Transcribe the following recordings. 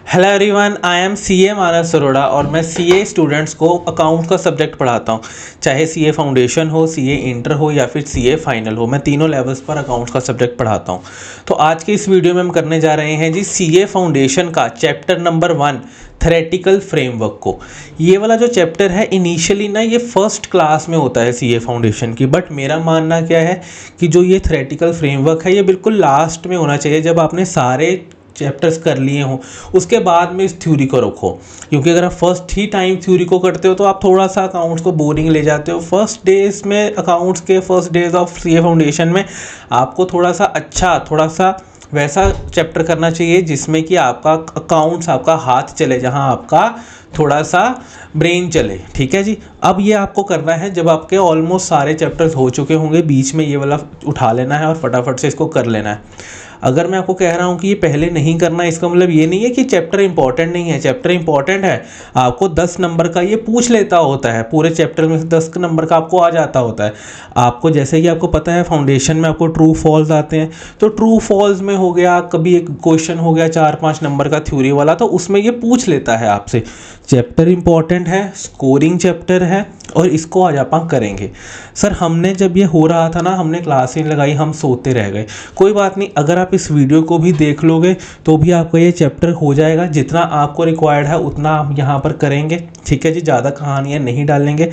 Hello everyone, I am CA Manas Arora और मैं CA students को अकाउंट का सब्जेक्ट पढ़ाता हूँ। चाहे सीए फाउंडेशन हो, सीए इंटर हो या फिर सीए फाइनल हो, मैं तीनों लेवल्स पर अकाउंट्स का सब्जेक्ट पढ़ाता हूँ। तो आज के इस वीडियो में हम करने जा रहे हैं जी सीए फाउंडेशन का चैप्टर नंबर 1 थ्योरेटिकल फ्रेमवर्क को। ये वाला जो चैप्टर है इनिशियली ना ये फर्स्ट क्लास में होता है सीए फाउंडेशन की, बट मेरा मानना क्या है कि जो ये थ्योरेटिकल फ्रेमवर्क है ये बिल्कुल लास्ट में होना चाहिए, जब आपने सारे चैप्टर्स कर लिए हों उसके बाद में इस थ्योरी को रखो। क्योंकि अगर आप फर्स्ट ही टाइम थ्योरी को करते हो तो आप थोड़ा सा अकाउंट्स को बोरिंग ले जाते हो। फर्स्ट डेज में अकाउंट्स के first days of CA foundation में आपको थोड़ा सा वैसा चैप्टर करना चाहिए जिसमें कि आपका अकाउंट्स, आपका हाथ चले, जहां आपका थोड़ा सा ब्रेन चले। ठीक है जी। अब ये आपको करना है जब आपके ऑलमोस्ट सारे चैप्टर्स हो चुके होंगे, बीच में ये वाला उठा लेना है और फटाफट से इसको कर लेना है। अगर मैं आपको कह रहा हूँ कि ये पहले नहीं करना, इसका मतलब ये नहीं है कि चैप्टर इंपॉर्टेंट नहीं है। चैप्टर इंपॉर्टेंट है, आपको 10 नंबर का ये पूछ लेता होता है, पूरे चैप्टर में से 10 नंबर का आपको आ जाता होता है। आपको जैसे कि आपको पता है फाउंडेशन में आपको ट्रू फॉल्स आते हैं, तो ट्रू फॉल्स में हो गया, कभी एक क्वेश्चन हो गया 4-5 नंबर का थ्योरी वाला, तो उसमें ये पूछ लेता है आपसे। चैप्टर इंपॉर्टेंट है, स्कोरिंग चैप्टर है और इसको आज आप करेंगे। सर हमने जब ये हो रहा था ना, हमने क्लास ही लगाई, हम सोते रह गए। कोई बात नहीं, अगर आप इस वीडियो को भी देख लोगे तो भी आपका ये चैप्टर हो जाएगा। जितना आपको रिक्वायर्ड है उतना आप यहाँ पर करेंगे। ठीक है जी, ज़्यादा कहानियाँ नहीं डालेंगे,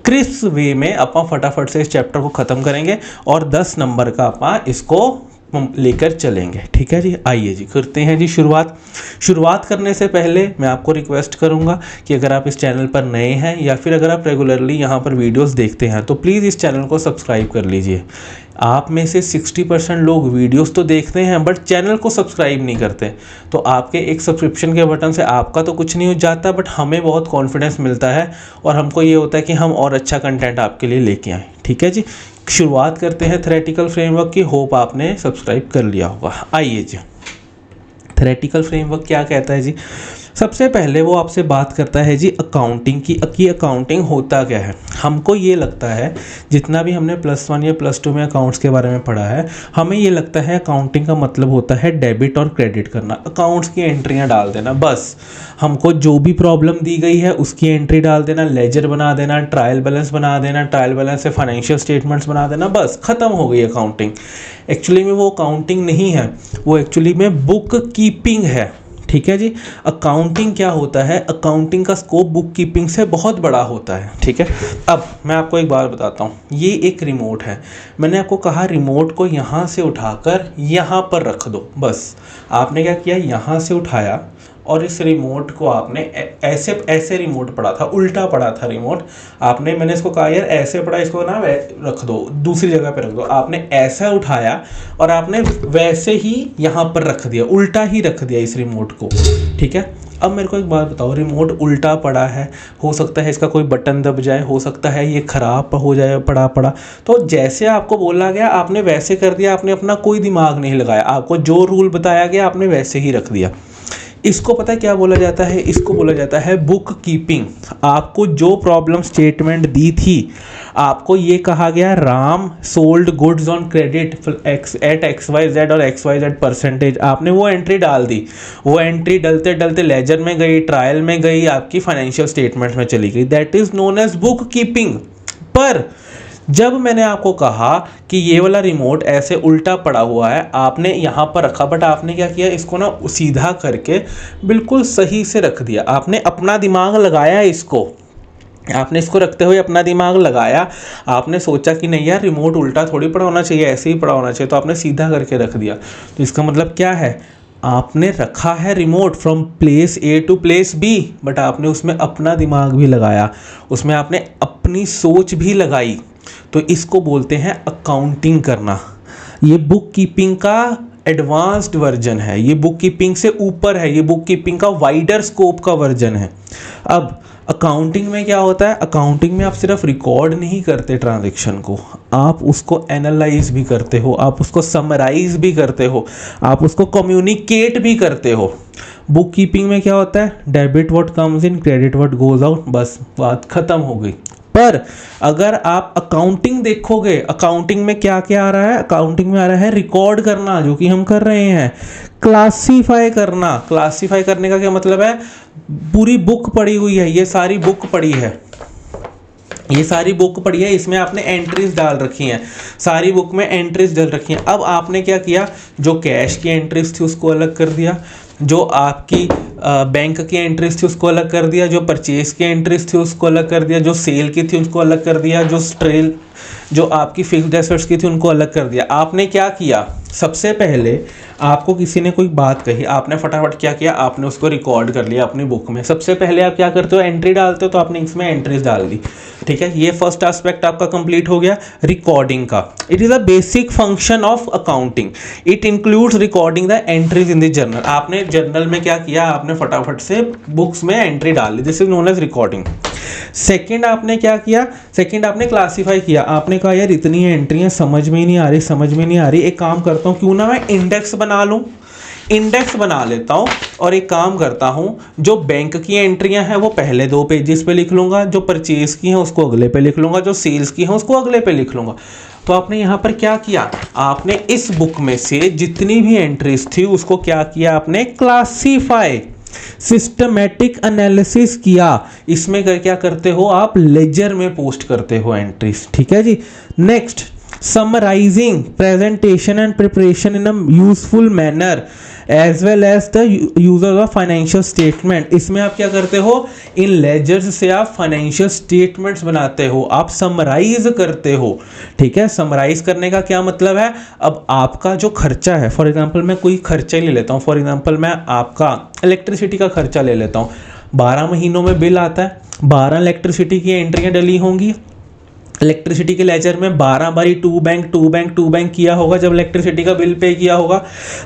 क्रिस्प वे में अपन फटाफट से इस चैप्टर को ख़त्म करेंगे और 10 नंबर का अपन इसको लेकर चलेंगे। ठीक है जी। आइए जी करते हैं जी शुरुआत करने से पहले मैं आपको रिक्वेस्ट करूंगा कि अगर आप इस चैनल पर नए हैं या फिर अगर आप रेगुलरली यहाँ पर वीडियोस देखते हैं तो प्लीज़ इस चैनल को सब्सक्राइब कर लीजिए। आप में से 60% लोग वीडियोस तो देखते हैं बट चैनल को सब्सक्राइब नहीं करते। तो आपके एक सब्सक्रिप्शन के बटन से आपका तो कुछ नहीं हो जाता, बट हमें बहुत कॉन्फिडेंस मिलता है और हमको ये होता है कि हम और अच्छा कंटेंट आपके लिए लेके आएँ। ठीक है जी। शुरुआत करते हैं थ्योरेटिकल फ्रेमवर्क की। होप आपने सब्सक्राइब कर लिया होगा। आइए जी, थ्योरेटिकल फ्रेमवर्क क्या कहता है जी। सबसे पहले वो आपसे बात करता है जी अकाउंटिंग की अकाउंटिंग होता क्या है। हमको ये लगता है, जितना भी हमने +1 या +2 में अकाउंट्स के बारे में पढ़ा है, हमें ये लगता है अकाउंटिंग का मतलब होता है डेबिट और क्रेडिट करना, अकाउंट्स की एंट्रियां डाल देना। बस हमको जो भी प्रॉब्लम दी गई है उसकी एंट्री डाल देना, लेजर बना देना, ट्रायल बैलेंस बना देना, ट्रायल बैलेंस से फाइनेंशियल स्टेटमेंट्स बना देना, बस ख़त्म हो गई अकाउंटिंग। एक्चुअली में वो अकाउंटिंग नहीं है, वो एक्चुअली में बुक कीपिंग है। ठीक है जी। अकाउंटिंग क्या होता है, अकाउंटिंग का स्कोप बुक कीपिंग से बहुत बड़ा होता है। ठीक है। अब मैं आपको एक बात बताता हूँ, ये एक रिमोट है। मैंने आपको कहा रिमोट को यहाँ से उठाकर यहाँ पर रख दो। बस आपने क्या किया, यहाँ से उठाया और इस रिमोट को आपने ऐसे रिमोट पड़ा था, उल्टा पड़ा था रिमोट। मैंने इसको कहा यार ऐसे पड़ा, इसको ना रख दो, दूसरी जगह पे रख दो। आपने ऐसा उठाया और आपने वैसे ही यहाँ पर रख दिया, उल्टा ही रख दिया इस रिमोट को। ठीक है। अब मेरे को एक बात बताओ, रिमोट उल्टा पड़ा है, हो सकता है इसका कोई बटन दब जाए, हो सकता है ये ख़राब हो जाए पड़ा, तो जैसे आपको बोला गया आपने वैसे कर दिया, आपने अपना कोई दिमाग नहीं लगाया, आपको जो रूल बताया गया आपने वैसे ही रख दिया। इसको पता है क्या बोला जाता है, इसको बोला जाता है बुक कीपिंग। आपको जो प्रॉब्लम स्टेटमेंट दी थी, आपको ये कहा गया Ram sold goods on credit at XYZ और XYZ परसेंटेज, आपने वो एंट्री डाल दी। वो एंट्री डलते डलते लेजर में गई, ट्रायल में गई, आपकी फाइनेंशियल स्टेटमेंट में चली गई। That is known as book keeping. पर जब मैंने आपको कहा कि ये वाला रिमोट ऐसे उल्टा पड़ा हुआ है, आपने यहाँ पर रखा, बट आपने क्या किया, इसको ना सीधा करके बिल्कुल सही से रख दिया। आपने अपना दिमाग लगाया, आपने इसको रखते हुए अपना दिमाग लगाया। आपने सोचा कि नहीं यार रिमोट उल्टा थोड़ी पड़ा होना चाहिए, ऐसे ही पड़ा होना चाहिए, तो आपने सीधा करके रख दिया। तो इसका मतलब क्या है, आपने रखा है remote from place A to place B, but आपने उसमें अपना दिमाग भी लगाया, उसमें आपने अपनी सोच भी लगाई। तो इसको बोलते हैं अकाउंटिंग करना। ये बुक कीपिंग का एडवांस्ड वर्जन है, ये बुक कीपिंग से ऊपर है, ये बुक कीपिंग का वाइडर स्कोप का वर्जन है। अब अकाउंटिंग में क्या होता है, अकाउंटिंग में आप सिर्फ रिकॉर्ड नहीं करते ट्रांजैक्शन को, आप उसको एनालाइज भी करते हो, आप उसको समराइज भी करते हो, आप उसको कम्युनिकेट भी करते हो। बुक कीपिंग में क्या होता है, debit what comes in, credit what goes out, बस बात खत्म हो गई। पर अगर आप अकाउंटिंग देखोगे, अकाउंटिंग में क्या क्या आ रहा है, अकाउंटिंग में आ रहा है रिकॉर्ड करना, जो कि हम कर रहे हैं, क्लासीफाई करना। क्लासीफाई करने का क्या मतलब है, पूरी बुक पड़ी हुई है, ये सारी बुक पड़ी है, ये सारी बुक पड़ी है, इसमें आपने एंट्रीज डाल रखी हैं, सारी बुक में एंट्रीज डाल रखी हैं। अब आपने क्या किया, जो कैश की एंट्रीज थी उसको अलग कर दिया, जो आपकी बैंक की एंट्रीज थी उसको अलग कर दिया, जो परचेज की एंट्रीज थी उसको अलग कर दिया, जो सेल की थी उसको अलग कर दिया, जो आपकी फिक्स्ड एसेट्स की थी उनको अलग कर दिया। आपने क्या किया, सबसे पहले आपको किसी ने कोई बात कही, आपने फटाफट क्या किया, आपने उसको रिकॉर्ड कर लिया अपनी बुक में। सबसे पहले आप क्या करते हो, एंट्री डालते हो, तो आपने इसमें एंट्रीज डाल दी, ठीक है। ये फर्स्ट एस्पेक्ट आपका कंप्लीट हो गया रिकॉर्डिंग का। It is a basic function of accounting, it includes recording the entries in the journal. आपने जर्नल में क्या किया, आपने फटाफट से बुक्स में एंट्री डाल ली, this is known as recording. Second आपने क्या किया, सेकंड आपने क्लासीफाई किया। आपने कहा यार इतनी एंट्रियां समझ में ही नहीं आ रही, समझ में नहीं आ रही, एक काम करता हूँ, क्यों ना मैं इंडेक्स बना लूँ, इंडेक्स बना लेता हूँ, और एक काम करता हूँ, जो बैंक की एंट्रियां हैं वो पहले 2 पेजेस पे लिख लूँगा, जो परचेज की हैं उसको अगले पे लिख लूँगा, जो सेल्स की हैं उसको अगले पे लिख लूँगा। तो आपने यहाँ पर क्या किया, आपने इस बुक में से जितनी भी एंट्रीज थी उसको क्या किया, आपने क्लासीफाई, सिस्टमैटिक एनालिसिस किया। इसमें क्या करते हो आप, लेजर में पोस्ट करते हो एंट्रीज, ठीक है जी। Next, summarising presentation and preparation in a useful manner as well as the user of financial statement. इसमें आप क्या करते हो, इन लेजर्स से आप फाइनेंशियल स्टेटमेंट्स बनाते हो, आप समराइज करते हो, ठीक है। समराइज करने का क्या मतलब है, अब आपका जो खर्चा है, फॉर एग्जांपल मैं कोई खर्चा ही ले लेता हूँ, फॉर एग्जांपल मैं आपका इलेक्ट्रिसिटी का खर्चा ले लेता हूँ। 12 महीनों में बिल आता है, 12 इलेक्ट्रिसिटी की एंट्रियाँ डली होंगी, इलेक्ट्रिसिटी के लेजर में 12 बारी टू बैंक किया होगा जब इलेक्ट्रिसिटी का बिल पे किया होगा।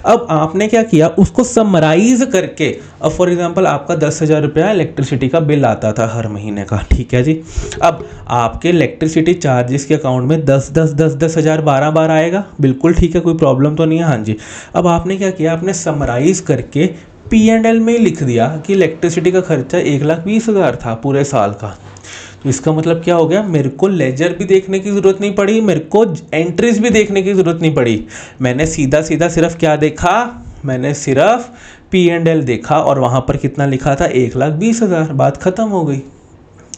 अब आपने क्या किया, उसको समराइज करके, अब फॉर एग्जांपल आपका 10,000 रुपया इलेक्ट्रिसिटी का बिल आता था हर महीने का, ठीक है जी। अब आपके इलेक्ट्रिसिटी चार्जेस के अकाउंट में 10,000 12 बार आएगा, बिल्कुल ठीक है, कोई प्रॉब्लम तो नहीं है, हाँ जी। अब आपने क्या किया, आपने समराइज करके P&L में लिख दिया कि इलेक्ट्रिसिटी का खर्चा 1,20,000 था पूरे साल का। तो इसका मतलब क्या हो गया, मेरे को लेजर भी देखने की ज़रूरत नहीं पड़ी, मेरे को एंट्रीज भी देखने की ज़रूरत नहीं पड़ी, मैंने सीधा सिर्फ क्या देखा, मैंने सिर्फ P&L देखा और वहाँ पर कितना लिखा था, 1,20,000, बात ख़त्म हो गई,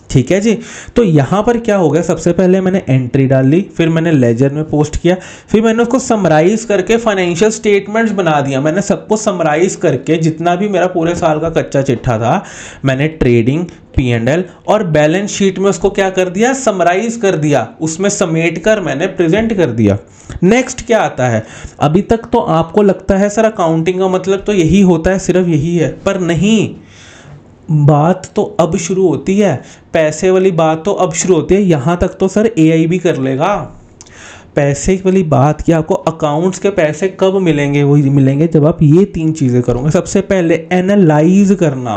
ठीक है जी। तो यहाँ पर क्या हो गया, सबसे पहले मैंने एंट्री डाल ली, फिर मैंने लेजर में पोस्ट किया, फिर मैंने उसको समराइज करके फाइनेंशियल स्टेटमेंट्स बना दिया। मैंने सबको समराइज करके जितना भी मेरा पूरे साल का कच्चा चिट्ठा था, मैंने ट्रेडिंग, P&L और बैलेंस शीट में उसको क्या कर दिया, समराइज कर दिया, उसमें समेट कर मैंने प्रेजेंट कर दिया। नेक्स्ट क्या आता है, अभी तक तो आपको लगता है सर अकाउंटिंग का मतलब तो यही होता है, सिर्फ यही है, पर नहीं, बात तो अब शुरू होती है, पैसे वाली बात तो अब शुरू होती है। यहाँ तक तो सर AI भी कर लेगा। पैसे वाली बात कि आपको अकाउंट्स के पैसे कब मिलेंगे, वही मिलेंगे जब आप ये 3 चीज़ें करोगे। सबसे पहले एनालाइज करना,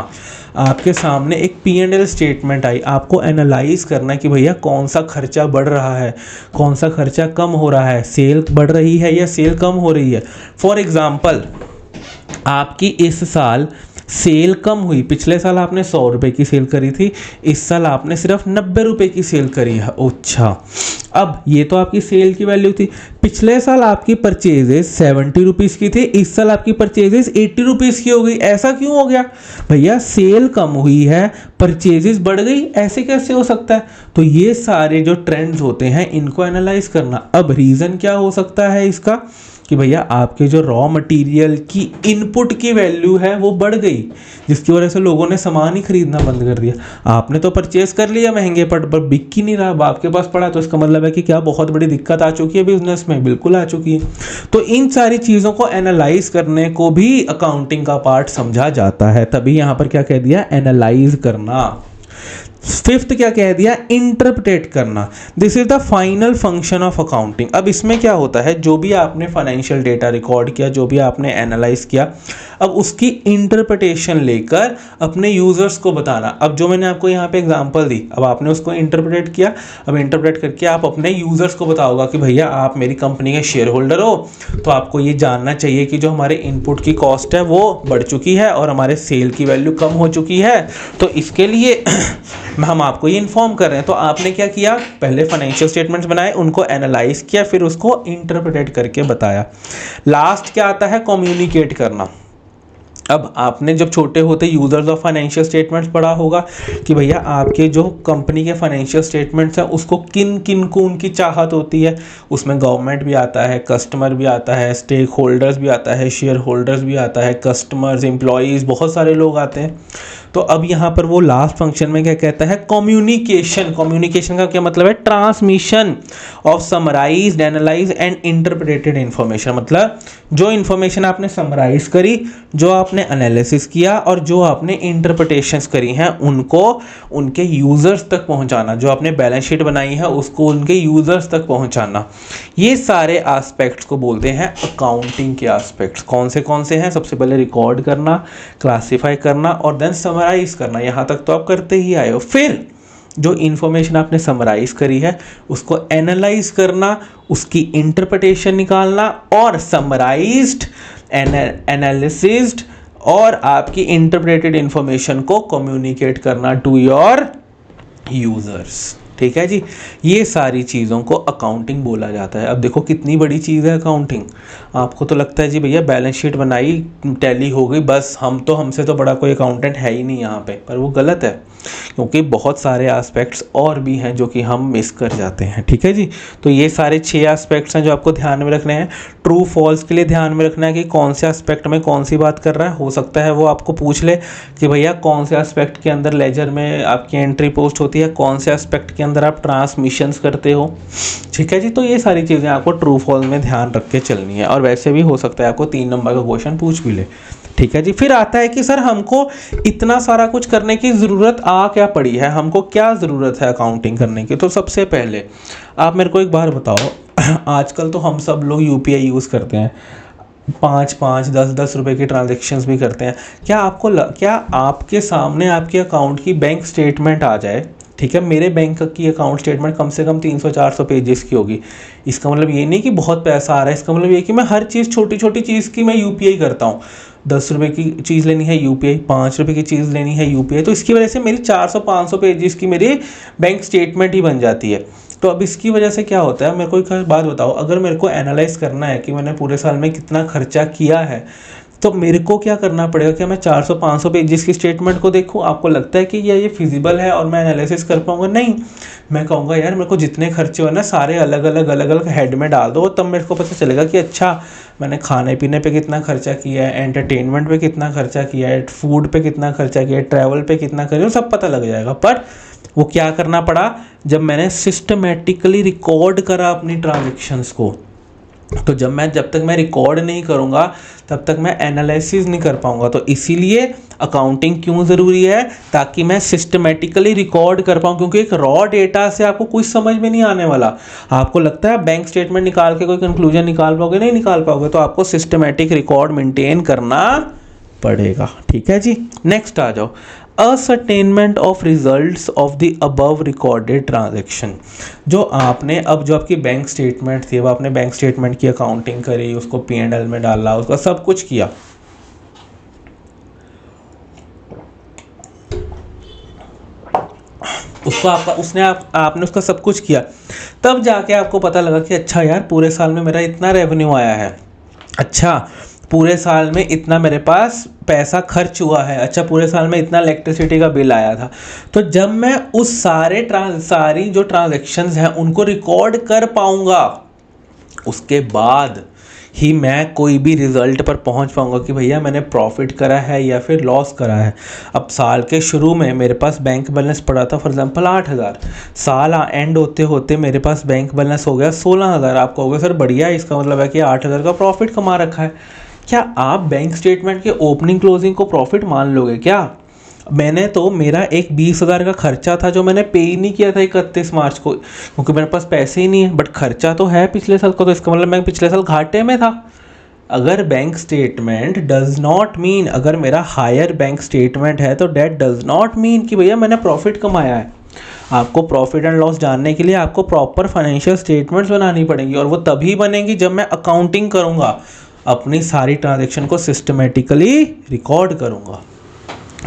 आपके सामने एक P&L स्टेटमेंट आई, आपको एनालाइज करना कि भैया कौन सा खर्चा बढ़ रहा है, कौन सा खर्चा कम हो रहा है, सेल बढ़ रही है या सेल कम हो रही है। फॉर एग्जाम्पल आपकी इस साल सेल कम हुई, पिछले साल आपने 100 रुपये की सेल करी थी, इस साल आपने सिर्फ 90 रुपये की सेल करी है। अच्छा, अब ये तो आपकी सेल की वैल्यू थी। पिछले साल आपकी परचेजेस 70 रुपीज़ की थी, इस साल आपकी परचेजेस 80 रुपीज़ की हो गई। ऐसा क्यों हो गया भैया, सेल कम हुई है, परचेजेस बढ़ गई, ऐसे कैसे हो सकता है। तो ये सारे जो ट्रेंड्स होते हैं इनको एनालाइज करना। अब रीज़न क्या हो सकता है इसका, कि भैया आपके जो रॉ मटेरियल की इनपुट की वैल्यू है वो बढ़ गई, जिसकी वजह से लोगों ने सामान ही खरीदना बंद कर दिया। आपने तो परचेस कर लिया महंगे पर बिक ही नहीं रहा, अब आपके पास पड़ा, तो इसका मतलब है कि क्या बहुत बड़ी दिक्कत आ चुकी है बिजनेस में, बिल्कुल आ चुकी है। तो इन सारी चीज़ों को एनालाइज करने को भी अकाउंटिंग का पार्ट समझा जाता है, तभी यहाँ पर क्या कह दिया, एनालाइज करना। फिफ्थ क्या कह दिया, इंटरप्रेट करना। This is the final function of accounting. अब इसमें क्या होता है, जो भी आपने फाइनेंशियल डेटा रिकॉर्ड किया, जो भी आपने एनालाइज किया, अब उसकी इंटरप्रिटेशन लेकर अपने यूजर्स को बताना। अब जो मैंने आपको यहाँ पे एग्जांपल दी, अब आपने उसको इंटरप्रेट किया, अब इंटरप्रेट करके आप अपने यूजर्स को बताओगा कि भैया आप मेरी कंपनी के शेयर होल्डर हो, तो आपको ये जानना चाहिए कि जो हमारे इनपुट की कॉस्ट है वो बढ़ चुकी है और हमारे सेल की वैल्यू कम हो चुकी है, तो इसके लिए हम आपको ये इन्फॉर्म कर रहे हैं। तो आपने क्या किया, पहले फाइनेंशियल स्टेटमेंट्स बनाए, उनको एनालाइज किया, फिर उसको इंटरप्रेट करके बताया। लास्ट क्या आता है, कम्युनिकेट करना। अब आपने जब छोटे होते यूज़र्स ऑफ फाइनेंशियल स्टेटमेंट्स पढ़ा होगा कि भैया आपके जो कंपनी के फाइनेंशियल स्टेटमेंट्स हैं उसको किन किन को उनकी चाहत होती है। उसमें गवर्नमेंट भी आता है, कस्टमर भी आता है, स्टेक होल्डर्स भी आता है, शेयर होल्डर्स भी आता है, कस्टमर्स, एम्प्लॉयज़, बहुत सारे लोग आते हैं। तो अब यहाँ पर वो लास्ट फंक्शन में क्या कहता है, कम्युनिकेशन। कम्युनिकेशन का क्या मतलब है, transmission of summarised, analyse and interpreted information. मतलब जो इन्फॉर्मेशन आपने समराइज करी, जो आपने एनालिसिस किया और जो आपने इंटरप्रिटेशंस करी हैं, उनको उनके यूज़र्स तक पहुंचाना। जो आपने बैलेंस शीट बनाई है उसको उनके यूज़र्स तक पहुंचाना। ये सारे एस्पेक्ट्स को बोलते हैं अकाउंटिंग के एस्पेक्ट्स। कौन से हैं, सबसे पहले रिकॉर्ड करना, क्लासीफाई करना और देन समराइज करना। यहाँ तक तो आप करते ही आए हो। फिर जो इन्फॉर्मेशन आपने समराइज करी है उसको एनालाइज करना, उसकी इंटरप्रिटेशन निकालना और समराइज्ड, एनालिसिस्ड और आपकी इंटरप्रेटेड इंफॉर्मेशन को कम्युनिकेट करना टू योर यूजर्स। ठीक है जी, ये सारी चीज़ों को अकाउंटिंग बोला जाता है। अब देखो कितनी बड़ी चीज़ है अकाउंटिंग। आपको तो लगता है जी भैया बैलेंस शीट बनाई, टैली हो गई, बस हमसे तो बड़ा कोई अकाउंटेंट है ही नहीं यहाँ पे, पर वो गलत है, क्योंकि बहुत सारे एस्पेक्ट्स और भी हैं जो कि हम मिस कर जाते हैं। ठीक है जी, तो ये सारे 6 एस्पेक्ट्स हैं जो आपको ध्यान में रखने हैं। ट्रू फॉल्स के लिए ध्यान में रखना है कि कौन से एस्पेक्ट में कौन सी बात कर रहा है। हो सकता है वो आपको पूछ ले कि भैया कौन से एस्पेक्ट के अंदर लेजर में आपकी एंट्री पोस्ट होती है, कौन से एस्पेक्ट के अंदर आप ट्रांसमिशंस करते हो। ठीक है जी, तो ये सारी चीज़ें आपको ट्रू फॉल्स में ध्यान रख के चलनी है। और वैसे भी हो सकता है आपको 3 नंबर का क्वेश्चन पूछ भी ले। ठीक है जी, फिर आता है कि सर हमको इतना सारा कुछ करने की ज़रूरत आ क्या पड़ी है, हमको क्या ज़रूरत है अकाउंटिंग करने की। तो सबसे पहले आप मेरे को एक बार बताओ, आजकल तो हम सब लोग यूपीआई यूज़ करते हैं, 5-5, 10-10 रुपए की ट्रांजेक्शन्स भी करते हैं। क्या आपके सामने आपके अकाउंट की बैंक स्टेटमेंट आ जाए, ठीक है, मेरे बैंक की अकाउंट स्टेटमेंट कम से कम 300-400 पेजेस की होगी। इसका मतलब ये नहीं कि बहुत पैसा आ रहा है, इसका मतलब ये कि मैं हर चीज़, छोटी छोटी चीज़ की मैं यूपीआई करता हूँ। 10 रुपये की चीज़ लेनी है यूपीआई, 5 रुपये की चीज़ लेनी है यूपीआई। तो इसकी वजह से मेरी 400-500 पेजेस की मेरी बैंक स्टेटमेंट ही बन जाती है। तो अब इसकी वजह से क्या होता है, मेरे को एक बात बताओ, अगर मेरे को एनालाइज करना है कि मैंने पूरे साल में कितना खर्चा किया है, तो मेरे को क्या करना पड़ेगा, कि मैं 400-500 पेजेस की स्टेटमेंट को देखूं। आपको लगता है कि ये फिजिबल है और मैं एनालिसिस कर पाऊंगा? नहीं, मैं कहूँगा यार मेरे को जितने खर्चे हो ना सारे अलग अलग हेड में डाल दो, तब मेरे को पता चलेगा कि अच्छा मैंने खाने पीने पे कितना खर्चा किया है, एंटरटेनमेंट पे कितना खर्चा किया है, फूड पे कितना खर्चा किया है, ट्रैवल पे कितना खर्चा, सब पता लग जाएगा। पर वो क्या करना पड़ा, जब मैंने सिस्टमेटिकली रिकॉर्ड करा अपनी ट्रांजेक्शन्स को। तो जब तक मैं रिकॉर्ड नहीं करूँगा तब तक मैं एनालिसिस नहीं कर पाऊँगा। तो इसीलिए अकाउंटिंग क्यों ज़रूरी है, ताकि मैं सिस्टमेटिकली रिकॉर्ड कर पाऊँ, क्योंकि एक रॉ डेटा से आपको कुछ समझ में नहीं आने वाला। आपको लगता है बैंक स्टेटमेंट निकाल के कोई कंक्लूजन निकाल पाओगे? नहीं निकाल पाओगे। तो आपको सिस्टमेटिक रिकॉर्ड मेंटेन करना पड़ेगा। ठीक है जी, नेक्स्ट आ जाओ, ascertainment of results of the above recorded transaction. जो आपकी बैंक स्टेटमेंट थी, अब आपने बैंक स्टेटमेंट की अकाउंटिंग करी, उसको P&L में डाला, उसका सब कुछ किया, आपने उसका सब कुछ किया, तब जाके आपको पता लगा कि अच्छा यार पूरे साल में मेरा इतना रेवेन्यू आया है, अच्छा पूरे साल में इतना मेरे पास पैसा खर्च हुआ है, अच्छा पूरे साल में इतना इलेक्ट्रिसिटी का बिल आया था। तो जब मैं उस सारी जो ट्रांजैक्शंस हैं उनको रिकॉर्ड कर पाऊंगा, उसके बाद ही मैं कोई भी रिजल्ट पर पहुंच पाऊंगा कि भैया मैंने प्रॉफिट करा है या फिर लॉस करा है। अब साल के शुरू में मेरे पास बैंक बैलेंस पड़ा था फॉर एग्जांपल 8,000, साल एंड होते होते मेरे पास बैंक बैलेंस हो गया 16,000। आप कहोगे सर बढ़िया, इसका मतलब है कि 8,000 का प्रॉफिट कमा रखा है। क्या आप बैंक स्टेटमेंट के ओपनिंग क्लोजिंग को प्रॉफिट मान लोगे क्या? मैंने तो, मेरा एक 20,000 का खर्चा था जो मैंने पे ही नहीं किया था 31 मार्च को, क्योंकि मेरे पास पैसे ही नहीं है, बट खर्चा तो है पिछले साल का, तो इसका मतलब मैं पिछले साल घाटे में था। अगर bank statement does not mean, अगर मेरा हायर बैंक स्टेटमेंट है तो डेट डज नॉट मीन कि भैया मैंने प्रॉफिट कमाया है। आपको प्रॉफिट एंड लॉस जानने के लिए आपको प्रॉपर फाइनेंशियल स्टेटमेंट्स बनानी पड़ेंगी, और वो तभी बनेंगी जब मैं अकाउंटिंग करूँगा, अपनी सारी ट्रांजैक्शन को सिस्टमेटिकली रिकॉर्ड करूँगा।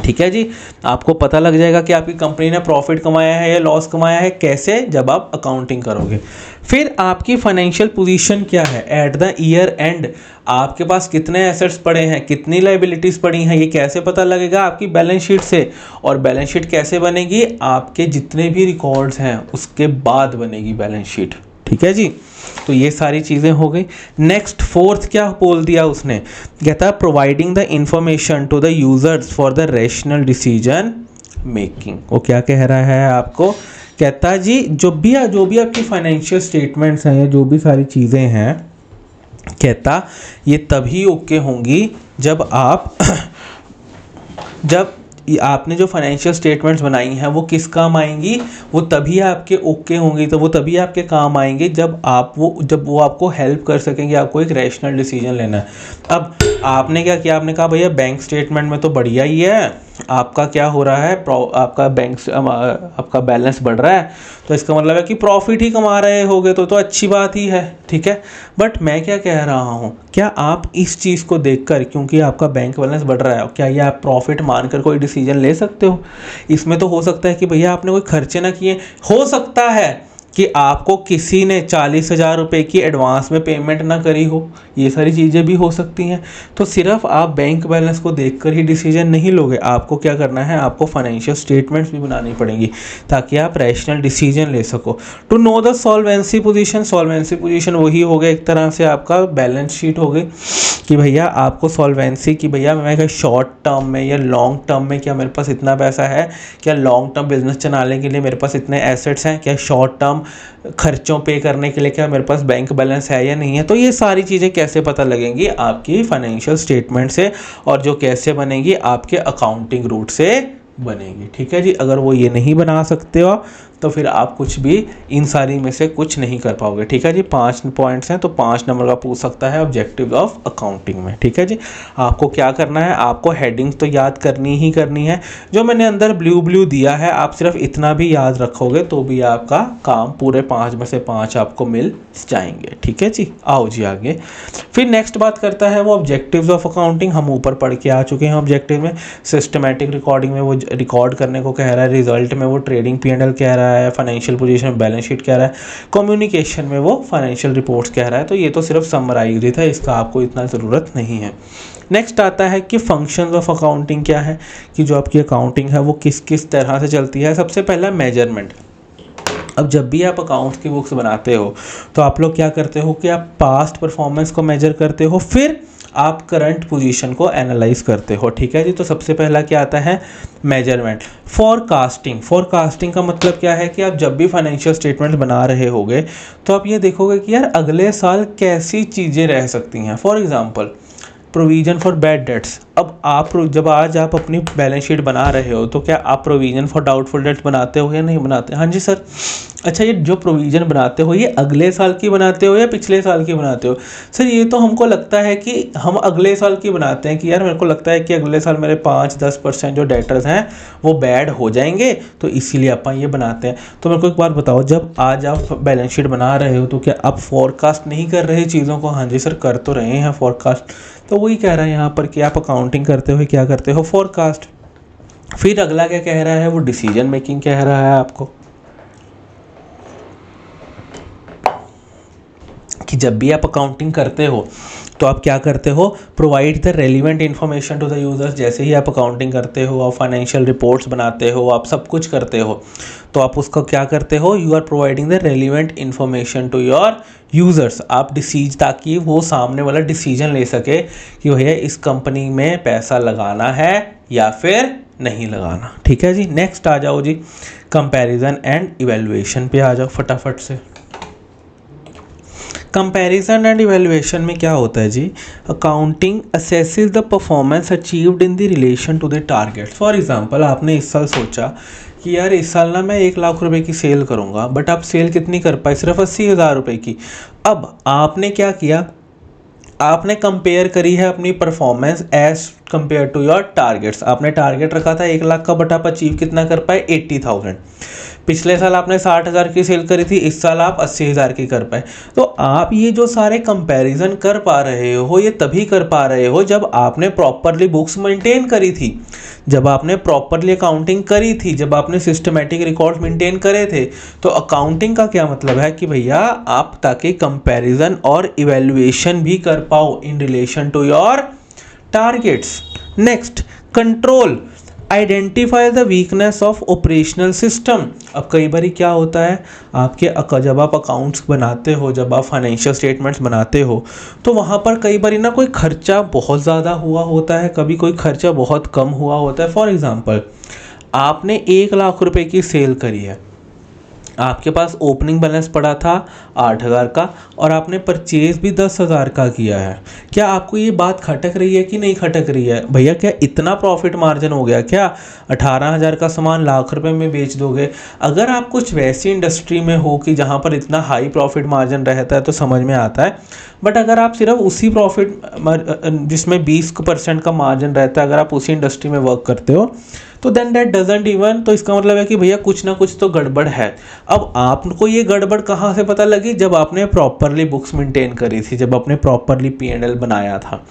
ठीक है जी। आपको पता लग जाएगा कि आपकी कंपनी ने प्रॉफिट कमाया है या लॉस कमाया है, कैसे, जब आप अकाउंटिंग करोगे। फिर आपकी फाइनेंशियल पोजीशन क्या है एट द ईयर एंड, आपके पास कितने एसेट्स पड़े हैं, कितनी लायबिलिटीज़ पड़ी हैं, ये कैसे पता लगेगा आपकी बैलेंस शीट से। और बैलेंस शीट कैसे बनेगी, आपके जितने भी रिकॉर्ड्स हैं उसके बाद बनेगी बैलेंस शीट। ठीक है जी, तो ये सारी चीज़ें हो गई। नेक्स्ट फोर्थ क्या बोल दिया उसने, कहता है providing the information to the users for the rational decision making. वो क्या कह रहा है आपको, कहता है जी जो भी आपकी फाइनेंशियल स्टेटमेंट्स हैं या जो भी सारी चीज़ें हैं, कहता ये तभी ओके होंगी जब आपने जो फाइनेंशियल स्टेटमेंट्स बनाई हैं वो किस काम आएंगी, वो तभी आपके ओके होंगी, तो वो तभी आपके काम आएंगे जब वो आपको हेल्प कर सकेंगे, आपको एक रैशनल डिसीजन लेना है। अब आपने क्या किया, आपने कहा भैया बैंक स्टेटमेंट में तो बढ़िया ही है, आपका क्या हो रहा है, आपका बैलेंस बढ़ रहा है, तो इसका मतलब है कि प्रॉफिट ही कमा रहे होगे, तो अच्छी बात ही है। ठीक है, बट मैं क्या कह रहा हूँ, क्या आप इस चीज़ को देखकर, क्योंकि आपका बैंक बैलेंस बढ़ रहा है, क्या ये आप प्रॉफिट मानकर कोई डिसीजन ले सकते हो। इसमें तो हो सकता है कि भैया आपने कोई खर्चे ना किए, हो सकता है कि आपको किसी ने 40,000 रुपये की एडवांस में पेमेंट ना करी हो, ये सारी चीज़ें भी हो सकती हैं। तो सिर्फ आप बैंक बैलेंस को देखकर ही डिसीजन नहीं लोगे, आपको क्या करना है, आपको फाइनेंशियल स्टेटमेंट्स भी बनानी पड़ेंगी ताकि आप रैशनल डिसीजन ले सको। To know the solvency position, solvency position वही हो गया एक तरह से आपका बैलेंस शीट हो गई कि भैया आपको सॉल्वेंसी कि भैया मैं शॉर्ट टर्म में या लॉन्ग टर्म में क्या मेरे पास इतना पैसा है, क्या लॉन्ग टर्म बिजनेस चलाने के लिए मेरे पास इतने एसेट्स हैं, क्या शॉर्ट टर्म खर्चों पे करने के लिए क्या मेरे पास बैंक बैलेंस है या नहीं है। तो ये सारी चीज़ें कैसे पता लगेंगी, आपकी फाइनेंशियल स्टेटमेंट से, और जो कैसे बनेंगी, आपके अकाउंटिंग रूट से बनेगी। ठीक है जी, अगर वो ये नहीं बना सकते हो तो फिर आप कुछ भी इन सारी में से कुछ नहीं कर पाओगे। ठीक है जी, 5 पॉइंट्स हैं, तो 5 नंबर का पूछ सकता है ऑब्जेक्टिव ऑफ अकाउंटिंग में। ठीक है जी, आपको क्या करना है, आपको हेडिंग्स तो याद करनी ही करनी है, जो मैंने अंदर ब्लू दिया है, आप सिर्फ इतना भी याद रखोगे तो भी आपका काम पूरे 5 में से 5 आपको मिल जाएंगे। ठीक है जी, आओ जी आगे। फिर नेक्स्ट बात करता है वो ऑब्जेक्टिव्स ऑफ अकाउंटिंग, हम ऊपर पढ़ के आ चुके हैं। ऑब्जेक्टिव में सिस्टमैटिक रिकॉर्डिंग में वो रिकॉर्ड करने को कह रहा है, रिजल्ट में वो ट्रेडिंग P&L कह रहा है, फाइनेंशियल पोजीशन में बैलेंस शीट कह रहा है, कम्युनिकेशन में वो फाइनेंशियल रिपोर्ट्स कह रहा है। तो ये तो सिर्फ समराइज ही था, इसका आपको इतना ज़रूरत नहीं है। नेक्स्ट आता है कि फंक्शंस ऑफ अकाउंटिंग क्या है, कि जो आपकी अकाउंटिंग है वो किस किस तरह से चलती है। सबसे पहला मेजरमेंट। अब जब भी आप अकाउंट्स की बुक्स बनाते हो तो आप लोग क्या करते हो कि आप पास्ट परफॉर्मेंस को मेजर करते हो, फिर आप करंट पोजीशन को एनालाइज करते हो। ठीक है जी, तो सबसे पहला क्या आता है, मेजरमेंट। फोरकास्टिंग, फोरकास्टिंग का मतलब क्या है कि आप जब भी फाइनेंशियल स्टेटमेंट बना रहे होगे तो आप ये देखोगे कि यार अगले साल कैसी चीज़ें रह सकती हैं। For example provision for bad debts. अब आप जब आज आप अपनी बैलेंस शीट बना रहे हो तो क्या आप प्रोविजन फॉर डाउटफुल डेट्स बनाते हो या नहीं बनाते। हाँ जी सर। अच्छा, ये जो प्रोविज़न बनाते हो ये अगले साल की बनाते हो या पिछले साल की बनाते हो। सर ये तो हमको लगता है कि हम अगले साल की बनाते हैं कि यार मेरे को लगता है कि अगले साल मेरे 5-10% जो डेटर्स हैं वो बैड हो जाएंगे, तो इसीलिए अपन ये बनाते हैं। तो मेरे को एक बात बताओ, जब आज आप बैलेंस शीट बना रहे हो तो क्या आप फोरकास्ट नहीं कर रहे चीज़ों को। हाँ जी सर, कर तो रहे हैं फोरकास्ट। तो वही कह रहा है यहाँ पर कि आप अकाउंटिंग करते हुए क्या करते हो, फोरकास्ट। फिर अगला क्या कह रहा है, वो डिसीजन मेकिंग कह रहा है आपको कि जब भी आप अकाउंटिंग करते हो तो आप क्या करते हो, provide the relevant information to the users. जैसे ही आप अकाउंटिंग करते हो, आप फाइनेंशियल रिपोर्ट्स बनाते हो, आप सब कुछ करते हो, तो आप उसको क्या करते हो, you are providing the relevant information to your users. आप ताकि वो सामने वाला डिसीजन ले सके कि भैया इस कंपनी में पैसा लगाना है या फिर नहीं लगाना। ठीक है जी, नेक्स्ट आ जाओ जी, कंपैरिजन एंड इवैल्यूएशन पे आ जाओ फटाफट से। कंपैरिजन एंड इवैल्यूएशन में क्या होता है जी, accounting assesses the performance achieved in the relation to the target. For example आपने इस साल सोचा कि यार इस साल ना मैं 1 लाख रुपए की सेल करूंगा, बट आप सेल कितनी कर पाए, सिर्फ 80,000 रुपये की। अब आपने क्या किया, आपने कंपेयर करी है अपनी performance as compare to your targets. आपने टारगेट रखा था 1 लाख का, बट आप अचीव कितना कर पाए, 80,000। पिछले साल आपने 60,000 की सेल करी थी, इस साल आप 80,000 की कर पाए। तो आप ये जो सारे कंपैरिजन कर पा रहे हो ये तभी कर पा रहे हो जब आपने प्रॉपरली बुक्स मेंटेन करी थी, जब आपने प्रॉपरली अकाउंटिंग करी थी, जब आपने सिस्टमेटिक रिकॉर्ड मेंटेन करे थे। तो अकाउंटिंग का क्या मतलब है कि भैया आप ताकि कंपैरिजन और इवैल्यूएशन भी कर पाओ in relation to your targets. Next, control, identify the weakness of operational system. अब कई बार क्या होता है आपके जब आप अकाउंट्स बनाते हो, जब आप फाइनेंशियल स्टेटमेंट्स बनाते हो, तो वहाँ पर कई बार ना कोई खर्चा बहुत ज़्यादा हुआ होता है, कभी कोई खर्चा बहुत कम हुआ होता है। फॉर एग्जांपल, आपने 1,00,000 रुपए की सेल करी है, आपके पास ओपनिंग बैलेंस पड़ा था 8,000 का और आपने परचेज भी 10,000 का किया है। क्या आपको ये बात खटक रही है कि नहीं खटक रही है? भैया क्या इतना प्रॉफिट मार्जिन हो गया क्या? 18,000 का सामान लाख रुपए में बेच दोगे? अगर आप कुछ वैसी इंडस्ट्री में हो कि जहाँ पर इतना हाई प्रॉफिट मार्जिन रहता है तो समझ में आता है, बट अगर आप सिर्फ उसी प्रॉफिट जिसमें 20% का मार्जिन रहता है, अगर आप उसी इंडस्ट्री में वर्क करते हो तो देन दैट डजंट इवन, तो इसका मतलब है कि भैया कुछ ना कुछ तो गड़बड़ है। अब आपको ये गड़बड़ कहाँ से पता लगी? जब आपने प्रॉपरली बुक्स मेंटेन करी थी, जब आपने प्रॉपरली P&L बनाया था,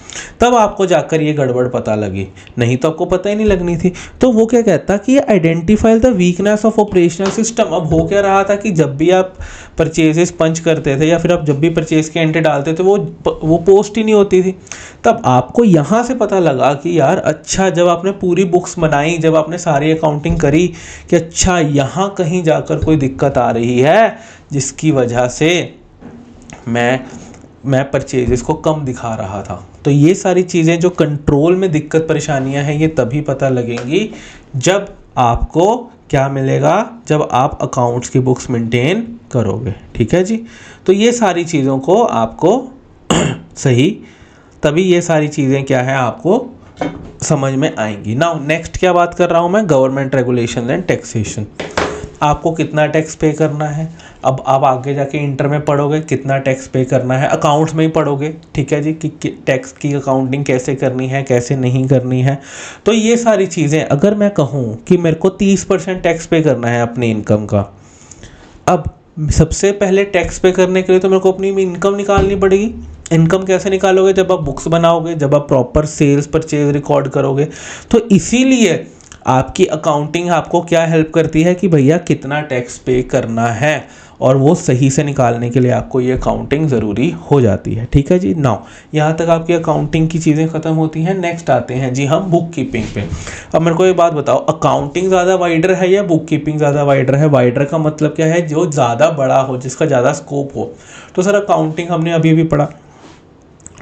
तब आपको जाकर ये गड़बड़ पता लगी, नहीं तो आपको पता ही नहीं लगनी थी। तो वो क्या कहता कि identify the weakness of operational system. अब हो क्या रहा था कि जब भी आप परचेजेस पंच करते थे या फिर आप जब भी परचेज की एंट्री डालते थे वो पोस्ट ही नहीं होती थी। तब आपको यहाँ से पता लगा कि यार अच्छा, जब आपने पूरी बुक्स बनाई, जब आपने सारी अकाउंटिंग करी कि अच्छा यहाँ कहीं जाकर कोई दिक्कत आ रही है जिसकी वजह से मैं परचेजेस को कम दिखा रहा था। तो ये सारी चीज़ें जो कंट्रोल में दिक्कत परेशानियां हैं ये तभी पता लगेंगी जब आपको क्या मिलेगा, जब आप अकाउंट्स की बुक्स मेंटेन करोगे। ठीक है जी, तो ये सारी चीज़ों को आपको सही, तभी ये सारी चीज़ें क्या है आपको समझ में आएंगी। नाउ नेक्स्ट क्या बात कर रहा हूँ मैं, गवर्नमेंट रेगुलेशन एंड टैक्सेशन। आपको कितना टैक्स पे करना है, अब आप आगे जाके इंटर में पढ़ोगे कितना टैक्स पे करना है, अकाउंट्स में ही पढ़ोगे। ठीक है जी, कि टैक्स की अकाउंटिंग कैसे करनी है कैसे नहीं करनी है। तो ये सारी चीज़ें, अगर मैं कहूँ कि मेरे को 30% टैक्स पे करना है अपनी इनकम का, अब सबसे पहले टैक्स पे करने के लिए तो मेरे को अपनी इनकम निकालनी पड़ेगी। इनकम कैसे निकालोगे? जब आप बुक्स बनाओगे, जब आप प्रॉपर सेल्स परचेज रिकॉर्ड करोगे। तो इसीलिए आपकी अकाउंटिंग आपको क्या हेल्प करती है कि भैया कितना टैक्स पे करना है, और वो सही से निकालने के लिए आपको ये अकाउंटिंग ज़रूरी हो जाती है। ठीक है जी, नाउ यहाँ तक आपकी अकाउंटिंग की चीज़ें ख़त्म होती हैं। नेक्स्ट आते हैं जी हम बुक कीपिंग पे। अब मेरे को ये बात बताओ, अकाउंटिंग ज़्यादा वाइडर है या बुक कीपिंग ज़्यादा वाइडर है? वाइडर का मतलब क्या है? जो ज़्यादा बड़ा हो, जिसका ज़्यादा स्कोप हो। तो सर अकाउंटिंग हमने अभी भी पढ़ा।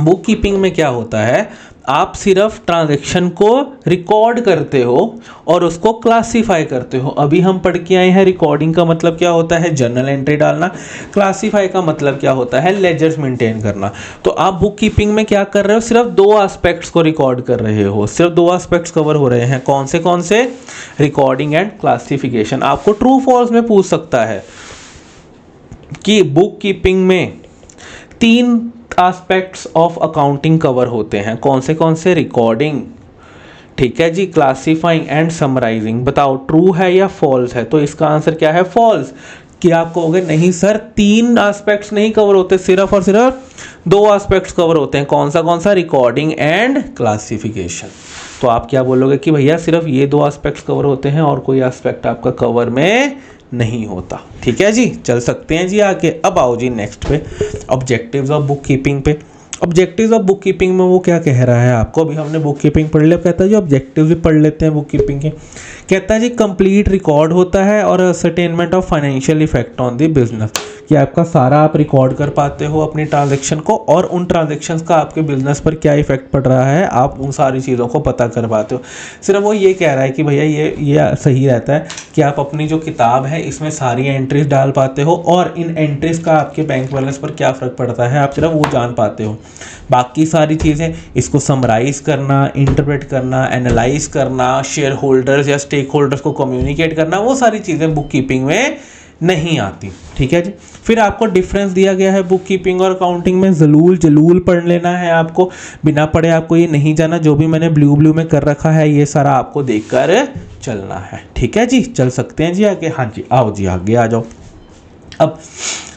बुक कीपिंग में क्या होता है, आप सिर्फ ट्रांजैक्शन को रिकॉर्ड करते हो और उसको क्लासीफाई करते हो। अभी हम पढ़ के आए हैं रिकॉर्डिंग का मतलब क्या होता है, जर्नल एंट्री डालना। क्लासीफाई का मतलब क्या होता है, लेजर्स मेंटेन करना। तो आप बुक कीपिंग में क्या कर रहे हो, सिर्फ 2 एस्पेक्ट्स को रिकॉर्ड कर रहे हो, सिर्फ 2 एस्पेक्ट्स कवर हो रहे हैं। कौन से? Recording and classification. आपको ट्रू फॉल्स में पूछ सकता है कि बुक कीपिंग में 3 एस्पेक्ट्स ऑफ अकाउंटिंग कवर होते हैं। कौन से? रिकॉर्डिंग, ठीक है जी, क्लासीफाइंग एंड समराइजिंग। बताओ ट्रू है या फॉल्स है? तो इसका आंसर क्या है, फॉल्स। कि आप कहोगे नहीं सर 3 एस्पेक्ट्स नहीं कवर होते, सिर्फ और सिर्फ 2 एस्पेक्ट्स कवर होते हैं। कौन सा? Recording and classification. तो आप क्या बोलोगे कि भैया सिर्फ ये 2 एस्पेक्ट्स कवर होते हैं और कोई एस्पेक्ट आपका कवर में नहीं होता। ठीक है जी, चल सकते हैं जी आगे। अब आओ जी नेक्स्ट पे, ऑब्जेक्टिव्स ऑफ बुक कीपिंग पे। ऑब्जेक्टिव्स ऑफ बुक कीपिंग में वो क्या कह रहा है आपको, अभी हमने बुक कीपिंग पढ़ लिया, कहता है जी ऑब्जेक्टिव भी पढ़ लेते हैं बुक कीपिंग के। कहता है जी कंप्लीट रिकॉर्ड होता है और ascertainment of financial effect on the business, कि आपका सारा आप रिकॉर्ड कर पाते हो अपनी ट्रांजैक्शन को, और उन ट्रांजैक्शंस का आपके बिजनेस पर क्या इफेक्ट पड़ रहा है आप उन सारी चीज़ों को पता कर पाते हो। सिर्फ वो ये कह रहा है कि भैया ये सही रहता है कि आप अपनी जो किताब है इसमें सारी एंट्रीज डाल पाते हो और इन एंट्रीज का आपके बैंक बैलेंस पर क्या फ़र्क पड़ता है आप सिर्फ वो जान पाते हो। बाकी सारी चीज़ें, इसको समराइज़ करना, इंटरप्रेट करना, एनालाइज करना, शेयर होल्डर्स या स्टेक होल्डर्स को कम्युनिकेट करना, वो सारी चीज़ें बुक कीपिंग में नहीं आती। ठीक है जी। फिर आपको डिफरेंस दिया गया है बुक कीपिंग और अकाउंटिंग में, जलूल जलूल पढ़ लेना है आपको, बिना पढ़े आपको ये नहीं जाना। जो भी मैंने ब्लू में कर रखा है ये सारा आपको देखकर चलना है। ठीक है जी, चल सकते हैं जी आगे। हाँ जी, आओ जी आगे आ जाओ। अब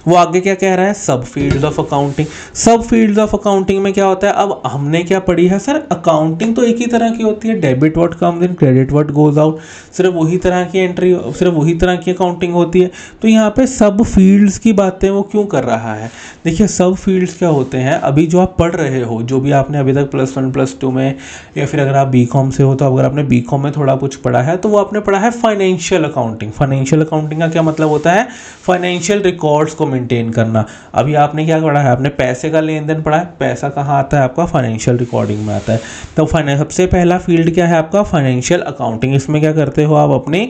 वो आगे क्या कह रहा है, सब फील्ड्स ऑफ अकाउंटिंग। सब फील्ड्स ऑफ अकाउंटिंग में क्या होता है, अब हमने क्या पढ़ी है सर, अकाउंटिंग तो एक ही तरह की होती है, debit what comes in credit what goes out, सिर्फ वही तरह की एंट्री, सिर्फ वही तरह की अकाउंटिंग होती है। तो यहाँ पे सब फील्ड्स की बातें वो क्यों कर रहा है, देखिए सब फील्ड्स क्या होते हैं, अभी जो आप पढ़ रहे हो, जो भी आपने अभी तक +1 +2 में, या फिर अगर आप बीकॉम से हो तो अगर आपने बीकॉम में थोड़ा कुछ पढ़ा है तो वो आपने पढ़ा है फाइनेंशियल अकाउंटिंग। फाइनेंशियल अकाउंटिंग का क्या मतलब होता है, फाइनेंशियल रिकॉर्ड्स को मेंटेन करना। अभी आपने क्या पढ़ा है, आपने पैसे का लेन देन पढ़ा है, पैसा कहाँ आता है आपका, फाइनेंशियल रिकॉर्डिंग में आता है। तो सबसे पहला फील्ड क्या है आपका, फाइनेंशियल अकाउंटिंग। इसमें क्या करते हो आप, अपनी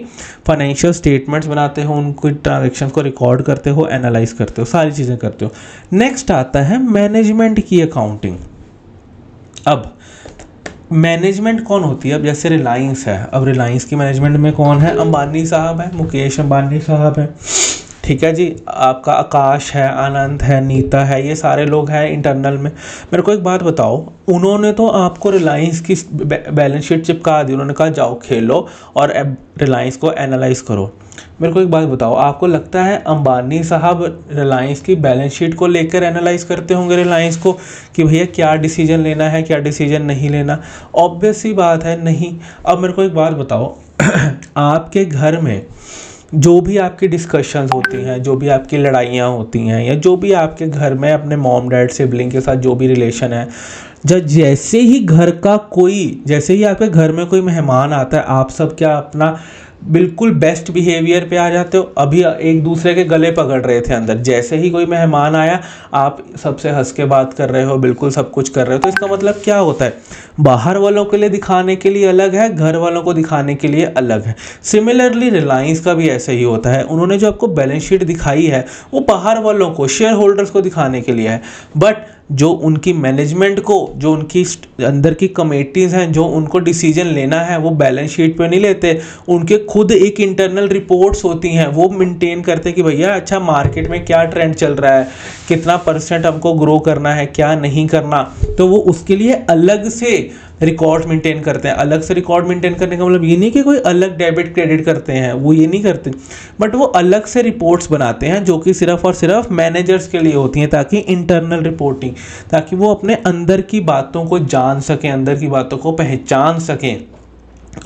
फाइनेंशियल स्टेटमेंट्स बनाते हो, उनको ट्रांजेक्शन को रिकॉर्ड करते हो, एनालाइज करते हो, सारी चीज़ें करते हो। नेक्स्ट आता है मैनेजमेंट की अकाउंटिंग। अब मैनेजमेंट कौन होती है, अब जैसे रिलायंस है, अब रिलायंस की मैनेजमेंट में कौन है, अंबानी साहब है, मुकेश अंबानी साहब है। ठीक है जी, आपका आकाश है, आनंद है, नीता है, ये सारे लोग हैं इंटरनल में। मेरे को एक बात बताओ, उन्होंने तो आपको रिलायंस की बैलेंस शीट चिपका दी, उन्होंने कहा जाओ खेलो और रिलायंस को एनालाइज करो। मेरे को एक बात बताओ, आपको लगता है अंबानी साहब रिलायंस की बैलेंस शीट को लेकर एनालाइज करते होंगे रिलायंस को, कि भैया क्या डिसीजन लेना है, क्या डिसीजन नहीं लेना? ऑब्वियस सी बात है, नहीं। अब मेरे को एक बात बताओ आपके घर में जो भी आपकी डिस्कशंस होती हैं, जो भी आपकी लड़ाइयाँ होती हैं, या जो भी आपके घर में अपने मॉम डैड सिबलिंग के साथ जो भी रिलेशन है, जैसे ही घर का कोई, जैसे ही आपके घर में कोई मेहमान आता है, आप सब क्या अपना बिल्कुल बेस्ट बिहेवियर पे आ जाते हो। अभी एक दूसरे के गले पकड़ रहे थे अंदर, जैसे ही कोई मेहमान आया आप सबसे हंस के बात कर रहे हो, बिल्कुल सब कुछ कर रहे हो। तो इसका मतलब क्या होता है, बाहर वालों के लिए दिखाने के लिए अलग है, घर वालों को दिखाने के लिए अलग है। सिमिलरली रिलायंस का भी ऐसे ही होता है, उन्होंने जो आपको बैलेंस शीट दिखाई है वो बाहर वालों को, शेयर होल्डर्स को दिखाने के लिए है, बट जो उनकी मैनेजमेंट को, जो उनकी अंदर की कमेटीज़ हैं, जो उनको डिसीजन लेना है वो बैलेंस शीट पे नहीं लेते, उनके खुद एक इंटरनल रिपोर्ट्स होती हैं, वो मेंटेन करते कि भैया अच्छा मार्केट में क्या ट्रेंड चल रहा है, कितना % हमको ग्रो करना है, क्या नहीं करना। तो वो उसके लिए अलग से रिकॉर्ड मेंटेन करते हैं। अलग से रिकॉर्ड मेंटेन करने का मतलब ये नहीं कि कोई अलग डेबिट क्रेडिट करते हैं, वो ये नहीं करते, बट वो अलग से रिपोर्ट्स बनाते हैं जो कि सिर्फ और सिर्फ मैनेजर्स के लिए होती हैं, ताकि इंटरनल रिपोर्टिंग, ताकि वो अपने अंदर की बातों को जान सकें, अंदर की बातों को पहचान सकें।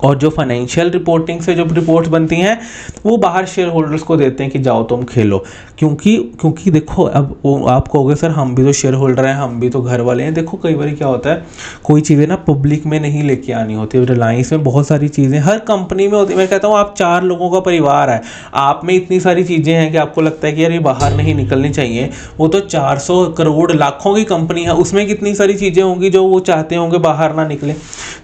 और जो फाइनेंशियल रिपोर्टिंग से जो रिपोर्ट्स बनती हैं वो बाहर शेयर होल्डर्स को देते हैं कि जाओ तुम खेलो। क्योंकि देखो, अब वो आप कहोगे सर हम भी तो शेयर होल्डर हैं, हम भी तो घर वाले हैं। देखो कई बार क्या होता है, कोई चीज़ें ना पब्लिक में नहीं लेके आनी होती। रिलायंस में बहुत सारी चीज़ें हर कंपनी में होती है। मैं कहता हूँ आप 4 लोगों का परिवार है, आप में इतनी सारी चीज़ें हैं कि आपको लगता है कि यार ये बाहर नहीं निकलनी चाहिए। वो तो 400 करोड़ लाखों की कंपनी है, उसमें कितनी सारी चीज़ें होंगी जो वो चाहते होंगे बाहर ना निकले।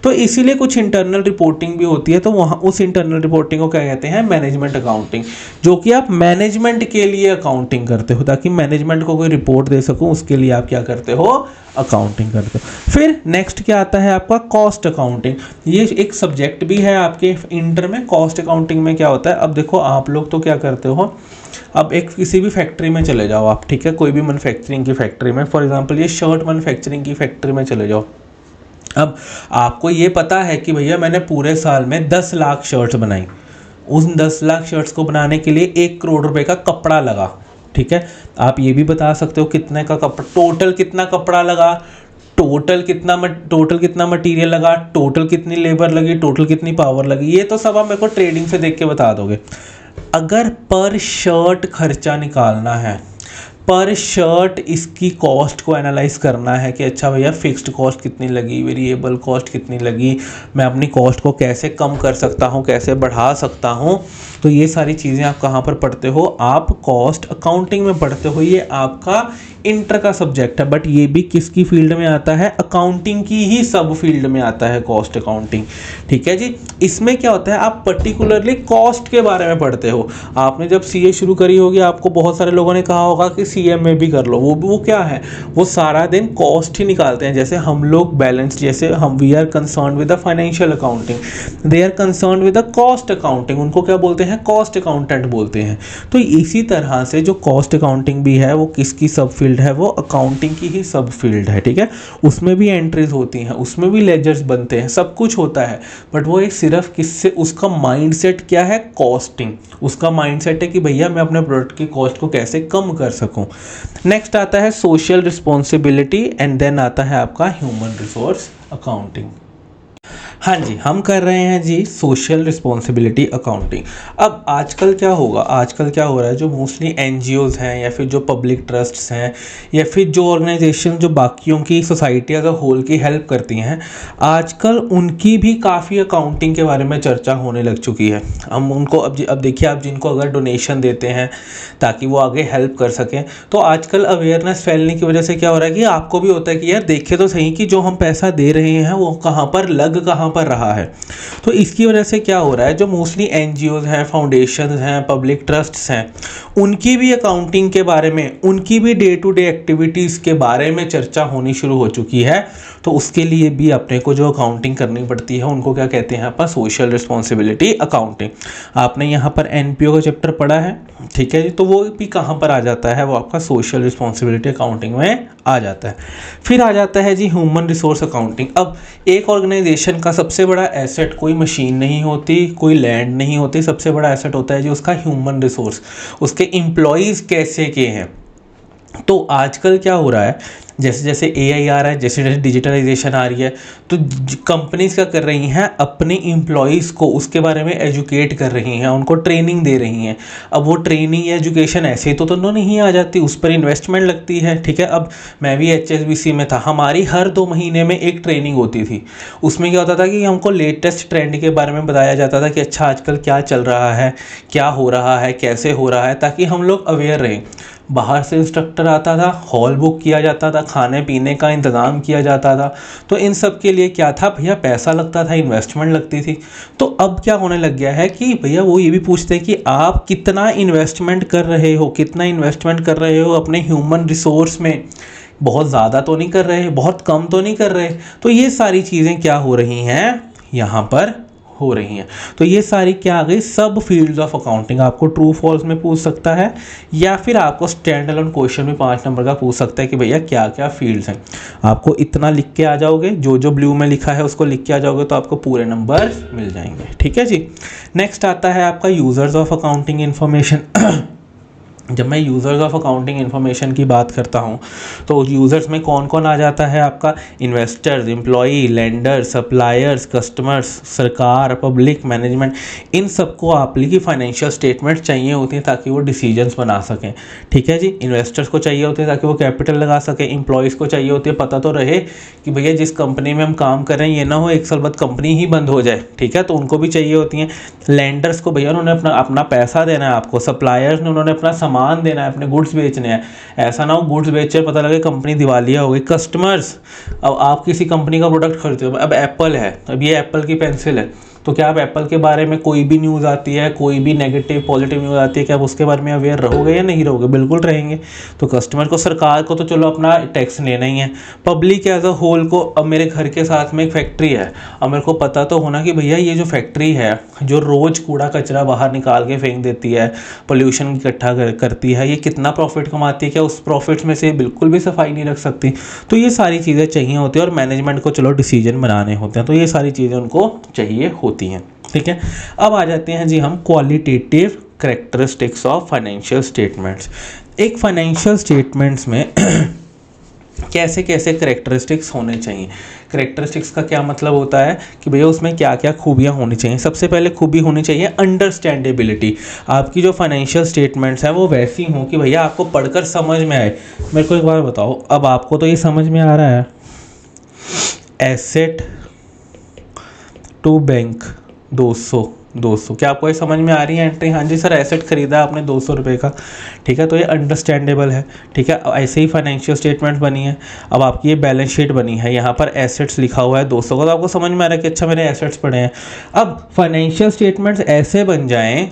तो इसीलिए कुछ इंटरनल रिपोर्टिंग भी होती है, तो वहाँ उस इंटरनल रिपोर्टिंग को क्या कहते हैं, मैनेजमेंट अकाउंटिंग, जो कि आप मैनेजमेंट के लिए अकाउंटिंग करते हो, ताकि मैनेजमेंट को कोई रिपोर्ट दे सको, उसके लिए आप क्या करते हो, अकाउंटिंग करते हो। फिर नेक्स्ट क्या आता है आपका, कॉस्ट अकाउंटिंग। ये एक सब्जेक्ट भी है आपके इंटर में। कॉस्ट अकाउंटिंग में क्या होता है, अब देखो आप लोग तो क्या करते हो, अब एक किसी भी फैक्ट्री में चले जाओ आप, ठीक है, कोई भी मैन्युफैक्चरिंग की फैक्ट्री में, फॉर एग्जांपल ये शर्ट मैन्युफैक्चरिंग की फैक्ट्री में चले जाओ। अब आपको ये पता है कि भैया मैंने पूरे साल में 10 लाख शर्ट्स बनाई, उन 10 लाख शर्ट्स को बनाने के लिए 1 करोड़ रुपए का कपड़ा लगा, ठीक है। आप ये भी बता सकते हो कितने का कपड़ा, टोटल कितना कपड़ा लगा, टोटल कितना मटेरियल लगा, टोटल कितनी लेबर लगी, टोटल कितनी पावर लगी, ये तो सब आप मेरे को ट्रेडिंग से देख के बता दोगे। अगर पर शर्ट खर्चा निकालना है, पर शर्ट इसकी कॉस्ट को एनालाइज करना है कि अच्छा भैया फिक्स्ड कॉस्ट कितनी लगी, वेरिएबल कॉस्ट कितनी लगी, मैं अपनी कॉस्ट को कैसे कम कर सकता हूँ, कैसे बढ़ा सकता हूँ, तो ये सारी चीज़ें आप कहाँ पर पढ़ते हो, आप कॉस्ट अकाउंटिंग में पढ़ते हो। ये आपका इंटर का सब्जेक्ट है, बट ये भी किसकी फील्ड में आता है, अकाउंटिंग की ही सब फील्ड में आता है, कॉस्ट अकाउंटिंग। ठीक है जी। इसमें क्या होता है, आप पर्टिकुलरली कॉस्ट के बारे में पढ़ते हो। आपने जब सीए शुरू करी होगी, आपको बहुत सारे लोगों ने कहा होगा कि सीएमए भी कर लो। वो क्या है, वो सारा दिन कॉस्ट ही निकालते हैं। जैसे हम लोग बैलेंस, जैसे हम we are concern with the financial accounting, they are concern with the cost accounting, उनको क्या बोलते हैं, कॉस्ट अकाउंटेंट बोलते हैं। तो इसी तरह से जो कॉस्ट अकाउंटिंग भी है वो किसकी सब फील्ड है, वो अकाउंटिंग की ही सब फील्ड है। ठीक है, उसमें भी एंट्रीज होती हैं, उसमें भी लेजर्स बनते हैं, सब कुछ होता है, बट वो एक सिर्फ किससे, उसका माइंडसेट क्या है, कॉस्टिंग। उसका माइंडसेट है कि भैया मैं अपने प्रोडक्ट की कॉस्ट को कैसे कम कर सकूं। नेक्स्ट आता है सोशल रिस्पॉन्सिबिलिटी एंड देन आता है आपका ह्यूमन रिसोर्स अकाउंटिंग। हाँ जी, हम कर रहे हैं जी सोशल रिस्पॉन्सिबिलिटी अकाउंटिंग। अब आजकल क्या होगा, आजकल क्या हो रहा है, जो मोस्टली एनजीओज हैं या फिर जो पब्लिक ट्रस्ट्स हैं या फिर जो ऑर्गेनाइजेशन जो बाकियों की सोसाइटी एज अ होल की हेल्प करती हैं, आजकल उनकी भी काफ़ी अकाउंटिंग के बारे में चर्चा होने लग चुकी है। हम उनको अब देखिए, आप जिनको अगर डोनेशन देते हैं ताकि वो आगे हेल्प कर सकें, तो आजकल अवेयरनेस फैलने की वजह से क्या हो रहा है कि आपको भी होता है कि यार देखे तो सही कि जो हम पैसा दे रहे हैं वो कहाँ पर लग कहाँ पर रहा है। तो इसकी वजह से क्या हो रहा है, जो मोस्टली एनजीओज हैं, फाउंडेशंस हैं, पब्लिक ट्रस्ट्स हैं, उनकी भी अकाउंटिंग के बारे में, उनकी भी डे टू डे एक्टिविटीज़ के बारे में चर्चा होनी शुरू हो चुकी है। तो उसके लिए भी अपने को जो अकाउंटिंग करनी पड़ती है उनको क्या कहते हैं अपन, सोशल रिस्पॉन्सिबिलिटी अकाउंटिंग। आपने यहाँ पर एनपीओ का चैप्टर पढ़ा है, ठीक है जी, तो वो भी कहाँ पर आ जाता है, वो आपका सोशल रिस्पॉन्सिबिलिटी अकाउंटिंग में आ जाता है। फिर आ जाता है जी ह्यूमन रिसोर्स अकाउंटिंग। अब एक ऑर्गेनाइजेशन का सबसे बड़ा एसेट कोई मशीन नहीं होती, कोई लैंड नहीं होती, सबसे बड़ा एसेट होता है जी उसका ह्यूमन रिसोर्स, उसके एम्प्लॉयज़ कैसे के हैं। तो आजकल क्या हो रहा है, जैसे जैसे एआई आ रहा है, जैसे जैसे डिजिटलाइजेशन आ रही है, तो कंपनीज क्या कर रही हैं, अपने एम्प्लॉयज़ को उसके बारे में एजुकेट कर रही हैं, उनको ट्रेनिंग दे रही हैं। अब वो ट्रेनिंग या एजुकेशन ऐसे तो नहीं आ जाती, उस पर इन्वेस्टमेंट लगती है। ठीक है, अब मैं भी HSBC में था, हमारी हर 2 महीने में एक ट्रेनिंग होती थी। उसमें क्या होता था कि हमको लेटेस्ट ट्रेंड के बारे में बताया जाता था कि अच्छा आजकल क्या चल रहा है, क्या हो रहा है, कैसे हो रहा है, ताकि हम लोग अवेयर रहें। बाहर से इंस्ट्रक्टर आता था, हॉल बुक किया जाता था, खाने पीने का इंतज़ाम किया जाता था। तो इन सब के लिए क्या था भैया, पैसा लगता था, इन्वेस्टमेंट लगती थी। तो अब क्या होने लग गया है कि भैया वो ये भी पूछते हैं कि आप कितना इन्वेस्टमेंट कर रहे हो, कितना इन्वेस्टमेंट कर रहे हो अपने ह्यूमन रिसोर्स में। बहुत ज़्यादा तो नहीं कर रहे, बहुत कम तो नहीं कर रहे। तो ये सारी चीज़ें क्या हो रही हैं, यहाँ पर हो रही हैं। तो ये सारी क्या आ गई, सब फील्ड्स ऑफ अकाउंटिंग। आपको ट्रू फॉल्स में पूछ सकता है या फिर आपको स्टैंड अलोन क्वेश्चन में 5 नंबर का पूछ सकता है कि भैया क्या क्या फील्ड्स हैं। आपको इतना लिख के आ जाओगे, जो जो ब्लू में लिखा है उसको लिख के आ जाओगे तो आपको पूरे नंबर मिल जाएंगे। ठीक है जी। नेक्स्ट आता है आपका यूजर्स ऑफ अकाउंटिंग इन्फॉर्मेशन। जब मैं यूज़र्स ऑफ अकाउंटिंग इन्फॉर्मेशन की बात करता हूँ तो यूज़र्स में कौन कौन आ जाता है, आपका investors, employee, lender, suppliers, customers, सरकार, पब्लिक, मैनेजमेंट। इन सबको आपकी की फाइनेंशियल स्टेटमेंट चाहिए होती हैं ताकि वो डिसीजंस बना सकें। ठीक है जी। इन्वेस्टर्स को चाहिए होते हैं ताकि वो कैपिटल लगा सकें, एम्प्लॉयज़ को चाहिए होती है पता तो रहे कि भैया जिस कंपनी में हम काम कर रहे हैं ये ना हो 1 साल बाद कंपनी ही बंद हो जाए। ठीक है, तो उनको भी चाहिए होती हैं। लेंडर्स को भैया उन्होंने अपना पैसा देना है आपको, सप्लायर्स ने उन्होंने अपना सामान देना है, अपने गुड्स बेचने हैं, ऐसा ना हो गुड्स बेचे पता लगे कंपनी दिवालिया हो गई। कस्टमर्स, अब आप किसी कंपनी का प्रोडक्ट खरीदते हो, अब एप्पल है, अब ये एप्पल की पेंसिल है, तो क्या आप एप्पल के बारे में कोई भी न्यूज़ आती है, कोई भी नेगेटिव पॉजिटिव न्यूज़ आती है, क्या आप उसके बारे में अवेयर रहोगे या नहीं रहोगे, बिल्कुल रहेंगे। तो कस्टमर को, सरकार को तो चलो अपना टैक्स लेना ही है, पब्लिक एज अ होल को, अब मेरे घर के साथ में एक फैक्ट्री है, अब मेरे को पता तो होना कि भैया ये जो फैक्ट्री है जो रोज़ कूड़ा कचरा बाहर निकाल के फेंक देती है, पोल्यूशन इकट्ठा करती है, ये कितना प्रॉफिट कमाती है, क्या उस प्रॉफिट में से बिल्कुल भी सफाई नहीं रख सकती। तो ये सारी चीज़ें चाहिए होती है और मैनेजमेंट को चलो डिसीजन बनाने होते हैं, तो ये सारी चीज़ें उनको चाहिए होती हैं। ठीक है, अब आ जाते हैं जी हम qualitative characteristics of financial statements. एक फाइनेंशियल स्टेटमेंट्स में कैसे कैसे कैरेक्टरिस्टिक्स होने चाहिए। कैरेक्टरिस्टिक्स का क्या मतलब होता है कि भैया उसमें क्या क्या खूबियाँ होनी चाहिए। सबसे पहले खूबी होनी चाहिए अंडरस्टैंडेबिलिटी। आपकी जो फाइनेंशियल स्टेटमेंट्स हैं वो वैसी हों कि भैया आपको पढ़कर समझ में आए। मेरे को एक बार बताओ, अब आपको तो ये समझ में आ रहा है एसेट टू बैंक 200 200। क्या आपको ये समझ में आ रही है एंट्री? हाँ जी सर, एसेट खरीदा आपने 200 रुपये का, ठीक है, तो ये अंडरस्टैंडेबल है, ठीक है। ऐसे ही फाइनेंशियल स्टेटमेंट बनी है। अब आपकी ये बैलेंस शीट बनी है, यहाँ पर एसेट्स लिखा हुआ है 200 का, तो आपको समझ में आ रहा है कि अच्छा मेरे एसेट्स पड़े हैं। अब फाइनेंशियल स्टेटमेंट्स ऐसे बन जाएं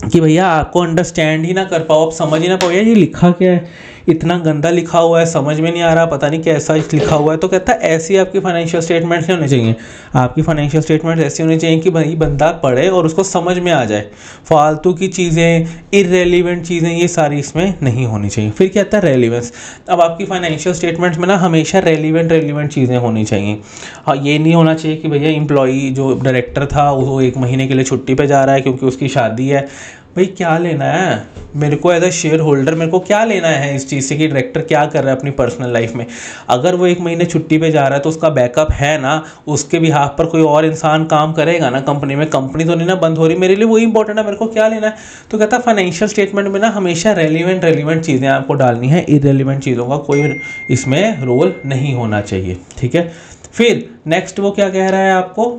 कि भैया आपको अंडरस्टैंड ही ना कर पाओ, आप समझ ही ना पाओ यार ये लिखा क्या है, इतना गंदा लिखा हुआ है, समझ में नहीं आ रहा, पता नहीं कैसा लिखा हुआ है। तो कहता है ऐसी आपकी फाइनेंशियल स्टेटमेंट्स नहीं होने चाहिए। आपकी फाइनेंशियल स्टेटमेंट्स ऐसी होनी चाहिए कि भाई बंदा पढ़े और उसको समझ में आ जाए। फालतू की चीज़ें, इररेलीवेंट चीज़ें, ये सारी इसमें नहीं होनी चाहिए। फिर कहता है रेलिवेंस। अब आपकी फाइनेंशियल स्टेटमेंट्स में ना हमेशा रेलिवेंट चीज़ें होनी चाहिए। हाँ, ये नहीं होना चाहिए कि भैया एम्प्लॉई जो डायरेक्टर था वो 1 महीने के लिए छुट्टी पे जा रहा है क्योंकि उसकी शादी है। भाई क्या लेना है मेरे को एज अ शेयर होल्डर, मेरे को क्या लेना है इस चीज़ से कि डायरेक्टर क्या कर रहा है अपनी पर्सनल लाइफ में। अगर वो 1 महीने छुट्टी पे जा रहा है तो उसका बैकअप है ना, उसके बिहाफ पर कोई और इंसान काम करेगा ना कंपनी में, कंपनी तो नहीं ना बंद हो रही, मेरे लिए वही इंपॉर्टेंट है, मेरे को क्या लेना है। तो कहता है फाइनेंशियल स्टेटमेंट में ना हमेशा रेलिवेंट चीज़ें आपको डालनी है, इररेलीवेंट चीज़ों का कोई इसमें रोल नहीं होना चाहिए, ठीक है। फिर नेक्स्ट वो क्या कह रहा है आपको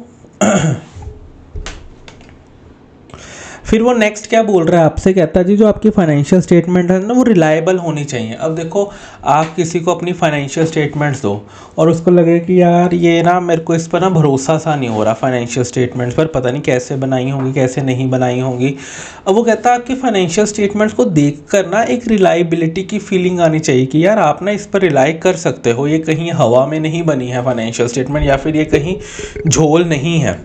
फिर वो नेक्स्ट क्या बोल रहा है आपसे, कहता है जी जो आपकी फाइनेंशियल स्टेटमेंट है ना वो रिलायबल होनी चाहिए। अब देखो, आप किसी को अपनी फाइनेंशियल स्टेटमेंट्स दो और उसको लगे कि यार ये ना मेरे को इस पर ना भरोसा सा नहीं हो रहा, फाइनेंशियल स्टेटमेंट्स पर पता नहीं कैसे बनाई होंगी कैसे नहीं बनाई होंगी। अब वो कहता है आपकी फाइनेंशियल स्टेटमेंट्स को देख कर ना एक रिलायबिलिटी की फीलिंग आनी चाहिए कि यार आप ना इस पर रिलाई कर सकते हो, ये कहीं हवा में नहीं बनी है फाइनेंशियल स्टेटमेंट, या फिर ये कहीं झोल नहीं है,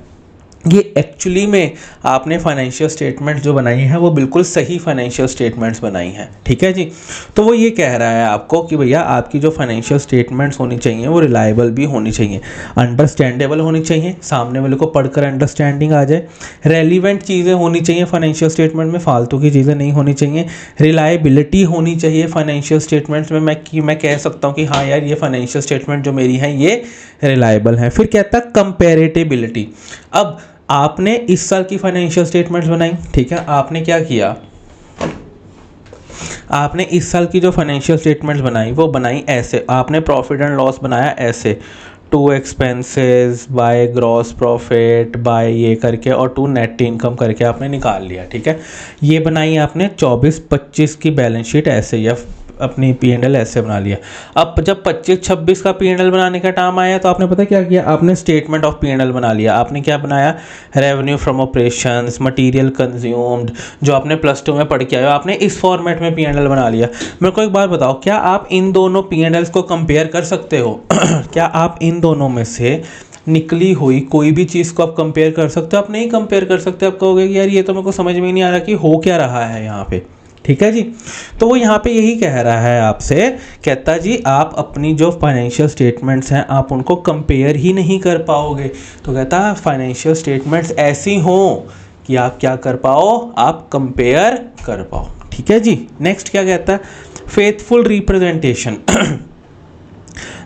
ये एक्चुअली में आपने फाइनेंशियल स्टेटमेंट्स जो बनाई हैं वो बिल्कुल सही फाइनेंशियल स्टेटमेंट्स बनाई हैं, ठीक है जी। तो वो ये कह रहा है आपको कि भैया आपकी जो फाइनेंशियल स्टेटमेंट्स होनी चाहिए वो रिलायबल भी होनी चाहिए, अंडरस्टैंडेबल होनी चाहिए, सामने वाले को पढ़कर अंडरस्टैंडिंग आ जाए, रेलिवेंट चीज़ें होनी चाहिए फाइनेंशियल स्टेटमेंट में, फालतू की चीज़ें नहीं होनी चाहिए, रिलायबिलिटी होनी चाहिए फाइनेंशियल स्टेटमेंट्स में, मैं कह सकता हूँ कि हाँ यार ये फाइनेंशियल स्टेटमेंट जो मेरी है ये रिलायबल है। फिर कहता है कंपेरेटिबिलिटी। अब आपने इस साल की फाइनेंशियल स्टेटमेंट्स बनाई, ठीक है, आपने क्या किया, आपने इस साल की जो फाइनेंशियल स्टेटमेंट्स बनाई वो बनाई ऐसे, आपने प्रॉफिट एंड लॉस बनाया ऐसे, 2 expenses by gross profit by ये करके और 2 नेट इनकम करके आपने निकाल लिया, ठीक है। ये बनाई आपने 24-25 की बैलेंस शीट ऐसे, या अपनी P&L ऐसे बना लिया। अब जब 25-26 का P&L बनाने का टाइम आया तो आपने पता क्या किया, आपने स्टेटमेंट ऑफ P&L बना लिया। आपने क्या बनाया, revenue from operations, material consumed, जो आपने +2 में पढ़ के आए हो, आपने इस फॉर्मेट में P&L बना लिया। मेरे को एक बात बताओ, क्या आप इन दोनों P&Ls को कंपेयर कर सकते हो? क्या आप इन दोनों में से निकली हुई कोई भी चीज़ को आप कंपेयर कर सकते हो? आप नहीं कंपेयर कर सकते। आप कहोगे कि यार ये तो मेरे को समझ में नहीं आ रहा कि हो क्या रहा है यहाँ पे, ठीक है जी। तो वो यहाँ पे यही कह रहा है आपसे, कहता जी आप अपनी जो फाइनेंशियल स्टेटमेंट्स हैं आप उनको कंपेयर ही नहीं कर पाओगे। तो कहता है फाइनेंशियल स्टेटमेंट्स ऐसी हों कि आप क्या कर पाओ, आप कंपेयर कर पाओ, ठीक है जी। नेक्स्ट क्या कहता है, faithful representation.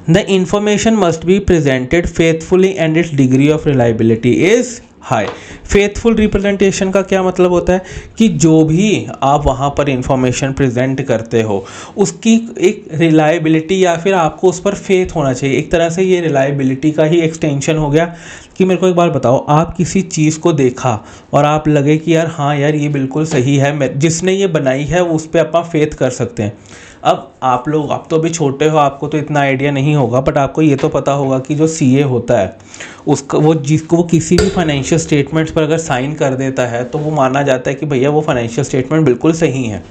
The information must be presented faithfully and it's degree of reliability is high. Faithful representation का क्या मतलब होता है कि जो भी आप वहाँ पर इंफॉर्मेशन प्रेजेंट करते हो उसकी एक रिलायबिलिटी या फिर आपको उस पर फेथ होना चाहिए। एक तरह से ये रिलायबिलिटी का ही एक्सटेंशन हो गया कि मेरे को एक बात बताओ, आप किसी चीज़ को देखा और आप लगे कि यार हाँ यार ये बिल्कुल सही है, जिसने ये बनाई है उस पर आप फेथ कर सकते हैं। अब आप लोग, आप तो अभी छोटे हो, आपको तो इतना आइडिया नहीं होगा, बट आपको ये तो पता होगा कि जो CA होता है उसका वो जिसको वो किसी भी फाइनेंशियल स्टेटमेंट्स पर अगर साइन कर देता है तो वो माना जाता है कि भैया वो फाइनेंशियल स्टेटमेंट बिल्कुल सही है।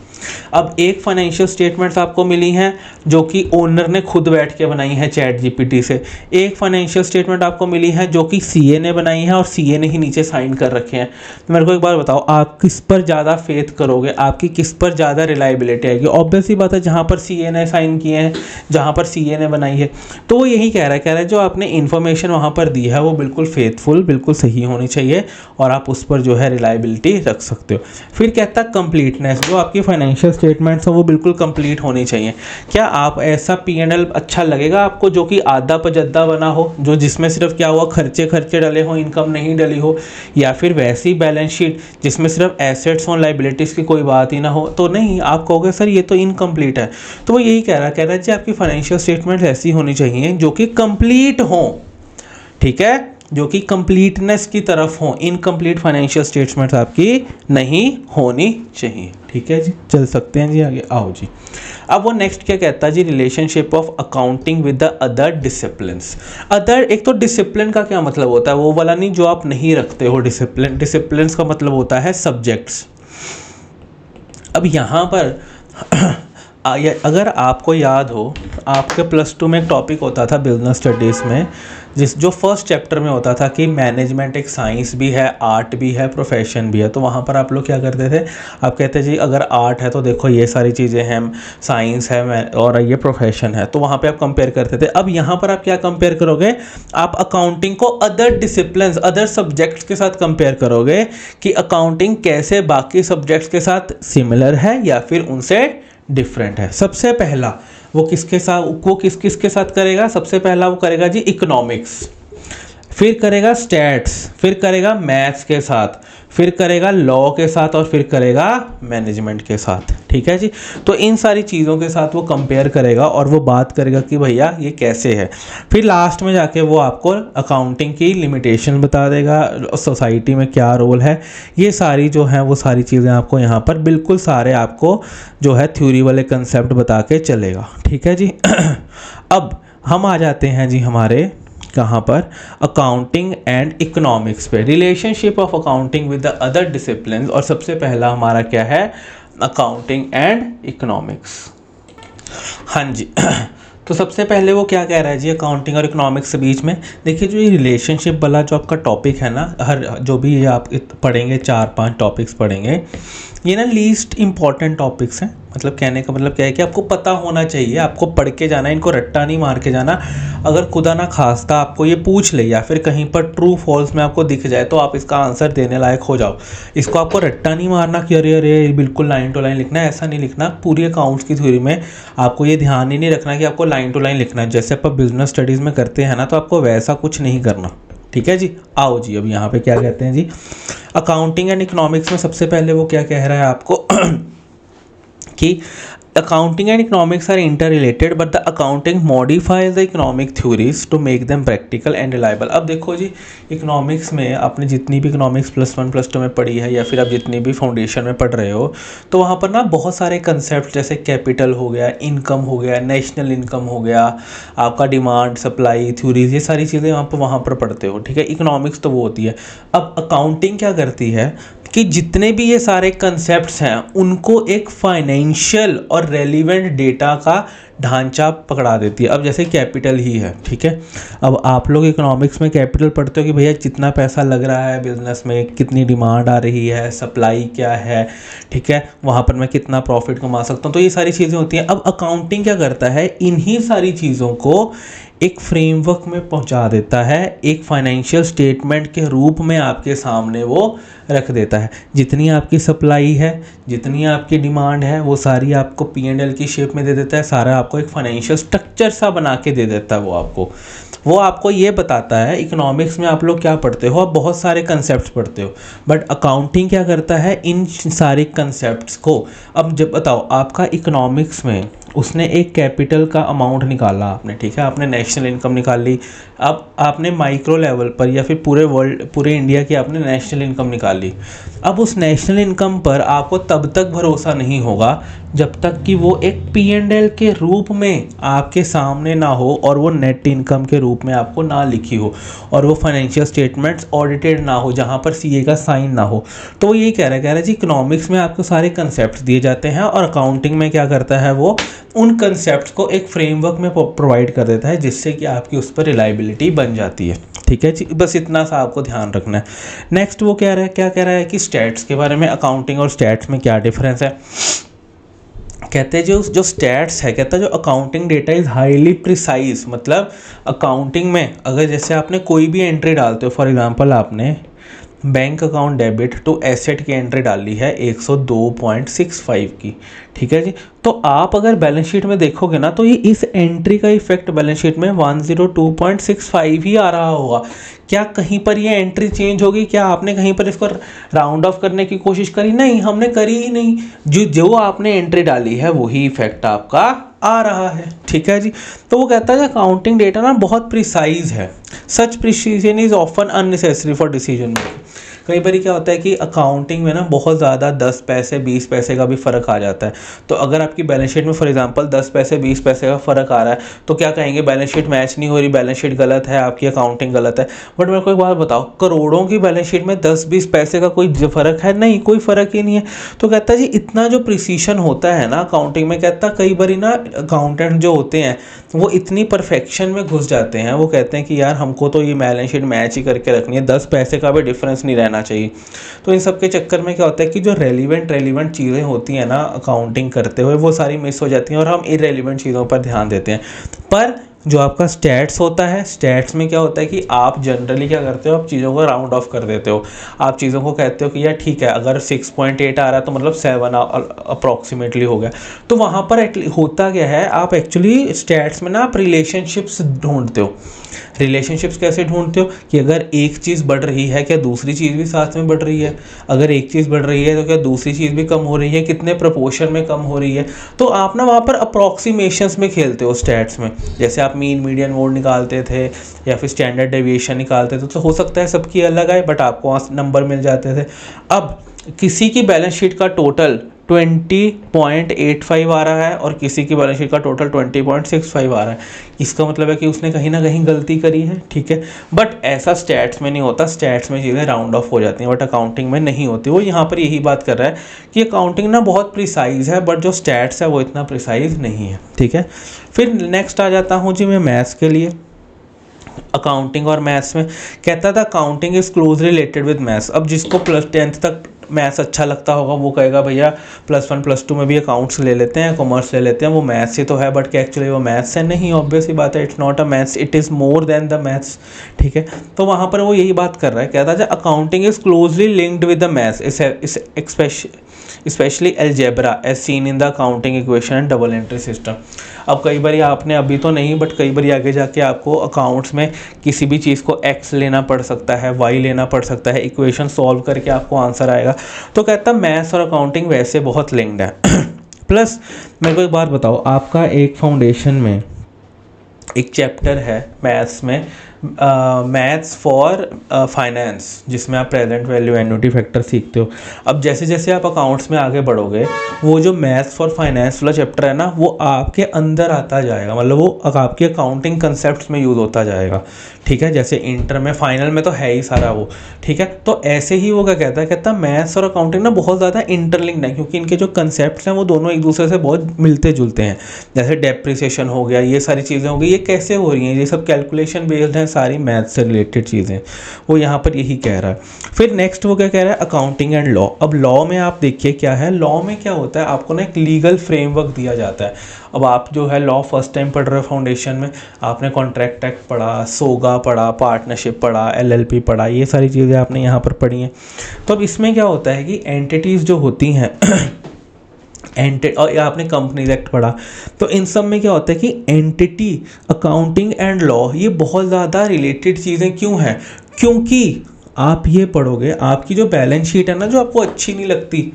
अब एक फाइनेंशियल स्टेटमेंट्स आपको मिली हैं जो कि ओनर ने खुद बैठ के बनाई है ChatGPT से, एक फाइनेंशियल स्टेटमेंट आपको मिली है जो कि CA ने बनाई है और CA ने ही नीचे साइन कर रखे हैं। तो मेरे को एक बार बताओ, आप किस पर ज़्यादा फेथ करोगे, आपकी किस पर ज़्यादा रिलायबिलिटी आएगी? ऑब्वियस ही बात है जहाँ पर CA ने साइन किए हैं, जहाँ पर CA ने बनाई है। तो वो यही कह रहा है जो आपने इन्फॉर्मेशन वहाँ पर दी है वो बिल्कुल फेथफुल, बिल्कुल सही होनी चाहिए और आप उस पर जो है रिलायबिलिटी रख सकते हो। फिर कहता है कंप्लीटनेस, जो आपकी फाइनेंशियल स्टेटमेंट्स हो वो बिल्कुल कंप्लीट होनी चाहिए। क्या आप ऐसा P&L अच्छा लगेगा आपको जो कि आधा पजद्दा बना हो, जो जिसमें सिर्फ क्या हुआ खर्चे डले हो, इनकम नहीं डली हो, या फिर वैसी बैलेंस शीट जिसमें सिर्फ एसेट्स और लाइबिलिटीज़ की कोई बात ही ना हो? तो नहीं, आप कहोगे सर ये तो इनकम्प्लीट है। तो वो यही कह रहा है जी आपकी फाइनेंशियल स्टेटमेंट्स ऐसी होनी चाहिए जो कि कंप्लीट हो, ठीक है, जो कि कंप्लीटनेस की तरफ हो, इनकम्प्लीट फाइनेंशियल स्टेटमेंट्स आपकी नहीं होनी चाहिए। ठीक है जी, चल सकते हैं जी आगे, आओ जी। अब वो नेक्स्ट क्या कहता है जी, relationship of accounting with the other disciplines. Other, एक तो डिसिप्लिन का क्या मतलब होता है, वो वाला नहीं जो आप नहीं रखते हो डिसिप्लिन। डिसिप्लिन्स का मतलब होता है सब्जेक्ट्स। अब यहाँ पर अगर आपको याद हो, आपके +2 में एक टॉपिक होता था बिजनेस स्टडीज़ में, जो फर्स्ट चैप्टर में होता था कि मैनेजमेंट एक साइंस भी है, आर्ट भी है, प्रोफेशन भी है। तो वहाँ पर आप लोग क्या करते थे, आप कहते जी अगर आर्ट है तो देखो ये सारी चीज़ें हैं, साइंस है और ये प्रोफेशन है, तो वहाँ पे आप कंपेयर करते थे। अब यहाँ पर आप क्या कंपेयर करोगे, आप अकाउंटिंग को अदर डिसिप्लिन, अदर सब्जेक्ट्स के साथ कंपेयर करोगे कि अकाउंटिंग कैसे बाकी सब्जेक्ट्स के साथ सिमिलर है या फिर उनसे डिफरेंट है। सबसे पहला वो किसके साथ करेगा, सबसे पहला वो करेगा जी इकोनॉमिक्स, फिर करेगा स्टैट्स, फिर करेगा मैथ्स के साथ, फिर करेगा लॉ के साथ और फिर करेगा मैनेजमेंट के साथ। ठीक है जी, तो इन सारी चीज़ों के साथ वो कंपेयर करेगा और वो बात करेगा कि भैया ये कैसे है। फिर लास्ट में जाके वो आपको अकाउंटिंग की लिमिटेशन बता देगा, सोसाइटी में क्या रोल है, ये सारी जो है वो सारी चीज़ें आपको यहाँ पर बिल्कुल सारे आपको जो है थ्योरी वाले कंसेप्ट बता के चलेगा। ठीक है जी। अब हम आ जाते हैं जी हमारे कहाँ पर, अकाउंटिंग एंड इकोनॉमिक्स पे, relationship of accounting with the other discipline. और सबसे पहला हमारा क्या है, अकाउंटिंग एंड इकोनॉमिक्स। हाँ जी। तो सबसे पहले वो क्या कह रहा है जी, अकाउंटिंग और इकोनॉमिक्स के बीच में देखिए जो ये रिलेशनशिप वाला जो आपका टॉपिक है ना, हर जो भी ये आप पढ़ेंगे 4-5 टॉपिक्स पढ़ेंगे, ये ना लीस्ट इंपॉर्टेंट टॉपिक्स हैं। मतलब कहने का मतलब क्या है कि आपको पता होना चाहिए, आपको पढ़ के जाना, इनको रट्टा नहीं मार के जाना। अगर खुदा ना खास्ता आपको ये पूछ ले या फिर कहीं पर ट्रू फॉल्स में आपको दिख जाए तो आप इसका आंसर देने लायक हो जाओ। इसको आपको रट्टा नहीं मारना कि अरे अरे बिल्कुल लाइन टू लाइन लिखना है, ऐसा नहीं लिखना। पूरी अकाउंट्स की थ्योरी में आपको ये ध्यान ही नहीं रखना कि आपको लाइन टू लाइन लिखना है, जैसे आप बिजनेस स्टडीज़ में करते हैं ना, तो आपको वैसा कुछ नहीं करना। ठीक है जी, आओ जी। अब यहाँ पे क्या कहते हैं जी, अकाउंटिंग एंड इकोनॉमिक्स में सबसे पहले वो क्या कह रहा है आपको कि accounting and economics are interrelated but the accounting modifies the economic theories to make them practical and reliable। अब देखो जी, इकोनॉमिक्स में आपने जितनी भी इकोनॉमिक्स +1 +2 में पढ़ी है या फिर आप जितनी भी फाउंडेशन में पढ़ रहे हो, तो वहाँ पर ना बहुत सारे कंसेप्ट जैसे कैपिटल हो गया, इनकम हो गया, नेशनल इनकम हो गया, आपका डिमांड सप्लाई थ्योरीज, ये सारी चीज़ें आप वहाँ पर पढ़ते हो। ठीक है, इकोनॉमिक्स तो वो होती है। अब अकाउंटिंग क्या करती है कि जितने भी ये सारे कंसेप्ट्स हैं उनको एक फाइनेंशियल और रेलिवेंट डेटा का ढांचा पकड़ा देती है। अब जैसे कैपिटल ही है, ठीक है, अब आप लोग इकोनॉमिक्स में कैपिटल पढ़ते हो कि भैया जितना पैसा लग रहा है बिजनेस में, कितनी डिमांड आ रही है, सप्लाई क्या है, ठीक है, वहाँ पर मैं कितना प्रॉफिट कमा सकता हूँ, तो ये सारी चीज़ें होती हैं। अब अकाउंटिंग क्या करता है, इन्हीं सारी चीज़ों को एक फ्रेमवर्क में पहुंचा देता है, एक फाइनेंशियल स्टेटमेंट के रूप में आपके सामने वो रख देता है। जितनी आपकी सप्लाई है, जितनी आपकी डिमांड है, वो सारी आपको P&L की शेप में दे देता है, सारा आपको एक फाइनेंशियल स्ट्रक्चर सा बना के दे देता है। वो आपको ये बताता है। इकोनॉमिक्स में आप लोग क्या पढ़ते हो, आप बहुत सारे कंसेप्ट्स पढ़ते हो, बट अकाउंटिंग क्या करता है, इन सारे कंसेप्ट्स को। अब जब बताओ, आपका इकोनॉमिक्स में उसने एक कैपिटल का अमाउंट निकाला आपने, ठीक है, आपने नेशनल इनकम निकाली। अब आपने माइक्रो लेवल पर या फिर पूरे इंडिया की आपने नेशनल इनकम निकाली। अब उस नेशनल इनकम पर आपको तब तक भरोसा नहीं होगा जब तक कि वो एक P&L के रूप में आपके सामने ना हो और वो नेट इनकम के रूप में आपको ना लिखी हो और वो फाइनेंशियल स्टेटमेंट्स ऑडिटेड ना हो, जहाँ पर CA का साइन ना हो। तो वो यही कह रहा है जी, इकोनॉमिक्स में आपको सारे कंसेप्ट दिए जाते हैं और अकाउंटिंग में क्या करता है, वो उन कंसेप्ट को एक फ्रेमवर्क में प्रोवाइड कर देता है, जिससे कि आपकी उस पर रिलायबिलिटी बन जाती है। ठीक है जी, बस इतना सा आपको ध्यान रखना है। नेक्स्ट वो क्या कह रहा है कि स्टैट्स के बारे में, अकाउंटिंग और स्टैट्स में क्या डिफरेंस है। कहते हैं जो स्टैट्स है, कहता है जो accounting data is highly precise. मतलब अकाउंटिंग में अगर जैसे आपने कोई भी एंट्री डालते हो, फॉर एग्जांपल आपने bank account debit to asset की एंट्री डाली है 102.65 की, ठीक है जी, तो आप अगर बैलेंस शीट में देखोगे ना, तो ये इस एंट्री का इफेक्ट बैलेंस शीट में 102.65 ही आ रहा होगा। क्या कहीं पर ये एंट्री चेंज होगी? क्या आपने कहीं पर इसको राउंड ऑफ करने की कोशिश करी? नहीं, हमने करी ही नहीं। जो जो आपने एंट्री डाली है वही इफेक्ट आपका आ रहा है। ठीक है जी। तो वो कहता है अकाउंटिंग डेटा ना बहुत प्रिसाइज है, such precision is often unnecessary for decision making. कई बार क्या होता है कि अकाउंटिंग में ना बहुत ज़्यादा 10 पैसे 20 पैसे का भी फ़र्क आ जाता है। तो अगर आपकी बैलेंस शीट में फॉर एग्जांपल 10 पैसे 20 पैसे का फ़र्क आ रहा है तो क्या कहेंगे, बैलेंस शीट मैच नहीं हो रही, बैलेंस शीट गलत है, आपकी अकाउंटिंग गलत है। बट मेरे को एक बात बताओ, करोड़ों की बैलेंस शीट में 10-20 पैसे का कोई फ़र्क है? नहीं, कोई फ़र्क ही नहीं है। तो कहता है जी इतना जो प्रिसीशन होता है ना अकाउंटिंग में, कहता कई बार ना अकाउंटेंट जो होते हैं वो इतनी परफेक्शन में घुस जाते हैं, वो कहते हैं कि यार हमको तो ये बैलेंस शीट मैच ही करके रखनी है, 10 पैसे का भी डिफरेंस नहीं रहना चाहिए। तो इन सब के चक्कर में क्या होता है कि जो रेलिवेंट चीज़ें होती हैं ना अकाउंटिंग करते हुए वो सारी मिस हो जाती हैं और हम इरेलीवेंट चीज़ों पर ध्यान देते हैं। पर जो आपका स्टैट्स होता है, स्टैट्स में क्या होता है कि आप जनरली क्या करते हो, आप चीज़ों को राउंड ऑफ कर देते हो। आप चीज़ों को कहते हो कि यार ठीक है, अगर 6.8 आ रहा है तो मतलब 7 अप्रॉक्सीमेटली हो गया। तो वहाँ पर होता क्या है, आप एक्चुअली स्टैट्स में ना आप रिलेशनशिप्स ढूंढते हो। रिलेशनशिप्स कैसे ढूंढते हो कि अगर एक चीज़ बढ़ रही है क्या दूसरी चीज़ भी साथ में बढ़ रही है, अगर एक चीज़ बढ़ रही है तो क्या दूसरी चीज़ भी कम हो रही है, कितने प्रपोर्शन में कम हो रही है। तो आप ना वहाँ पर अप्रॉक्सीमेशंस में खेलते हो स्टैट्स में। जैसे आप मीन मीडियन मोड निकालते थे या फिर स्टैंडर्ड डेविएशन निकालते थे, तो हो सकता है सबकी अलग आए बट आपको वहाँ नंबर मिल जाते थे। अब किसी की बैलेंस शीट का टोटल 20.85 आ रहा है और किसी की बैलेंस शीट का टोटल 20.65 आ रहा है। इसका मतलब है कि उसने कहीं ना कहीं गलती करी है। ठीक है, बट ऐसा स्टैट्स में नहीं होता, स्टैट्स में चीज़ें राउंड ऑफ हो जाती हैं बट अकाउंटिंग में नहीं होती। वो यहाँ पर यही बात कर रहा है कि अकाउंटिंग ना बहुत प्रिसाइज है बट जो स्टैट्स है वो इतना प्रिसाइज नहीं है। ठीक है, फिर नेक्स्ट आ जाता हूँ जी मैं मैथ्स के लिए। अकाउंटिंग और मैथ्स में कहता था accounting is closely related with maths. अब जिसको +10th तक मैथ्स अच्छा लगता होगा वो कहेगा भैया +1 +2 में भी अकाउंट्स ले लेते हैं, कॉमर्स ले लेते हैं, वो मैथ्स ही तो है। बट क्या एक्चुअली वो मैथ्स है? नहीं, ऑब्वियस ही बात है, it's not a maths, it is more than the maths. ठीक है, तो वहाँ पर वो यही बात कर रहा है, कहता है accounting is closely linked with the maths specially algebra as seen in the accounting equation and double entry system. अब कई बार आपने अभी तो नहीं बट कई बार आगे जाके आपको अकाउंट्स में किसी भी चीज़ को एक्स लेना पड़ सकता है, वाई लेना पड़ सकता है, इक्वेशन सॉल्व करके आपको आंसर आएगा। तो कहता है मैथ्स और अकाउंटिंग वैसे बहुत लिंक्ड है। प्लस मेरे को एक बात बताओ, आपका एक फाउंडेशन में एक चैप्टर है मैथ्स में, मैथ्स फॉर फाइनेंस, जिसमें आप प्रेजेंट वैल्यू एन्युटी फैक्टर सीखते हो। अब जैसे जैसे आप अकाउंट्स में आगे बढ़ोगे वो जो मैथ्स फॉर फाइनेंस वाला चैप्टर है ना वो आपके अंदर आता जाएगा, मतलब वो आपके अकाउंटिंग कंसेप्ट्स में यूज़ होता जाएगा। ठीक है, जैसे इंटर में फाइनल में तो है ही सारा वो। ठीक है, तो ऐसे ही वो क्या कहता है मैथ्स और अकाउंटिंग ना बहुत ज़्यादा इंटरलिंक्ड है क्योंकि इनके जो कंसेप्ट्स हैं वो दोनों एक दूसरे से बहुत मिलते जुलते हैं। जैसे डेप्रिसिएशन हो गया, ये सारी चीज़ें हो गई, ये कैसे हो रही हैं, ये सब कैलकुलेशन बेस्ड हैं, सारी मैथ्स से रिलेटेड चीज़ें। वो यहाँ पर यही कह रहा है। फिर नेक्स्ट वो क्या कह रहा है, अकाउंटिंग एंड लॉ। अब लॉ में आप देखिए क्या है, लॉ में क्या होता है, आपको ना एक लीगल फ्रेमवर्क दिया जाता है। अब आप जो है लॉ फर्स्ट टाइम पढ़ रहे हो फाउंडेशन में, आपने कॉन्ट्रैक्ट एक्ट पढ़ा, सोगा पढ़ा, पार्टनरशिप पढ़ा, LLP पढ़ा, ये सारी चीज़ें आपने यहाँ पर पढ़ी हैं। तो अब इसमें क्या होता है कि एंटिटीज़ जो होती हैं और आपने कंपनीज एक्ट पढ़ा, तो इन सब में क्या होता है कि एंटिटी, अकाउंटिंग एंड लॉ ये बहुत ज़्यादा रिलेटेड चीज़ें क्यों हैं, क्योंकि आप ये पढ़ोगे, आपकी जो बैलेंस शीट है ना जो आपको अच्छी नहीं लगती,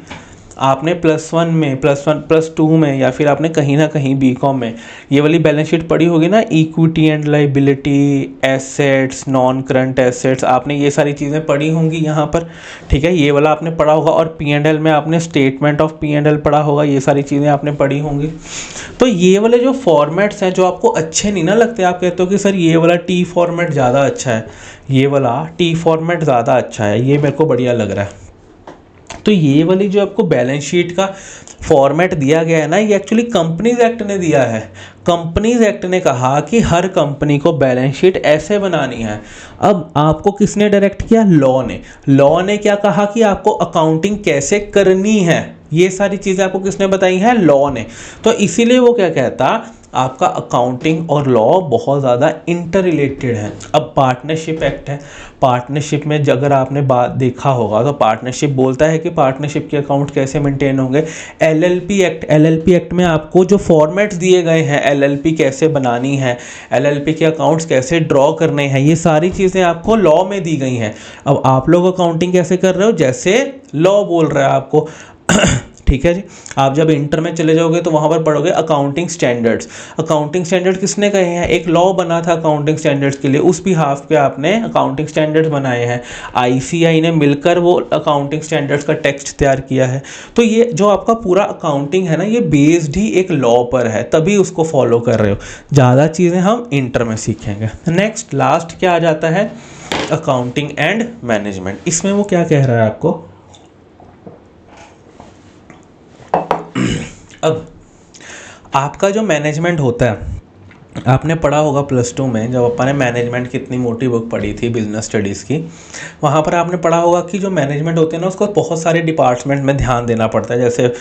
आपने +1 में, +2 में या फिर आपने कहीं ना कहीं BCom में ये वाली बैलेंस शीट पढ़ी होगी ना, equity and liability, assets, non current assets, आपने ये सारी चीज़ें पढ़ी होंगी यहाँ पर। ठीक है, ये वाला आपने पढ़ा होगा और P&L में आपने स्टेटमेंट ऑफ P&L पढ़ा होगा, ये सारी चीज़ें आपने पढ़ी होंगी। तो ये वाले जो फॉर्मेट्स हैं जो आपको अच्छे नहीं ना लगते, आप कहते हो कि सर ये वाला T फॉर्मेट ज़्यादा अच्छा है, ये वाला T फॉर्मेट ज़्यादा अच्छा है, ये मेरे को बढ़िया लग रहा है। तो ये वाली जो आपको बैलेंस शीट का फॉर्मेट दिया गया है ना, ये एक्चुअली कंपनीज एक्ट ने दिया है। कंपनीज एक्ट ने कहा कि हर कंपनी को बैलेंस शीट ऐसे बनानी है। अब आपको किसने डायरेक्ट किया, लॉ ने क्या कहा कि आपको अकाउंटिंग कैसे करनी है, ये सारी चीज़ें आपको किसने बताई हैं? लॉ ने। तो इसीलिए वो क्या कहता, आपका अकाउंटिंग और लॉ बहुत ज़्यादा इंटर रिलेटेड है। अब पार्टनरशिप एक्ट है, पार्टनरशिप में अगर आपने बात देखा होगा तो पार्टनरशिप बोलता है कि पार्टनरशिप के अकाउंट कैसे मेंटेन होंगे। एलएलपी एक्ट में आपको जो फॉर्मेट्स दिए गए हैं, एलएलपी कैसे बनानी है, एलएलपी के अकाउंट्स कैसे ड्रॉ करने हैं, ये सारी चीज़ें आपको लॉ में दी गई हैं। अब आप लोग अकाउंटिंग कैसे कर रहे हो? जैसे लॉ बोल रहा है आपको ठीक है जी। आप जब इंटर में चले जाओगे तो वहाँ पर पढ़ोगे अकाउंटिंग स्टैंडर्ड्स। अकाउंटिंग स्टैंडर्ड किसने कहे हैं? एक लॉ बना था अकाउंटिंग स्टैंडर्ड्स के लिए, उस बिहाफ पे आपने अकाउंटिंग स्टैंडर्ड्स बनाए हैं। आईसीआई ने मिलकर वो अकाउंटिंग स्टैंडर्ड्स का टेक्स्ट तैयार किया है। तो ये जो आपका पूरा अकाउंटिंग है ना, ये बेस्ड ही एक लॉ पर है, तभी उसको फॉलो कर रहे हो। ज़्यादा चीज़ें हम इंटर में सीखेंगे। नेक्स्ट लास्ट क्या आ जाता है? Accounting and management. इसमें वो क्या कह रहा है आपको? अब आपका जो मैनेजमेंट होता है, आपने पढ़ा होगा +2 में, जब अपन ने मैनेजमेंट की इतनी मोटी बुक पढ़ी थी बिजनेस स्टडीज़ की, वहाँ पर आपने पढ़ा होगा कि जो मैनेजमेंट होते हैं ना, उसको बहुत सारे डिपार्टमेंट में ध्यान देना पड़ता है। जैसे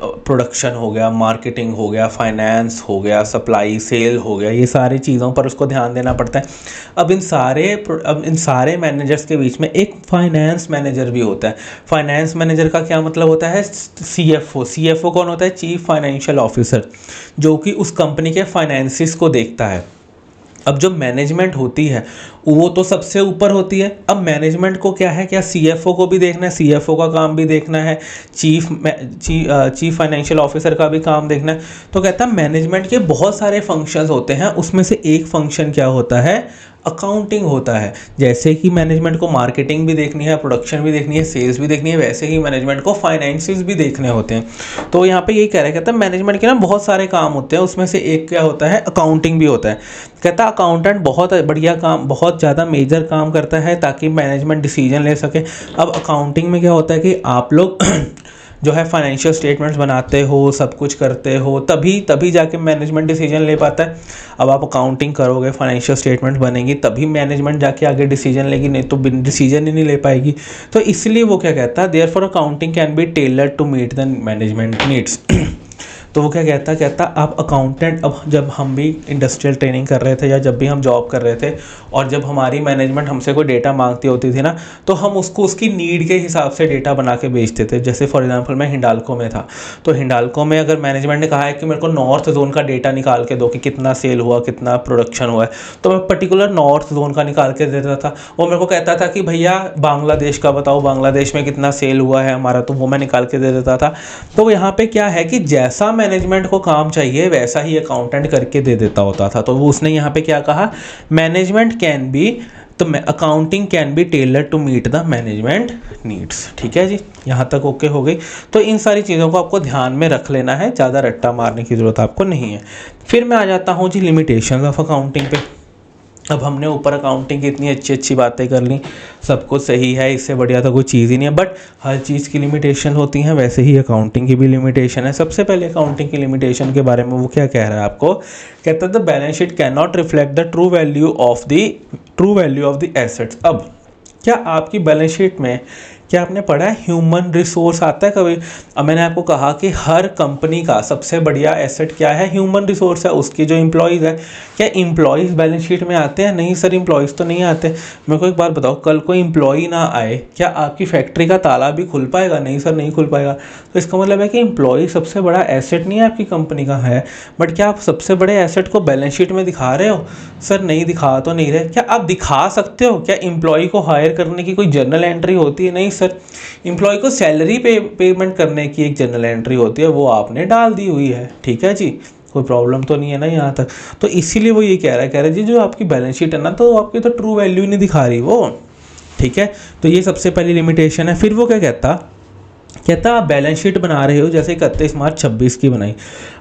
प्रोडक्शन हो गया, मार्केटिंग हो गया, फाइनेंस हो गया, सप्लाई सेल हो गया, ये सारी चीज़ों पर उसको ध्यान देना पड़ता है। अब इन सारे मैनेजर्स के बीच में एक फाइनेंस मैनेजर भी होता है। फाइनेंस मैनेजर का क्या मतलब होता है? CFO कौन होता है? चीफ फाइनेंशियल ऑफिसर, जो कि उस कंपनी के फाइनेंसिस को देखता है। अब जो मैनेजमेंट होती है वो तो सबसे ऊपर होती है। अब मैनेजमेंट को क्या है, क्या CFO को भी देखना है, CFO का काम भी देखना है, चीफ फाइनेंशियल ऑफिसर का भी काम देखना है। तो कहता है मैनेजमेंट के बहुत सारे फंक्शंस होते हैं, उसमें से एक फंक्शन क्या होता है? अकाउंटिंग होता है। जैसे कि मैनेजमेंट को मार्केटिंग भी देखनी है, प्रोडक्शन भी देखनी है, सेल्स भी देखनी है, वैसे ही मैनेजमेंट को फाइनेंसिस भी देखने होते हैं। तो यहाँ पे यही कह रहा है, कहता है मैनेजमेंट के ना बहुत सारे काम होते हैं, उसमें से एक क्या होता है? अकाउंटिंग भी होता है। कहता है अकाउंटेंट बहुत बढ़िया काम, बहुत ज़्यादा मेजर काम करता है ताकि मैनेजमेंट डिसीजन ले सके। अब अकाउंटिंग में क्या होता है कि आप लोग जो है फाइनेंशियल स्टेटमेंट्स बनाते हो, सब कुछ करते हो, तभी जाके मैनेजमेंट डिसीजन ले पाता है। अब आप अकाउंटिंग करोगे, फाइनेंशियल स्टेटमेंट्स बनेंगी, तभी मैनेजमेंट जाके आगे डिसीजन लेगी, नहीं तो डिसीजन ही नहीं ले पाएगी। तो इसलिए वो क्या कहता है? Therefore accounting can be tailored to meet the management needs. तो वो क्या कहता आप अकाउंटेंट, अब जब हम भी इंडस्ट्रियल ट्रेनिंग कर रहे थे या जब भी हम जॉब कर रहे थे और जब हमारी मैनेजमेंट हमसे कोई डेटा मांगती होती थी ना, तो हम उसको उसकी नीड के हिसाब से डेटा बना के बेचते थे। जैसे फॉर एग्जांपल मैं हिंडाल्को में था, तो हिंडाल्को में अगर मैनेजमेंट ने कहा है कि मेरे को नॉर्थ जोन का डेटा निकाल के दो कि कितना सेल हुआ, कितना प्रोडक्शन हुआ है, तो मैं पर्टिकुलर नॉर्थ जोन का निकाल के देता था। वो मेरे को कहता था कि भैया बांग्लादेश का बताओ, बांग्लादेश में कितना सेल हुआ है हमारा, तो वो मैं निकाल के दे देता था। तो यहाँ पे क्या है कि जैसा मैनेजमेंट को काम चाहिए वैसा ही अकाउंटेंट करके दे देता होता था। तो वो उसने यहाँ पे क्या कहा? मैनेजमेंट कैन बी, तो accounting can be tailored to meet the management needs. ठीक है जी, यहाँ तक ओके हो गई। तो इन सारी चीज़ों को आपको ध्यान में रख लेना है, ज़्यादा रट्टा मारने की ज़रूरत आपको नहीं है। फिर मैं आ जाता हूँ जी लिमिटेशंस ऑफ अकाउंटिंग पे। अब हमने ऊपर अकाउंटिंग की इतनी अच्छी बातें कर ली, सब कुछ सही है, इससे बढ़िया तो कोई चीज़ ही नहीं है, बट हर चीज़ की लिमिटेशन होती हैं, वैसे ही अकाउंटिंग की भी लिमिटेशन है। सबसे पहले अकाउंटिंग की लिमिटेशन के बारे में वो क्या कह रहा है आपको? कहता है the balance sheet can not reflect the true value of the assets. अब क्या आपकी बैलेंस शीट में, क्या आपने पढ़ा है ह्यूमन रिसोर्स आता है कभी? अब मैंने आपको कहा कि हर कंपनी का सबसे बढ़िया एसेट क्या है? ह्यूमन रिसोर्स है, उसकी जो एम्प्लॉयज़ है। क्या एम्प्लॉयज़ बैलेंस शीट में आते हैं? नहीं सर, एम्प्लॉयज़ तो नहीं आते। मेरे को एक बात बताओ, कल कोई एम्प्लॉय ना आए, क्या आपकी फैक्ट्री का ताला भी खुल पाएगा? नहीं सर, नहीं खुल पाएगा। तो इसका मतलब है कि एम्प्लॉय सबसे बड़ा एसेट नहीं है आपकी कंपनी का, है, बट क्या आप सबसे बड़े एसेट को बैलेंस शीट में दिखा रहे हो? सर नहीं, दिखा तो नहीं रहे। क्या आप दिखा सकते हो? क्या एम्प्लॉय को हायर करने की कोई जर्नल एंट्री होती है? नहीं सर। एम्प्लॉय को सैलरी पेमेंट करने की एक जर्नल एंट्री होती है, वो आपने डाल दी हुई है। ठीक है जी, कोई प्रॉब्लम तो नहीं है ना यहाँ तक। तो इसीलिए वो ये कह रहा है जी जो आपकी बैलेंस शीट है ना, तो आपकी तो ट्रू वैल्यू नहीं दिखा रही वो। ठीक है, तो ये सबसे पहली लिमिटेशन है। फिर वो क्या कहता आप बैलेंस शीट बना रहे हो, जैसे 31 मार्च 26 की बनाई।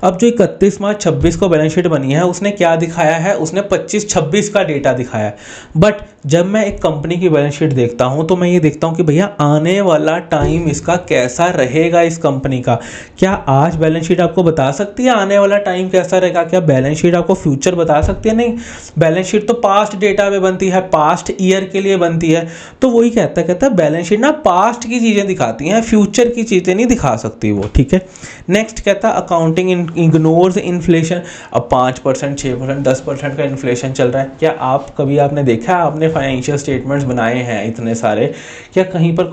अब जो 31 मार्च 26 को बैलेंस शीट बनी है, उसने क्या दिखाया है? उसने 25-26 का डेटा दिखाया है, बट जब मैं एक कंपनी की बैलेंस शीट देखता हूँ तो मैं ये देखता हूँ कि भैया आने वाला टाइम इसका कैसा रहेगा, इस कंपनी का। क्या आज बैलेंस शीट आपको बता सकती है आने वाला टाइम कैसा रहेगा? क्या बैलेंस शीट आपको फ्यूचर बता सकती है? नहीं, बैलेंस शीट तो पास्ट डेटा पे बनती है, पास्ट ईयर के लिए बनती है। तो वही कहता है बैलेंस शीट ना पास्ट की चीज़ें दिखाती हैं, फ्यूचर की चीज़ें नहीं दिखा सकती वो, ठीक है। नेक्स्ट कहता है अकाउंटिंग इग्नोर्स इन्फ्लेशन। अब 5%, 6%, 10% का इन्फ्लेशन चल रहा है। क्या आप आपने देखा, आपने फाइनेंशियल स्टेटमेंट्स बनाए हैं इतने सारे, क्या कहीं पर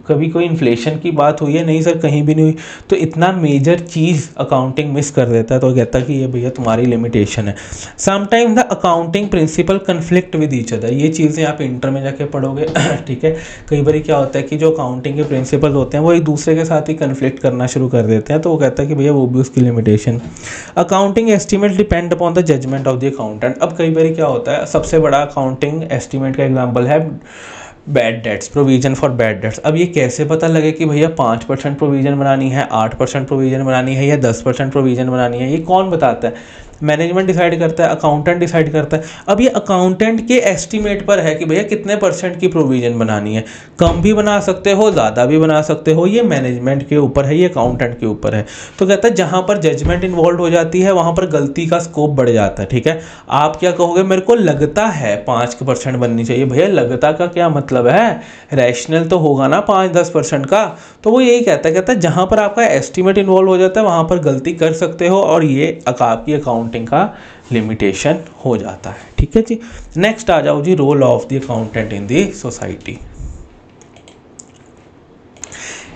कभी कोई इन्फ्लेशन की बात हुई है? नहीं सर, कहीं भी नहीं हुई। तो इतना मेजर चीज़ अकाउंटिंग मिस कर देता है, तो कहता है कि ये भैया तुम्हारी लिमिटेशन है। Sometime the accounting principle conflict with each other. ये चीज़ें आप इंटर में जाके पढ़ोगे ठीक है। कई बार क्या होता है कि जो अकाउंटिंग के प्रिंसिपल होते हैं वो एक दूसरे के साथ ही कन्फ्लिक्ट करना शुरू कर देते हैं, तो वो कहता है कि भैया वो भी उसकी limitation. Accounting estimate depend upon the judgement of the accountant. अब कई बार क्या होता है, सबसे बड़ा अकाउंटिंग एस्टिमेट का एग्जांपल है bad debts, provision for bad debts. अब ये कैसे पता लगे कि भैया 5% प्रोविजन बनानी है, 8% प्रोविजन बनानी है या 10% प्रोविजन बनानी है? ये कौन बताता है? मैनेजमेंट डिसाइड करता है, अकाउंटेंट डिसाइड करता है। अब ये अकाउंटेंट के एस्टिमेट पर है कि भैया कितने % की प्रोविजन बनानी है। कम भी बना सकते हो, ज़्यादा भी बना सकते हो, ये मैनेजमेंट के ऊपर है, ये अकाउंटेंट के ऊपर है। तो कहता है जहाँ पर जजमेंट इन्वॉल्व हो जाती है वहाँ पर गलती का स्कोप बढ़ जाता है, ठीक है। आप क्या कहोगे, मेरे को लगता है 5% बननी चाहिए। भैया लगता का क्या मतलब है? रैशनल तो होगा ना 5-10% का। तो वो यही कहता है जहाँ पर आपका एस्टिमेट इन्वॉल्व हो जाता है वहाँ पर गलती कर सकते हो, और ये आपकी अकाउंटिंग का लिमिटेशन हो जाता है, ठीक है जी। नेक्स्ट आ जाओ जी, role of the accountant in the society.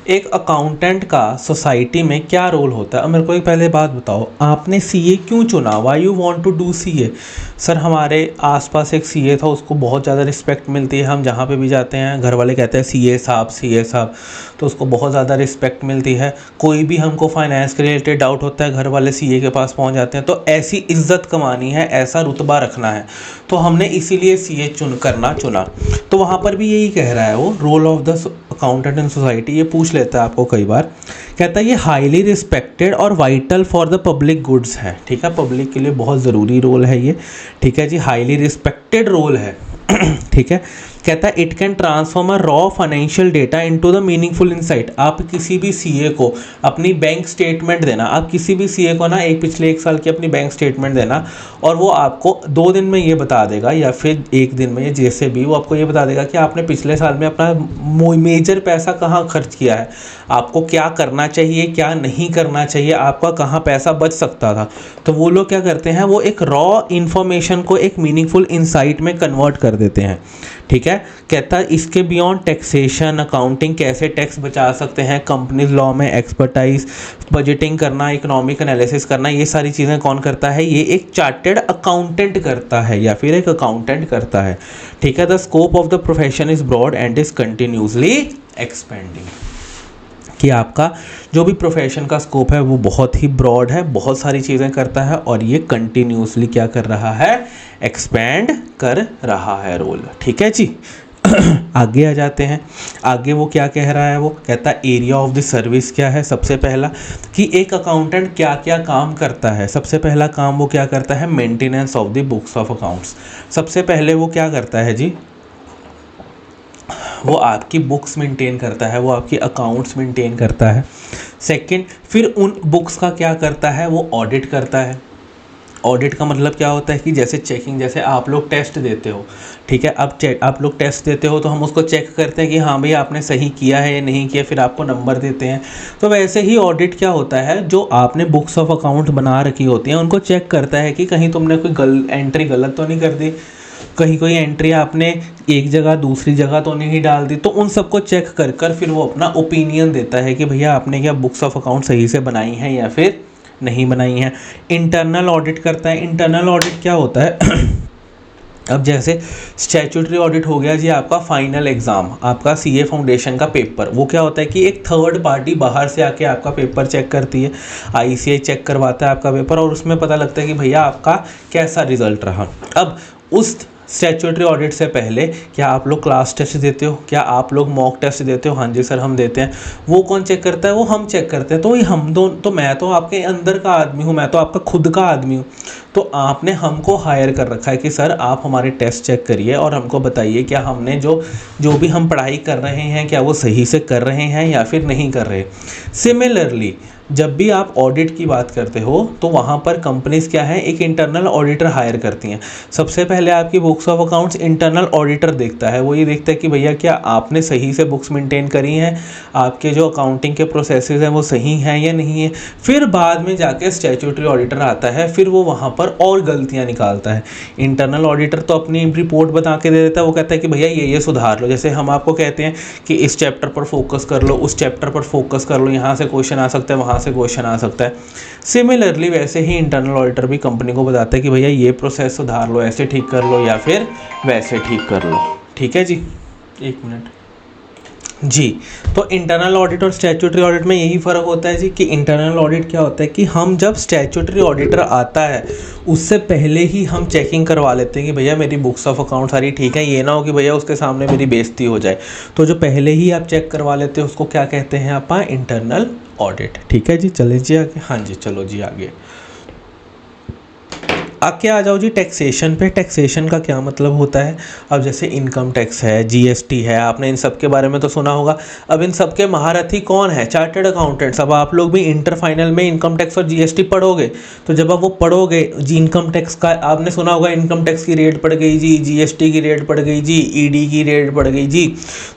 एक अकाउंटेंट का सोसाइटी में क्या रोल होता है? अब मेरे को एक पहले बात बताओ, आपने सीए क्यों चुना? Why you want to do CA? Sir हमारे आसपास एक सीए था, उसको बहुत ज़्यादा रिस्पेक्ट मिलती है, हम जहाँ पे भी जाते हैं घर वाले कहते हैं सीए साहब, तो उसको बहुत ज़्यादा रिस्पेक्ट मिलती है। कोई भी हमको फाइनेंस के रिलेटेड डाउट होता है घर वाले सीए के पास पहुँच जाते हैं। तो ऐसी इज्जत कमानी है, ऐसा रुतबा रखना है, तो हमने इसीलिए सीए चुना। तो वहाँ पर भी यही कह रहा है वो, role of the accountant in society. ये पूछ लेता है आपको कई बार, कहता है ये हाईली रिस्पेक्टेड और vital for the public goods है, ठीक है। पब्लिक के लिए बहुत ज़रूरी रोल है ये, ठीक है जी, हाईली रिस्पेक्टेड रोल है ठीक है। कहता है it can transform a raw financial data into the meaningful insight. आप किसी भी सीए को अपनी बैंक स्टेटमेंट देना, आप किसी भी सीए को ना पिछले 1 साल की अपनी बैंक स्टेटमेंट देना, और वो आपको 2 दिन में ये बता देगा या फिर 1 दिन में, जैसे भी वो आपको ये बता देगा कि आपने पिछले साल में अपना मेजर पैसा कहाँ खर्च किया है, आपको क्या करना चाहिए क्या नहीं करना चाहिए, आपका कहाँ पैसा बच सकता था। तो वो लोग क्या करते हैं, वो एक रॉ इन्फॉर्मेशन को एक मीनिंगफुल इंसाइट में कन्वर्ट कर देते हैं, ठीक है। कहता है इसके बियॉन्ड टैक्सेशन, अकाउंटिंग कैसे टैक्स बचा सकते हैं, कंपनीज लॉ में एक्सपर्टाइज, बजटिंग करना, इकोनॉमिक एनालिसिस करना, ये सारी चीज़ें कौन करता है? ये एक चार्टेड अकाउंटेंट करता है या फिर एक अकाउंटेंट करता है, ठीक है। The scope of the profession is broad and is continuously expanding. कि आपका जो भी प्रोफेशन का स्कोप है वो बहुत ही ब्रॉड है, बहुत सारी चीज़ें करता है, और ये कंटिन्यूसली क्या कर रहा है? एक्सपैंड कर रहा है रोल, ठीक है जी आगे आ जाते हैं। आगे वो क्या कह रहा है, वो कहता है एरिया ऑफ द सर्विस क्या है। सबसे पहला कि एक अकाउंटेंट क्या क्या काम करता है। सबसे पहला काम वो क्या करता है? Maintenance of the books of accounts. सबसे पहले वो क्या करता है जी? वो आपकी बुक्स मेंटेन करता है, वो आपकी अकाउंट्स मेंटेन करता है। सेकंड, फिर उन बुक्स का क्या करता है? वो ऑडिट करता है। ऑडिट का मतलब क्या होता है कि जैसे चेकिंग, जैसे आप लोग टेस्ट देते हो, ठीक है। अब आप लोग टेस्ट देते हो तो हम उसको चेक करते हैं कि हाँ भाई आपने सही किया है या नहीं किया, फिर आपको नंबर देते हैं। तो वैसे ही ऑडिट क्या होता है, जो आपने बुक्स ऑफ अकाउंट बना रखी होती हैं उनको चेक करता है कि कहीं तुमने कोई एंट्री गलत तो नहीं कर दी, कहीं कोई एंट्री आपने एक जगह दूसरी जगह तो नहीं डाल दी। तो उन सबको चेक कर कर फिर वो अपना ओपिनियन देता है कि भैया आपने क्या बुक्स ऑफ अकाउंट सही से बनाई हैं या फिर नहीं बनाई हैं। इंटरनल ऑडिट करता है। इंटरनल ऑडिट क्या होता है अब जैसे स्टैट्यूटरी ऑडिट हो गया जी, आपका फाइनल एग्ज़ाम, आपका सीए फाउंडेशन का पेपर, वो क्या होता है कि एक थर्ड पार्टी बाहर से आके आपका पेपर चेक करती है, आईसीआई चेक करवाता है आपका पेपर, और उसमें पता लगता है कि भैया आपका कैसा रिजल्ट रहा। अब उस स्टैट्यूटरी ऑडिट से पहले क्या आप लोग क्लास टेस्ट देते हो, क्या आप लोग मॉक टेस्ट देते हो? हाँ जी सर हम देते हैं। वो कौन चेक करता है? वो हम चेक करते हैं। तो ये हम दोनों, तो मैं तो आपके अंदर का आदमी हूँ, मैं तो आपका खुद का आदमी हूँ। तो आपने हमको हायर कर रखा है कि सर आप हमारे टेस्ट चेक करिए और हमको बताइए क्या हमने जो जो भी हम पढ़ाई कर रहे हैं क्या वो सही से कर रहे हैं या फिर नहीं कर रहे। सिमिलरली जब भी आप ऑडिट की बात करते हो तो वहाँ पर कंपनीज क्या है, एक इंटरनल ऑडिटर हायर करती हैं। सबसे पहले आपकी books of accounts internal auditor देखता है। वो ये देखता है कि भैया क्या आपने सही से बुक्स मेंटेन करी हैं, आपके जो अकाउंटिंग के प्रोसेसेस हैं वो सही हैं या नहीं है। फिर बाद में जाके स्टैट्यूटरी ऑडिटर आता है, फिर वो वहाँ पर और गलतियाँ निकालता है। इंटरनल ऑडिटर तो अपनी रिपोर्ट बता के दे देता है, वो कहता है कि भैया ये सुधार लो। जैसे हम आपको कहते हैं कि इस चैप्टर पर फोकस कर लो, उस चैप्टर पर फोकस कर लो, यहाँ से क्वेश्चन आ सकता है, वहाँ से क्वेश्चन आ सकता है। सिमिलरली वैसे ही इंटरनल ऑडिटर भी कंपनी को बताता है कि भैया ये प्रोसेस सुधार लो, ऐसे ठीक कर लो या फिर वैसे ठीक कर लो। ठीक है जी, एक मिनट जी। तो इंटरनल ऑडिट और स्टैट्यूटरी ऑडिट में यही फ़र्क होता है जी कि इंटरनल ऑडिट क्या होता है कि हम जब स्टैट्यूटरी ऑडिटर आता है उससे पहले ही हम चेकिंग करवा लेते हैं कि भैया मेरी बुक्स ऑफ अकाउंट सारी ठीक है। ये ना हो कि भैया उसके सामने मेरी बेइज्जती हो जाए। तो जो पहले ही आप चेक करवा लेते हैं उसको क्या कहते हैं आप? Internal audit. ठीक है जी, चले जी आगे। हाँ जी चलो जी आगे। आगे आ जाओ जी टैक्सेशन पे। टैक्सेशन का क्या मतलब होता है? अब जैसे इनकम टैक्स है, जीएसटी है, आपने इन सब के बारे में तो सुना होगा। अब इन सब के महारथी कौन है? Chartered accountants. अब आप लोग भी इंटर फाइनल में इनकम टैक्स और जीएसटी पढ़ोगे, तो जब आप वो पढ़ोगे जी इनकम टैक्स का आपने सुना होगा, इनकम टैक्स की रेट पड़ गई जी, जीएसटी की रेट पड़ गई जी, ईडी की रेट पड़ गई जी।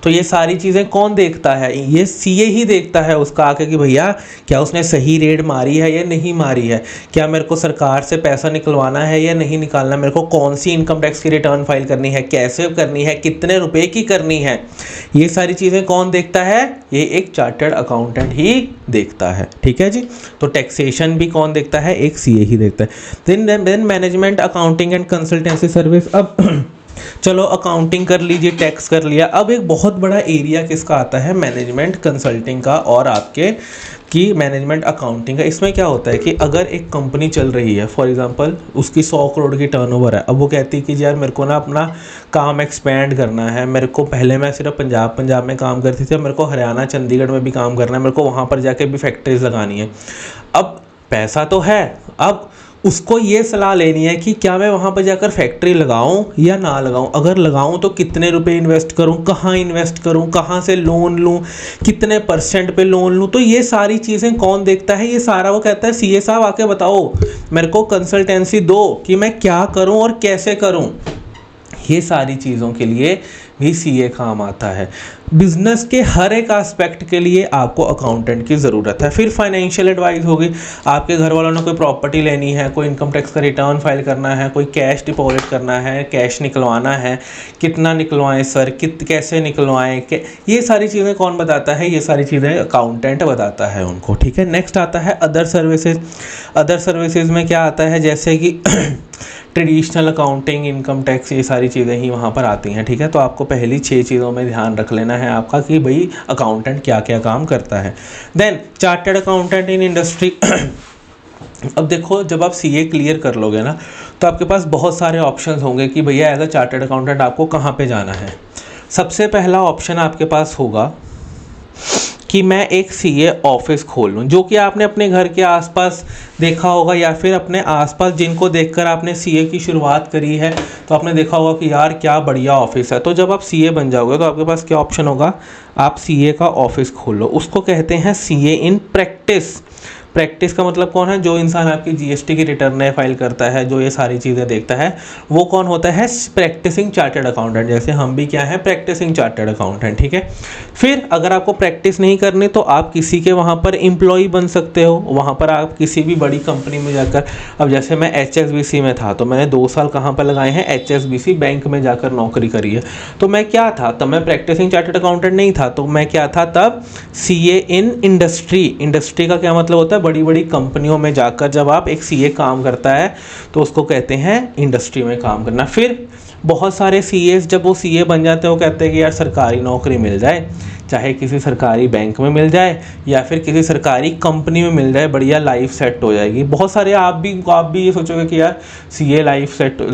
तो ये सारी चीज़ें कौन देखता है? ये सीए ही देखता है उसका आके कि भैया क्या उसने सही रेट मारी है या नहीं मारी है, क्या मेरे को सरकार से पैसा निकलवाना है या नहीं निकालना, मेरे को कौन सी इनकम टैक्स की रिटर्न फाइल करनी है, कैसे करनी है, कितने रुपए की करनी है। ये सारी चीज़ें कौन देखता है? ये एक चार्टर्ड अकाउंटेंट ही देखता है। ठीक है जी। तो टैक्सेशन भी कौन देखता है? एक सीए ही देखता है। Then management accounting and consultancy service. अब चलो अकाउंटिंग कर लीजिए, टैक्स कर लिया। अब एक बहुत बड़ा एरिया किसका आता है? मैनेजमेंट कंसल्टिंग का और आपके की मैनेजमेंट अकाउंटिंग का। इसमें क्या होता है कि अगर एक कंपनी चल रही है, फॉर एग्जांपल उसकी 100 करोड़ की टर्नओवर है। अब वो कहती है कि यार मेरे को ना अपना काम एक्सपेंड करना है, मेरे को पहले मैं सिर्फ पंजाब में काम करती थी, मेरे को हरियाणा चंडीगढ़ में भी काम करना है, मेरे को वहाँ पर जाके भी फैक्ट्रीज लगानी है। अब पैसा तो है, अब उसको ये सलाह लेनी है कि क्या मैं वहाँ पर जाकर फैक्ट्री लगाऊं या ना लगाऊं, अगर लगाऊं तो कितने रुपए इन्वेस्ट करूं, कहाँ इन्वेस्ट करूं, कहाँ से लोन लूं, कितने % पे लोन लूं। तो ये सारी चीज़ें कौन देखता है? ये सारा वो कहता है सीए साहब आके बताओ मेरे को कंसल्टेंसी दो कि मैं क्या करूं और कैसे करूं। ये सारी चीज़ों के लिए भी सीए काम आता है। बिजनेस के हर एक एस्पेक्ट के लिए आपको अकाउंटेंट की ज़रूरत है। फिर फाइनेंशियल एडवाइस होगी, आपके घर वालों ने कोई प्रॉपर्टी लेनी है, कोई इनकम टैक्स का रिटर्न फाइल करना है, कोई कैश डिपॉजिट करना है, कैश निकलवाना है, कितना निकलवाएं सर, कैसे निकलवाएं, ये सारी चीज़ें कौन बताता है? ये सारी चीज़ें अकाउंटेंट बताता है उनको। ठीक है। नेक्स्ट आता है अदर सर्विसेज। अदर सर्विसेज में क्या आता है? जैसे कि ट्रेडिशनल अकाउंटिंग, इनकम टैक्स, ये सारी चीज़ें ही वहाँ पर आती हैं। ठीक है। तो आपको पहली 6 चीज़ों में ध्यान रख लेना है आपका कि भाई अकाउंटेंट क्या क्या काम करता है। Then chartered accountant in industry. अब देखो जब आप सीए क्लियर कर लोगे ना तो आपके पास बहुत सारे ऑप्शंस होंगे कि भैया एज अ चार्टर्ड अकाउंटेंट आपको कहाँ पे जाना है। सबसे पहला ऑप्शन आपके पास होगा कि मैं एक सीए ऑफिस खोल लूँ, जो कि आपने अपने घर के आसपास देखा होगा या फिर अपने आसपास जिनको देखकर आपने सीए की शुरुआत करी है तो आपने देखा होगा कि यार क्या बढ़िया ऑफिस है। तो जब आप सीए बन जाओगे तो आपके पास क्या ऑप्शन होगा? आप सीए का ऑफिस खोल लो। उसको कहते हैं सीए इन प्रैक्टिस। प्रैक्टिस का मतलब कौन है? जो इंसान आपकी जीएसटी की रिटर्न फाइल करता है, जो ये सारी चीज़ें देखता है, वो कौन होता है? Practising chartered accountant. जैसे हम भी क्या है? Practising chartered accountant. ठीक है। फिर अगर आपको प्रैक्टिस नहीं करनी तो आप किसी के वहाँ पर एम्प्लॉय बन सकते हो। वहाँ पर आप किसी भी बड़ी कंपनी में जाकर, अब जैसे मैं HSBC में था तो मैंने 2 साल कहाँ पर लगाए हैं? HSBC बैंक में जाकर नौकरी करी है। तो मैं क्या था तब? मैं प्रैक्टिसिंग चार्टर्ड अकाउंटेंट नहीं था, तो मैं क्या था तब? CA in industry. इंडस्ट्री का क्या मतलब होता है? बड़ी बड़ी कंपनियों में जाकर जब आप एक सीए काम करता है तो उसको कहते हैं इंडस्ट्री में काम करना। फिर बहुत सारे सीएस जब वो सीए बन जाते हैं वो कहते हैं कि यार सरकारी नौकरी मिल जाए, चाहे किसी सरकारी बैंक में मिल जाए या फिर किसी सरकारी कंपनी में मिल जाए, बढ़िया लाइफ सेट हो जाएगी। बहुत सारे आप भी ये सोचोगे कि यार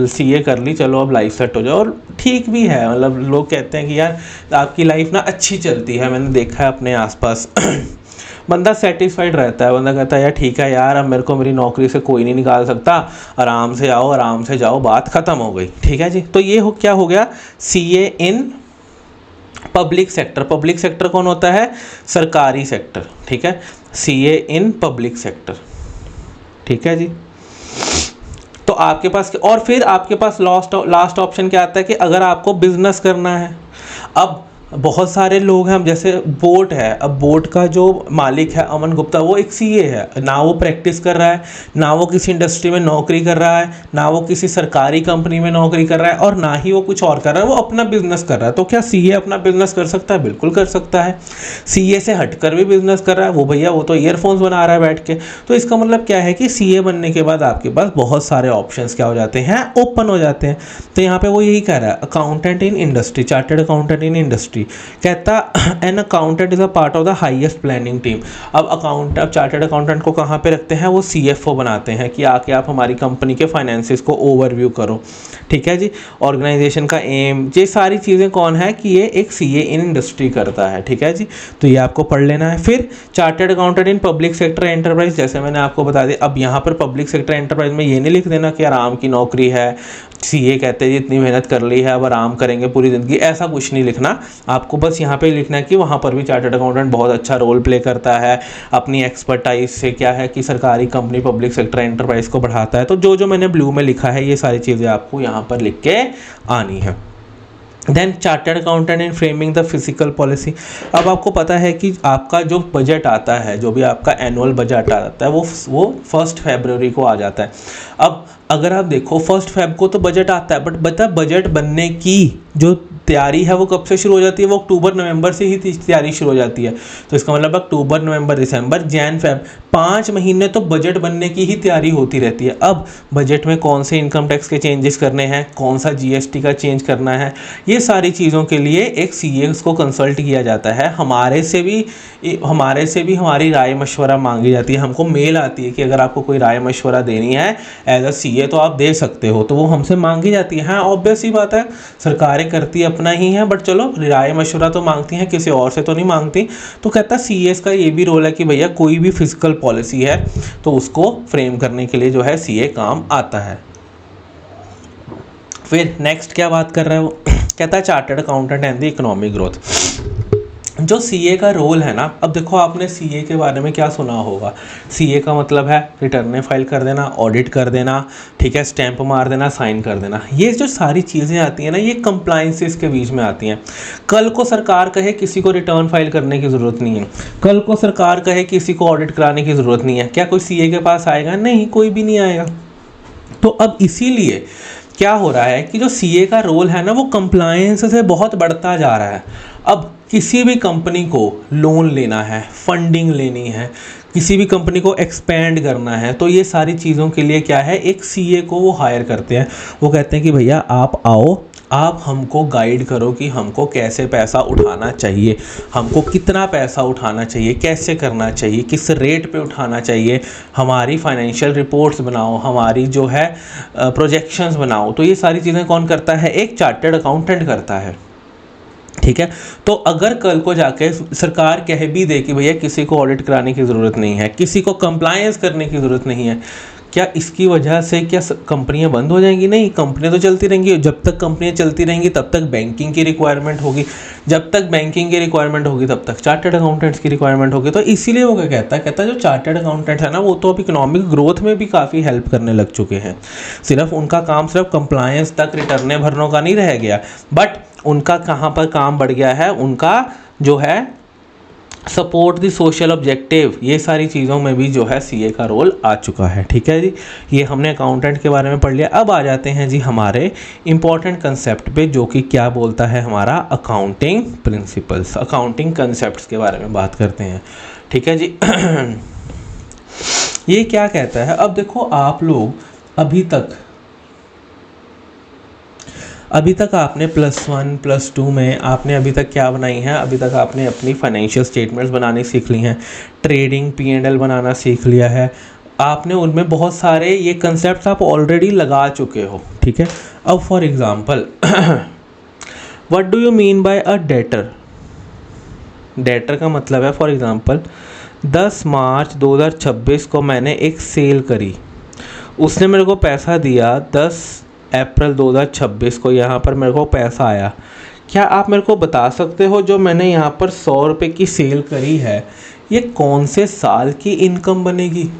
सीए कर ली, चलो अब लाइफ सेट हो जाए, और ठीक भी है। मतलब लोग कहते हैं कि यार आपकी लाइफ ना अच्छी चलती है, मैंने देखा है अपने आसपास बंदा सेटिस्फाइड रहता है, बंदा कहता है यार ठीक है यार, अब मेरे को मेरी नौकरी से कोई नहीं निकाल सकता, आराम से आओ आराम से जाओ, बात ख़त्म हो गई। ठीक है जी। तो ये क्या हो गया, CA in public sector. Public sector कौन होता है, सरकारी सेक्टर। ठीक है, सीए इन पब्लिक सेक्टर। ठीक है जी। तो आपके पास, और फिर आपके पास लास्ट ऑप्शन क्या आता है कि अगर आपको बिजनेस करना है। अब बहुत सारे लोग हैं, जैसे बोट है, अब बोट का जो मालिक है अमन गुप्ता, वो एक सीए है, ना वो प्रैक्टिस कर रहा है, ना वो किसी इंडस्ट्री में नौकरी कर रहा है, ना वो किसी सरकारी कंपनी में नौकरी कर रहा है, और ना ही वो कुछ और कर रहा है, वो अपना बिजनेस कर रहा है। तो क्या सीए अपना बिजनेस कर सकता है? बिल्कुल कर सकता है। सीए से हटकर भी बिजनेस कर रहा है वो भैया, वो तो ईयरफोन्स बना रहा है बैठ के। तो इसका मतलब क्या है कि सीए बनने के बाद आपके पास बहुत सारे ऑप्शंस क्या हो जाते हैं, ओपन हो जाते हैं। तो यहाँ पे वो यही कह रहा है, accountant in industry, chartered accountant in industry, कहता an accountant is a part of the highest planning team. अब चार्टर्ड अकाउंटेंट को कहाँ पे रखते हैं, वो सीएफओ बनाते हैं कि आके आप हमारी कंपनी के फाइनेंसिस को ओवरव्यू करो। ठीक है जी। ऑर्गेनाइजेशन का एम, ये सारी चीज़ें कौन है कि ये एक सीए इन इंडस्ट्री करता है। ठीक है जी। तो ये आपको पढ़ लेना है। फिर chartered accountant in public sector enterprise, जैसे मैंने आपको बता दिया। अब यहाँ पर पब्लिक सेक्टर एंटरप्राइज में ये नहीं लिख देना कि आराम की नौकरी है, सीए कहते हैं इतनी मेहनत कर ली है अब आराम करेंगे पूरी ज़िंदगी, ऐसा कुछ नहीं लिखना आपको। बस यहाँ पे लिखना है कि वहाँ पर भी चार्टर्ड अकाउंटेंट बहुत अच्छा रोल प्ले करता है, अपनी एक्सपर्टाइज से क्या है कि सरकारी कंपनी पब्लिक सेक्टर एंटरप्राइज को बढ़ाता है। तो जो मैंने ब्लू में लिखा है ये सारी चीज़ें आपको यहाँ पर लिख के आनी है। Then chartered accountant in framing the physical policy. अब आपको पता है कि आपका जो बजट आता है, जो भी आपका एनुअल बजट आता है, वो 1 फरवरी को आ जाता है। अब अगर आप देखो 1 फरवरी को तो बजट आता है, बट बजट बनने की जो तैयारी है वो कब से शुरू हो जाती है, वो अक्टूबर नवंबर से ही तैयारी शुरू हो जाती है। तो इसका मतलब अक्टूबर नवंबर दिसंबर जैन फेब 5 महीने तो बजट बनने की ही तैयारी होती रहती है। अब बजट में कौन से इनकम टैक्स के चेंजेस करने हैं, कौन सा जीएसटी का चेंज करना है, ये सारी चीज़ों के लिए एक सीए को कंसल्ट किया जाता है। हमारे से भी हमारी राय मशवरा मांगी जाती है। हमको मेल आती है कि अगर आपको कोई राय मशवरा देनी है एज अ सीए तो आप दे सकते हो, तो वो हमसे मांगी जाती है। हाँ ऑब्वियस ही बात है, सरकारें करती अपना ही है, बट चलो राय मशवरा तो मांगती हैं, किसी और से तो नहीं मांगती। तो कहता है सीएस का ये भी रोल है कि भैया कोई भी फिजिकल पॉलिसी है तो उसको फ्रेम करने के लिए जो है सीए काम आता है। फिर नेक्स्ट क्या बात कर रहा है वो, कहता है chartered accountant and the economic growth. जो सीए का रोल है ना, अब देखो आपने सीए के बारे में क्या सुना होगा। सीए का मतलब है रिटर्न फाइल कर देना, ऑडिट कर देना, ठीक है, स्टैंप मार देना, साइन कर देना। ये जो सारी चीज़ें आती हैं ना, ये कंप्लायंसेस के बीच में आती हैं। कल को सरकार कहे किसी को रिटर्न फाइल करने की ज़रूरत नहीं है, कल को सरकार कहे किसी को ऑडिट कराने की ज़रूरत नहीं है, क्या कोई सीए के पास आएगा? नहीं, कोई भी नहीं आएगा। तो अब इसीलिए क्या हो रहा है कि जो सीए का रोल है ना, वो कंप्लायंस से बहुत बढ़ता जा रहा है। अब किसी भी कंपनी को लोन लेना है, फंडिंग लेनी है, किसी भी कंपनी को एक्सपेंड करना है, तो ये सारी चीज़ों के लिए क्या है, एक सीए को वो हायर करते हैं। वो कहते हैं कि भैया आप आओ, आप हमको गाइड करो कि हमको कैसे पैसा उठाना चाहिए, हमको कितना पैसा उठाना चाहिए, कैसे करना चाहिए, किस रेट पे उठाना चाहिए, हमारी फाइनेंशियल रिपोर्ट्स बनाओ, हमारी जो है प्रोजेक्शंस बनाओ। तो ये सारी चीज़ें कौन करता है? एक चार्टर्ड अकाउंटेंट करता है। ठीक है। तो अगर कल को जाके सरकार कह भी दे कि भैया किसी को ऑडिट कराने की ज़रूरत नहीं है, किसी को कंप्लायंस करने की ज़रूरत नहीं है, क्या इसकी वजह से क्या कंपनियां बंद हो जाएंगी? नहीं, कंपनियां तो चलती रहेंगी। जब तक कंपनियां चलती रहेंगी तब तक बैंकिंग की रिक्वायरमेंट होगी, जब तक बैंकिंग की रिक्वायरमेंट होगी तब तक चार्टर्ड अकाउंटेंट्स की रिक्वायरमेंट होगी। तो इसीलिए वो क्या कहता है जो चार्टर्ड अकाउंटेंट है ना, वो तो अब इकोनॉमिक ग्रोथ में भी काफ़ी हेल्प करने लग चुके हैं। सिर्फ उनका काम सिर्फ कंप्लायंस तक, रिटर्न भरने का नहीं रह गया, बट उनका कहाँ पर काम बढ़ गया है, उनका जो है सपोर्ट द सोशल ऑब्जेक्टिव, ये सारी चीज़ों में भी जो है सीए का रोल आ चुका है। ठीक है जी, ये हमने अकाउंटेंट के बारे में पढ़ लिया। अब आ जाते हैं जी हमारे इंपॉर्टेंट कंसेप्ट पे, जो कि क्या बोलता है हमारा अकाउंटिंग प्रिंसिपल्स, अकाउंटिंग कंसेप्ट्स के बारे में बात करते हैं। ठीक है जी। ये क्या कहता है, अब देखो आप लोग अभी तक आपने +1 +2 में आपने अभी तक क्या बनाई है, अभी तक आपने अपनी फाइनेंशियल स्टेटमेंट्स बनानी सीख ली हैं, ट्रेडिंग P&L बनाना सीख लिया है, आपने उनमें बहुत सारे ये कंसेप्ट आप ऑलरेडी लगा चुके हो, ठीक है। अब for example what do you mean by a debtor. Debtor का मतलब है फॉर एग्जांपल 10 मार्च 2026 को मैंने एक सेल करी, उसने मेरे को पैसा दिया 10 अप्रैल 2026 को, यहाँ पर मेरे को पैसा आया। क्या आप मेरे को बता सकते हो जो मैंने यहाँ पर 100 रुपये की सेल करी है, ये कौन से साल की इनकम बनेगी?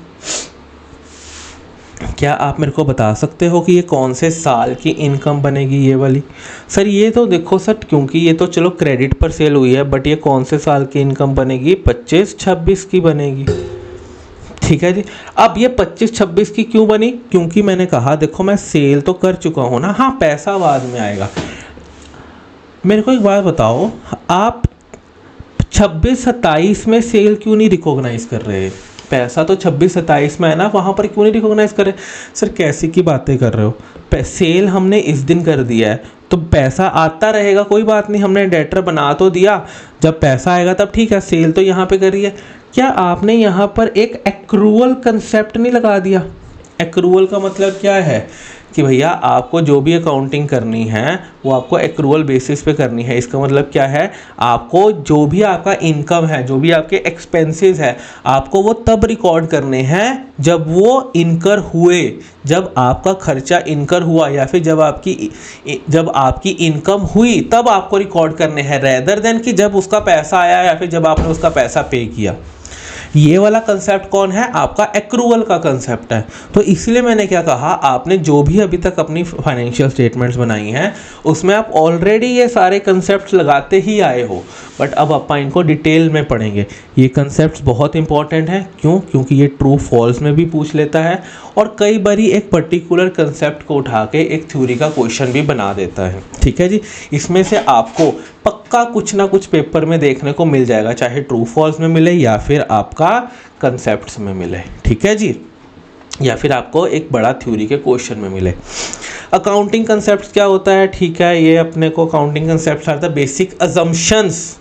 क्या आप मेरे को बता सकते हो कि ये कौन से साल की इनकम बनेगी ये वाली? सर ये तो देखो सर, क्योंकि ये तो चलो क्रेडिट पर सेल हुई है, बट ये कौन से साल की इनकम बनेगी? 25-26 की बनेगी, ठीक है जी। अब ये 25-26 की क्यों बनी? क्योंकि मैंने कहा देखो मैं सेल तो कर चुका हूँ ना, हाँ पैसा बाद में आएगा। मेरे को एक बात बताओ, आप 26-27 में सेल क्यों नहीं रिकॉग्नाइज कर रहे? पैसा तो 26-27 में है ना, वहाँ पर क्यों नहीं रिकॉग्नाइज कर रहे? सर कैसी की बातें कर रहे हो, सेल हमने इस दिन कर दिया है तो पैसा आता रहेगा, कोई बात नहीं, हमने डेटर बना तो दिया, जब पैसा आएगा तब ठीक है, सेल तो यहाँ पे करी है। क्या आपने यहाँ पर एक एक्रूअल कंसेप्ट नहीं लगा दिया? एक्रूअल का मतलब क्या है कि भैया आपको जो भी अकाउंटिंग करनी है वो आपको एक्रूअल बेसिस पे करनी है। इसका मतलब क्या है, आपको जो भी आपका इनकम है, जो भी आपके एक्सपेंसेस है, आपको वो तब रिकॉर्ड करने हैं जब वो इनकर हुए, जब आपका खर्चा इनकर हुआ, या फिर जब आपकी इनकम हुई तब आपको रिकॉर्ड करने हैं, रेदर देन कि जब उसका पैसा आया या फिर जब आपने उसका पैसा पे किया। ये वाला कंसेप्ट कौन है? आपका एक्रूअल का कंसेप्ट है। तो इसलिए मैंने क्या कहा, आपने जो भी अभी तक अपनी फाइनेंशियल स्टेटमेंट्स बनाई हैं उसमें आप ऑलरेडी ये सारे कंसेप्ट्स लगाते ही आए हो, बट अब आप इनको डिटेल में पढ़ेंगे। ये कंसेप्ट्स बहुत इंपॉर्टेंट हैं, क्यों? क्योंकि ये ट्रू फॉल्स में भी पूछ लेता है और कई बारी एक पर्टिकुलर कंसेप्ट को उठा के एक थ्योरी का क्वेश्चन भी बना देता है, ठीक है जी। इसमें से आपको पक्का कुछ ना कुछ पेपर में देखने को मिल जाएगा, चाहे ट्रू फॉल्स में मिले या फिर आपका कंसेप्ट्स में मिले, ठीक है जी, या फिर आपको एक बड़ा थ्योरी के क्वेश्चन में मिले। अकाउंटिंग कंसेप्ट्स क्या होता है? ठीक है, ये अपने को accounting concepts are the basic assumptions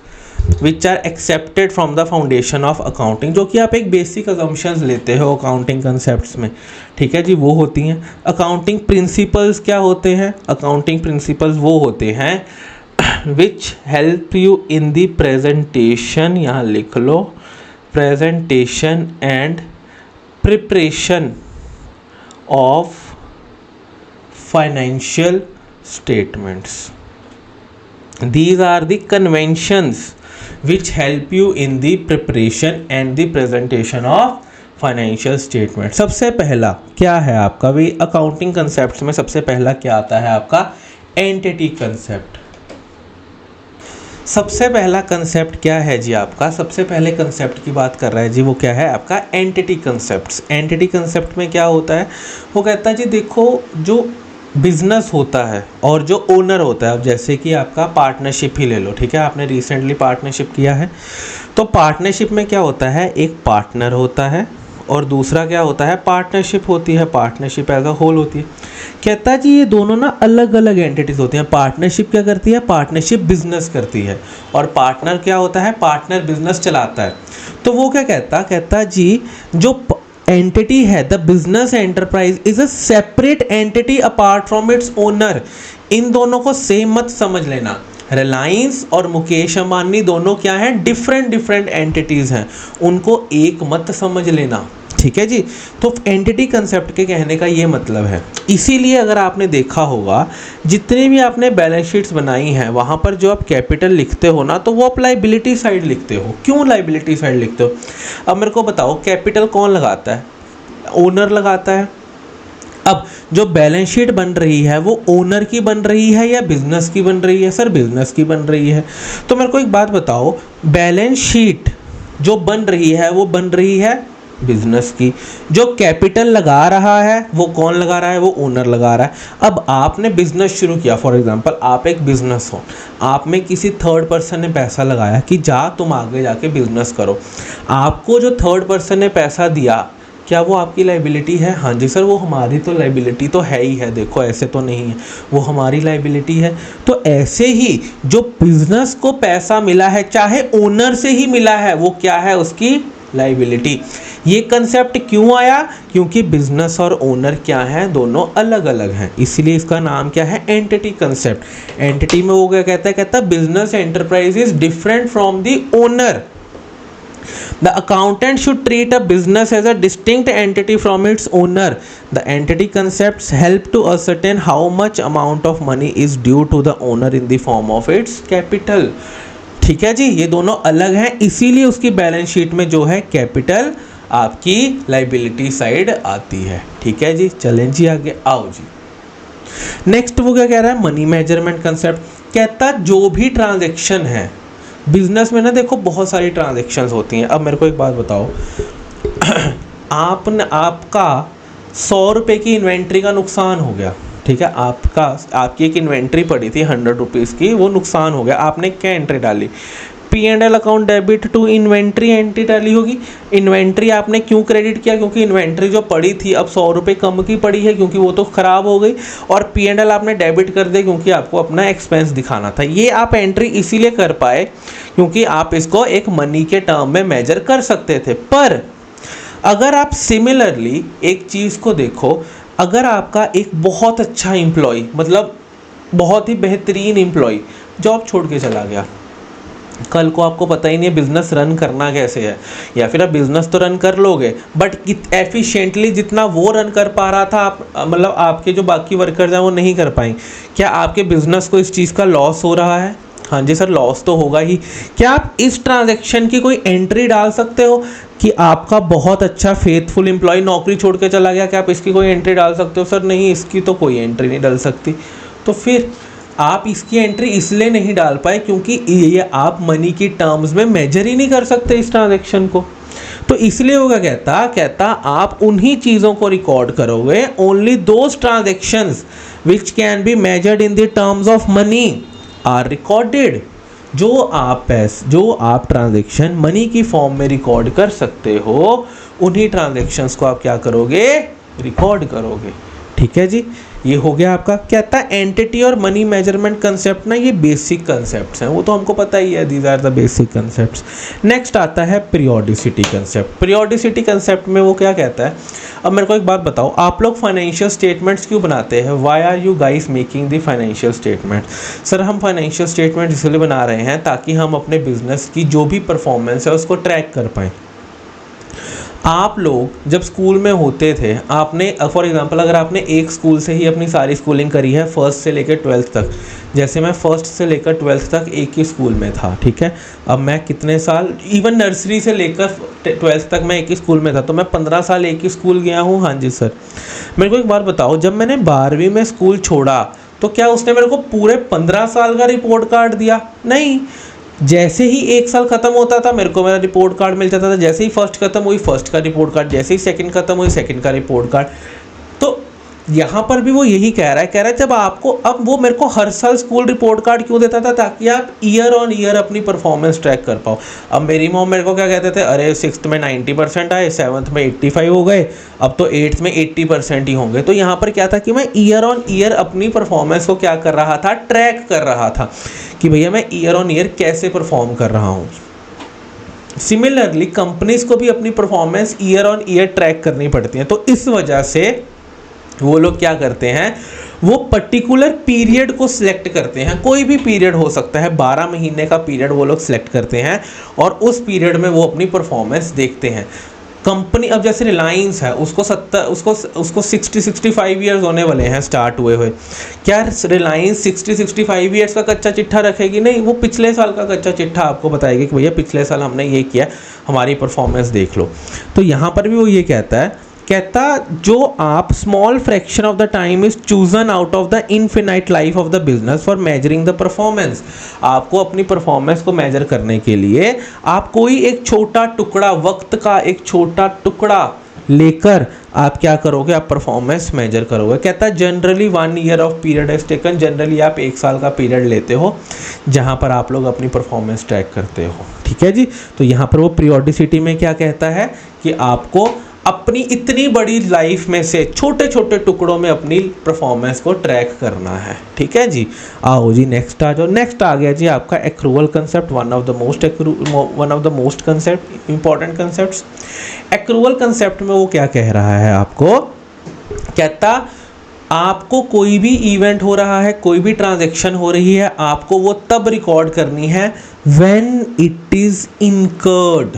which are accepted from the foundation of accounting, जो कि आप एक बेसिक अजम्पशंस लेते हो अकाउंटिंग कंसेप्ट्स में, ठीक है जी, वो होती हैं। अकाउंटिंग प्रिंसिपल्स क्या होते हैं? अकाउंटिंग प्रिंसिपल्स वो होते हैं which help you in the presentation, यहाँ लिख लो, presentation and preparation of financial statements. These are the conventions which help you in the preparation and the presentation of financial statement. सबसे पहला क्या है आपका भाई अकाउंटिंग कंसेप्ट में? सबसे पहला क्या आता है आपका? Entity concept. सबसे पहला कंसेप्ट क्या है जी आपका? सबसे पहले कंसेप्ट की बात कर रहा है जी, वो क्या है आपका? Entity concept. एंटिटी कंसेप्ट में क्या होता है? वो कहता है जी देखो, जो बिजनेस होता है और जो ओनर होता है, अब जैसे कि आपका पार्टनरशिप ही ले लो, ठीक है, आपने रिसेंटली पार्टनरशिप किया है, तो पार्टनरशिप में क्या होता है? एक पार्टनर होता है और दूसरा क्या होता है? पार्टनरशिप होती है, पार्टनरशिप एज अ होल होती है। कहता है जी ये दोनों ना अलग अलग एंटिटीज होती हैं। पार्टनरशिप क्या करती है? पार्टनरशिप बिजनेस करती है, और पार्टनर क्या होता है? पार्टनर बिजनेस चलाता है। तो वो क्या कहता जी जो एंटिटी है, the business enterprise is a separate entity apart from its owner. इन दोनों को सेम मत समझ लेना। रिलायंस और मुकेश अंबानी दोनों क्या हैं? डिफरेंट एंटिटीज़ हैं, उनको एक मत समझ लेना, ठीक है जी। तो एंटिटी कंसेप्ट के कहने का ये मतलब है। इसीलिए अगर आपने देखा होगा जितने भी आपने बैलेंस शीट्स बनाई हैं वहाँ पर जो आप कैपिटल लिखते हो ना, तो वो आप लाइबिलिटी साइड लिखते हो। क्यों लाइबिलिटी साइड लिखते हो? अब मेरे को बताओ, कैपिटल कौन लगाता है? ओनर लगाता है। अब जो बैलेंस शीट बन रही है वो ओनर की बन रही है या बिजनेस की बन रही है? सर बिजनेस की बन रही है। तो मेरे को एक बात बताओ, बैलेंस शीट जो बन रही है वो बन रही है बिजनेस की, जो कैपिटल लगा रहा है वो कौन लगा रहा है? वो ओनर लगा रहा है। अब आपने बिजनेस शुरू किया, फॉर एग्जांपल आप एक बिजनेस हो, आप में किसी थर्ड पर्सन ने पैसा लगाया कि जा तुम आगे जाके बिजनेस करो। आपको जो थर्ड पर्सन ने पैसा दिया, क्या वो आपकी लाइबिलिटी है? हाँ जी सर, वो हमारी तो लाइबिलिटी तो है ही है, देखो ऐसे तो नहीं है, वो हमारी लाइबिलिटी है। तो ऐसे ही जो बिजनेस को पैसा मिला है चाहे ओनर से ही मिला है, वो क्या है? उसकी लाइबिलिटी। ये कंसेप्ट क्यों आया? क्योंकि बिजनेस और ओनर क्या है? दोनों अलग अलग हैं, इसीलिए इसका नाम क्या है? Entity concept. एंटिटी में वो क्या कहता है? कहता है business enterprise is different from the owner. The accountant should treat a business as a distinct entity from its owner. The entity concepts help to ascertain how much amount of money is due to the owner in the form of its capital. ठीक है जी, ये दोनों अलग हैं, इसीलिए उसकी balance sheet में जो है कैपिटल आपकी लाइबिलिटी साइड आती है। ठीक है जी, चलें जी आगे, आओ जी। नेक्स्ट वो क्या कह रहा है? Money measurement concept. कहता जो भी ट्रांजैक्शन है बिजनेस में ना, देखो बहुत सारी ट्रांजैक्शंस होती हैं। अब मेरे को एक बात बताओ, आपका 100 रुपये की इन्वेंट्री का नुकसान हो गया, ठीक है, आपकी एक इन्वेंट्री पड़ी थी 100 रुपीज़ की, वो नुकसान हो गया, आपने क्या एंट्री डाली? P&L account debit to inventory entry डाली होगी। इन्वेंट्री आपने क्यों क्रेडिट किया? क्योंकि इन्वेंट्री जो पड़ी थी अब 100 रुपये कम की पड़ी है, क्योंकि वो तो ख़राब हो गई, और P&L आपने डेबिट कर दिया क्योंकि आपको अपना एक्सपेंस दिखाना था। ये आप एंट्री इसीलिए कर पाए क्योंकि आप इसको एक मनी के टर्म में मेजर कर सकते थे। पर अगर आप सिमिलरली एक चीज़ को देखो, अगर आपका एक बहुत अच्छा एम्प्लॉय, मतलब बहुत ही बेहतरीन एम्प्लॉय जॉब छोड़ के चला गया, कल को आपको पता ही नहीं है बिज़नेस रन करना कैसे है, या फिर आप बिज़नेस तो रन कर लोगे बट एफिशिएंटली जितना वो रन कर पा रहा था आप, मतलब आपके जो बाकी वर्कर्स हैं वो नहीं कर पाएंगे। क्या आपके बिज़नेस को इस चीज़ का लॉस हो रहा है? हाँ जी सर, लॉस तो होगा ही। क्या आप इस ट्रांजैक्शन की कोई एंट्री डाल सकते हो कि आपका बहुत अच्छा फेथफुल एम्प्लॉय नौकरी छोड़ के चला गया? क्या आप इसकी कोई एंट्री डाल सकते हो? सर नहीं, इसकी तो कोई एंट्री नहीं डाल सकती। तो फिर आप इसकी एंट्री इसलिए नहीं डाल पाए क्योंकि ये आप मनी की टर्म्स में मेजर ही नहीं कर सकते इस ट्रांजैक्शन को। तो इसलिए होगा कहता आप उन्हीं चीज़ों को रिकॉर्ड करोगे, only those transactions which can be measured in the terms of money are recorded. जो आप ट्रांजैक्शन मनी की फॉर्म में रिकॉर्ड कर सकते हो, उन्हीं ट्रांजैक्शंस को आप क्या करोगे? रिकॉर्ड करोगे। ठीक है जी, ये हो गया आपका। कहता है एंटिटी और मनी मेजरमेंट कंसेप्ट ना, ये बेसिक कंसेप्ट्स हैं, वो तो हमको पता ही है, these are the basic concepts. Next आता है पीरियोडिसिटी कंसेप्ट। पीरियोडिसिटी कंसेप्ट में वो क्या कहता है? अब मेरे को एक बात बताओ, आप लोग फाइनेंशियल स्टेटमेंट्स क्यों बनाते हैं? Why are you guys making the financial statement? Sir हम फाइनेंशियल स्टेटमेंट इसलिए बना रहे हैं ताकि हम अपने बिजनेस की जो भी परफॉर्मेंस है उसको ट्रैक कर पाएँ। आप लोग जब स्कूल में होते थे, आपने फॉर एग्जांपल अगर आपने एक स्कूल से ही अपनी सारी स्कूलिंग करी है, फर्स्ट से लेकर 12th तक, जैसे मैं फर्स्ट से लेकर 12th तक एक ही स्कूल में था, ठीक है। अब मैं कितने साल, इवन नर्सरी से लेकर 12th तक मैं एक ही स्कूल में था, तो मैं 15 साल एक ही स्कूल गया हूँ। हाँ जी सर। मेरे को एक बात बताओ, जब मैंने 12वीं में स्कूल छोड़ा तो क्या उसने मेरे को पूरे 15 साल का रिपोर्ट कार्ड दिया? नहीं। जैसे ही एक साल खत्म होता था मेरे को मेरा रिपोर्ट कार्ड मिल जाता था, जैसे ही फर्स्ट खत्म हुई फर्स्ट का रिपोर्ट कार्ड, जैसे ही सेकंड खत्म हुई सेकंड का रिपोर्ट कार्ड। तो यहाँ पर भी वो यही कह रहा है जब आपको, अब वो मेरे को हर साल स्कूल रिपोर्ट कार्ड क्यों देता था? ताकि आप ईयर ऑन ईयर अपनी परफॉर्मेंस ट्रैक कर पाओ। अब मेरी मॉम मेरे को क्या कहते थे, अरे 6th में 90% आए, 7th में 85 हो गए, अब तो 8th में 80% ही होंगे। तो यहाँ पर क्या था कि मैं ईयर ऑन ईयर अपनी परफॉर्मेंस को क्या कर रहा था? ट्रैक कर रहा था कि भैया मैं ईयर ऑन ईयर कैसे परफॉर्म कर रहा हूँ। सिमिलरली कंपनीज को भी अपनी performance year on year track करनी पड़ती है। तो इस वजह से वो लोग क्या करते हैं, वो पर्टिकुलर पीरियड को सिलेक्ट करते हैं, कोई भी पीरियड हो सकता है, 12 महीने का पीरियड वो लोग सिलेक्ट करते हैं और उस पीरियड में वो अपनी परफॉर्मेंस देखते हैं। कंपनी, अब जैसे रिलायंस है, उसको 60-65 ईयर्स होने वाले हैं स्टार्ट हुए। क्या रिलायंस 60-65 ईयर्स का कच्चा चिट्ठा रखेगी? नहीं, वो पिछले साल का कच्चा चिट्ठा आपको बताएगी कि भैया पिछले साल हमने ये किया, हमारी परफॉर्मेंस देख लो। तो यहाँ पर भी वो ये कहता जो आप small fraction of the time is chosen out of the infinite life of the business for measuring the performance. आपको अपनी परफॉर्मेंस को मेजर करने के लिए आप कोई एक छोटा टुकड़ा, वक्त का एक छोटा टुकड़ा लेकर आप क्या करोगे? आप परफॉर्मेंस मेजर करोगे। कहता है generally 1 year of period is taken, generally आप 1 साल का पीरियड लेते हो जहां पर आप लोग अपनी परफॉर्मेंस ट्रैक करते हो। ठीक है जी। तो यहाँ पर वो पीरियोडिसिटी में क्या कहता है कि आपको अपनी इतनी बड़ी लाइफ में से छोटे छोटे टुकड़ों में अपनी परफॉर्मेंस को ट्रैक करना है। ठीक है जी, आओ जी नेक्स्ट आ जाओ। नेक्स्ट आ गया जी आपका accrual concept, one of the most concept important concepts. Accrual concept में वो क्या कह रहा है आपको, कहता आपको कोई भी इवेंट हो रहा है, कोई भी ट्रांजैक्शन हो रही है, आपको वो तब रिकॉर्ड करनी है व्हेन इट इज़ इनकर्ड।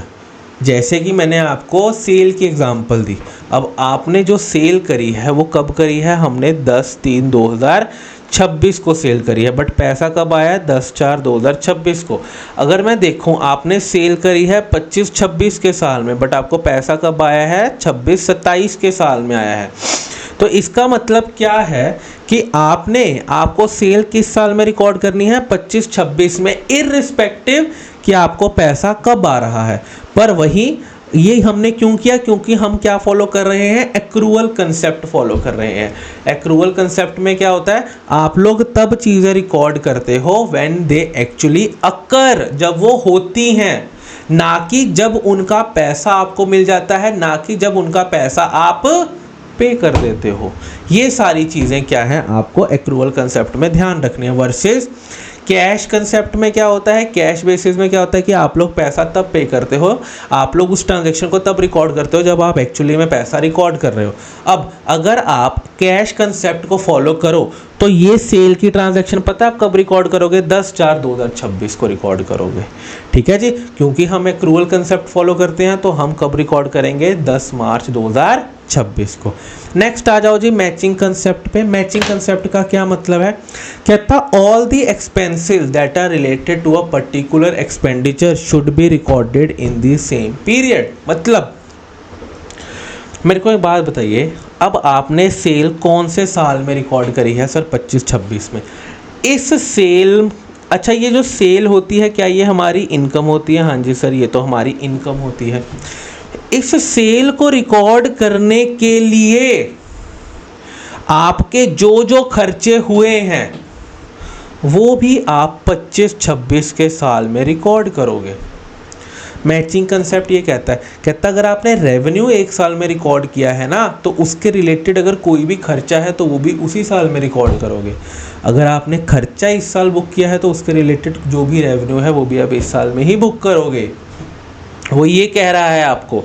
जैसे कि मैंने आपको सेल की एग्जांपल दी, अब आपने जो सेल करी है वो कब करी है, हमने 10/3/2026 को सेल करी है, बट पैसा कब आया है 10/4/2026 को। अगर मैं देखूं आपने सेल करी है 25-26 के साल में, बट आपको पैसा कब आया है 26-27 के साल में आया है। तो इसका मतलब क्या है कि आपको सेल किस साल में रिकॉर्ड करनी है 25-26 में, इररिस्पेक्टिव कि आपको पैसा कब आ रहा है। पर वही ये हमने क्यों किया, क्योंकि हम क्या फॉलो कर रहे हैं, एक्रूवल कंसेप्ट फॉलो कर रहे हैं। एक्रूवल कंसेप्ट में क्या होता है, आप लोग तब चीज़ें रिकॉर्ड करते हो व्हेन दे एक्चुअली अकर, जब वो होती हैं, ना कि जब उनका पैसा आपको मिल जाता है, ना कि जब उनका पैसा आप पे कर देते हो। ये सारी चीज़ें क्या हैं आपको एक्रूवल कंसेप्ट में ध्यान रखनी है। वर्सेस कैश कंसेप्ट में क्या होता है, कैश बेसिस में क्या होता है कि आप लोग पैसा तब पे करते हो, आप लोग उस ट्रांजैक्शन को तब रिकॉर्ड करते हो जब आप एक्चुअली में पैसा रिकॉर्ड कर रहे हो। अब अगर आप कैश कंसेप्ट को फॉलो करो तो ये सेल की ट्रांजैक्शन पता है आप कब रिकॉर्ड करोगे, 10/4/2026 को रिकॉर्ड करोगे। ठीक है जी, क्योंकि हम एक्रूवल कंसेप्ट फॉलो करते हैं तो हम कब रिकॉर्ड करेंगे 10 मार्च 2026 को। नेक्स्ट आ जाओ जी मैचिंग कंसेप्ट पे। मैचिंग कंसेप्ट का क्या मतलब है, कहता all the expenses that are related to a particular expenditure should be recorded in the same period. मतलब मेरे को एक बात बताइए, अब आपने सेल कौन से साल में रिकॉर्ड करी है सर 25-26 में। इस सेल, अच्छा ये जो सेल होती है क्या ये हमारी इनकम होती है, हाँ जी सर ये तो हमारी इनकम होती है। इस सेल को रिकॉर्ड करने के लिए आपके जो जो खर्चे हुए हैं वो भी आप 25-26 के साल में रिकॉर्ड करोगे। मैचिंग कंसेप्ट ये कहता अगर आपने रेवेन्यू एक साल में रिकॉर्ड किया है ना तो उसके रिलेटेड अगर कोई भी खर्चा है तो वो भी उसी साल में रिकॉर्ड करोगे। अगर आपने खर्चा इस साल बुक किया है तो उसके रिलेटेड जो भी रेवेन्यू है वो भी आप इस साल में ही बुक करोगे। वो ये कह रहा है आपको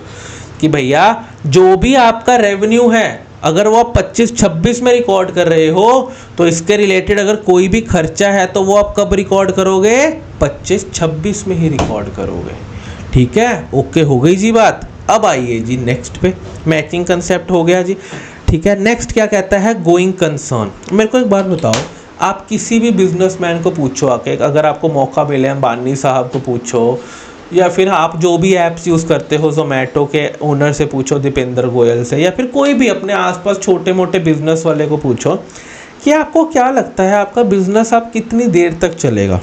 कि भैया जो भी आपका रेवेन्यू है अगर वो आप 25-26 में रिकॉर्ड कर रहे हो तो इसके रिलेटेड अगर कोई भी खर्चा है तो वो आप कब रिकॉर्ड करोगे, 25-26 में ही रिकॉर्ड करोगे। ठीक है, ओके हो गई जी बात। अब आइए जी नेक्स्ट पे, मैचिंग कंसेप्ट हो गया जी। ठीक है, नेक्स्ट क्या कहता है, गोइंग कंसर्न। मेरे को एक बात बताओ, आप किसी भी बिजनेसमैन को पूछो आके, अगर आपको मौका मिले अंबानी साहब को पूछो या फिर आप जो भी ऐप्स यूज़ करते हो जोमेटो के ओनर से पूछो, दीपेंद्र गोयल से, या फिर कोई भी अपने आसपास छोटे मोटे बिजनेस वाले को पूछो कि आपको क्या लगता है आपका बिजनेस आप कितनी देर तक चलेगा।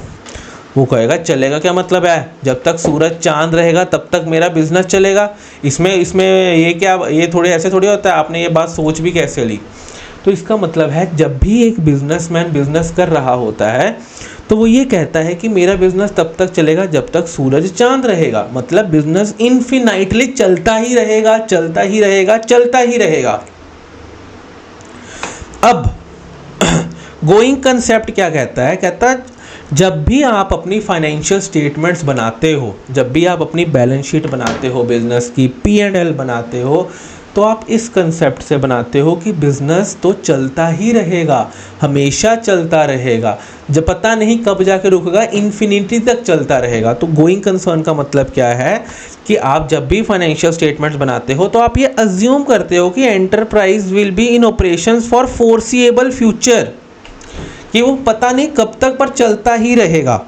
वो कहेगा चलेगा क्या मतलब है, जब तक सूरज चांद रहेगा तब तक मेरा बिजनेस चलेगा। इसमें ये क्या, ये थोड़े ऐसे थोड़ी होता है, आपने ये बात सोच भी कैसे ली। तो इसका मतलब है जब भी एक बिजनेसमैन बिजनेस कर रहा होता है तो वो ये कहता है कि मेरा बिजनेस तब तक चलेगा जब तक सूरज चांद रहेगा। मतलब बिजनेस इनफिनाइटली चलता ही रहेगा, चलता ही रहेगा, चलता ही रहेगा। अब गोइंग कंसेप्ट क्या कहता है, कहता जब भी आप अपनी फाइनेंशियल स्टेटमेंट्स बनाते हो, जब भी आप अपनी बैलेंस शीट बनाते हो, बिजनेस की P&L बनाते हो, तो आप इस कंसेप्ट से बनाते हो कि बिजनेस तो चलता ही रहेगा, हमेशा चलता रहेगा, जब पता नहीं कब जाके रुकेगा, इन्फिनिटी तक चलता रहेगा। तो गोइंग कंसर्न का मतलब क्या है कि आप जब भी फाइनेंशियल स्टेटमेंट्स बनाते हो तो आप ये अज्यूम करते हो कि enterprise will be in operations for foreseeable future, कि वो पता नहीं कब तक पर चलता ही रहेगा।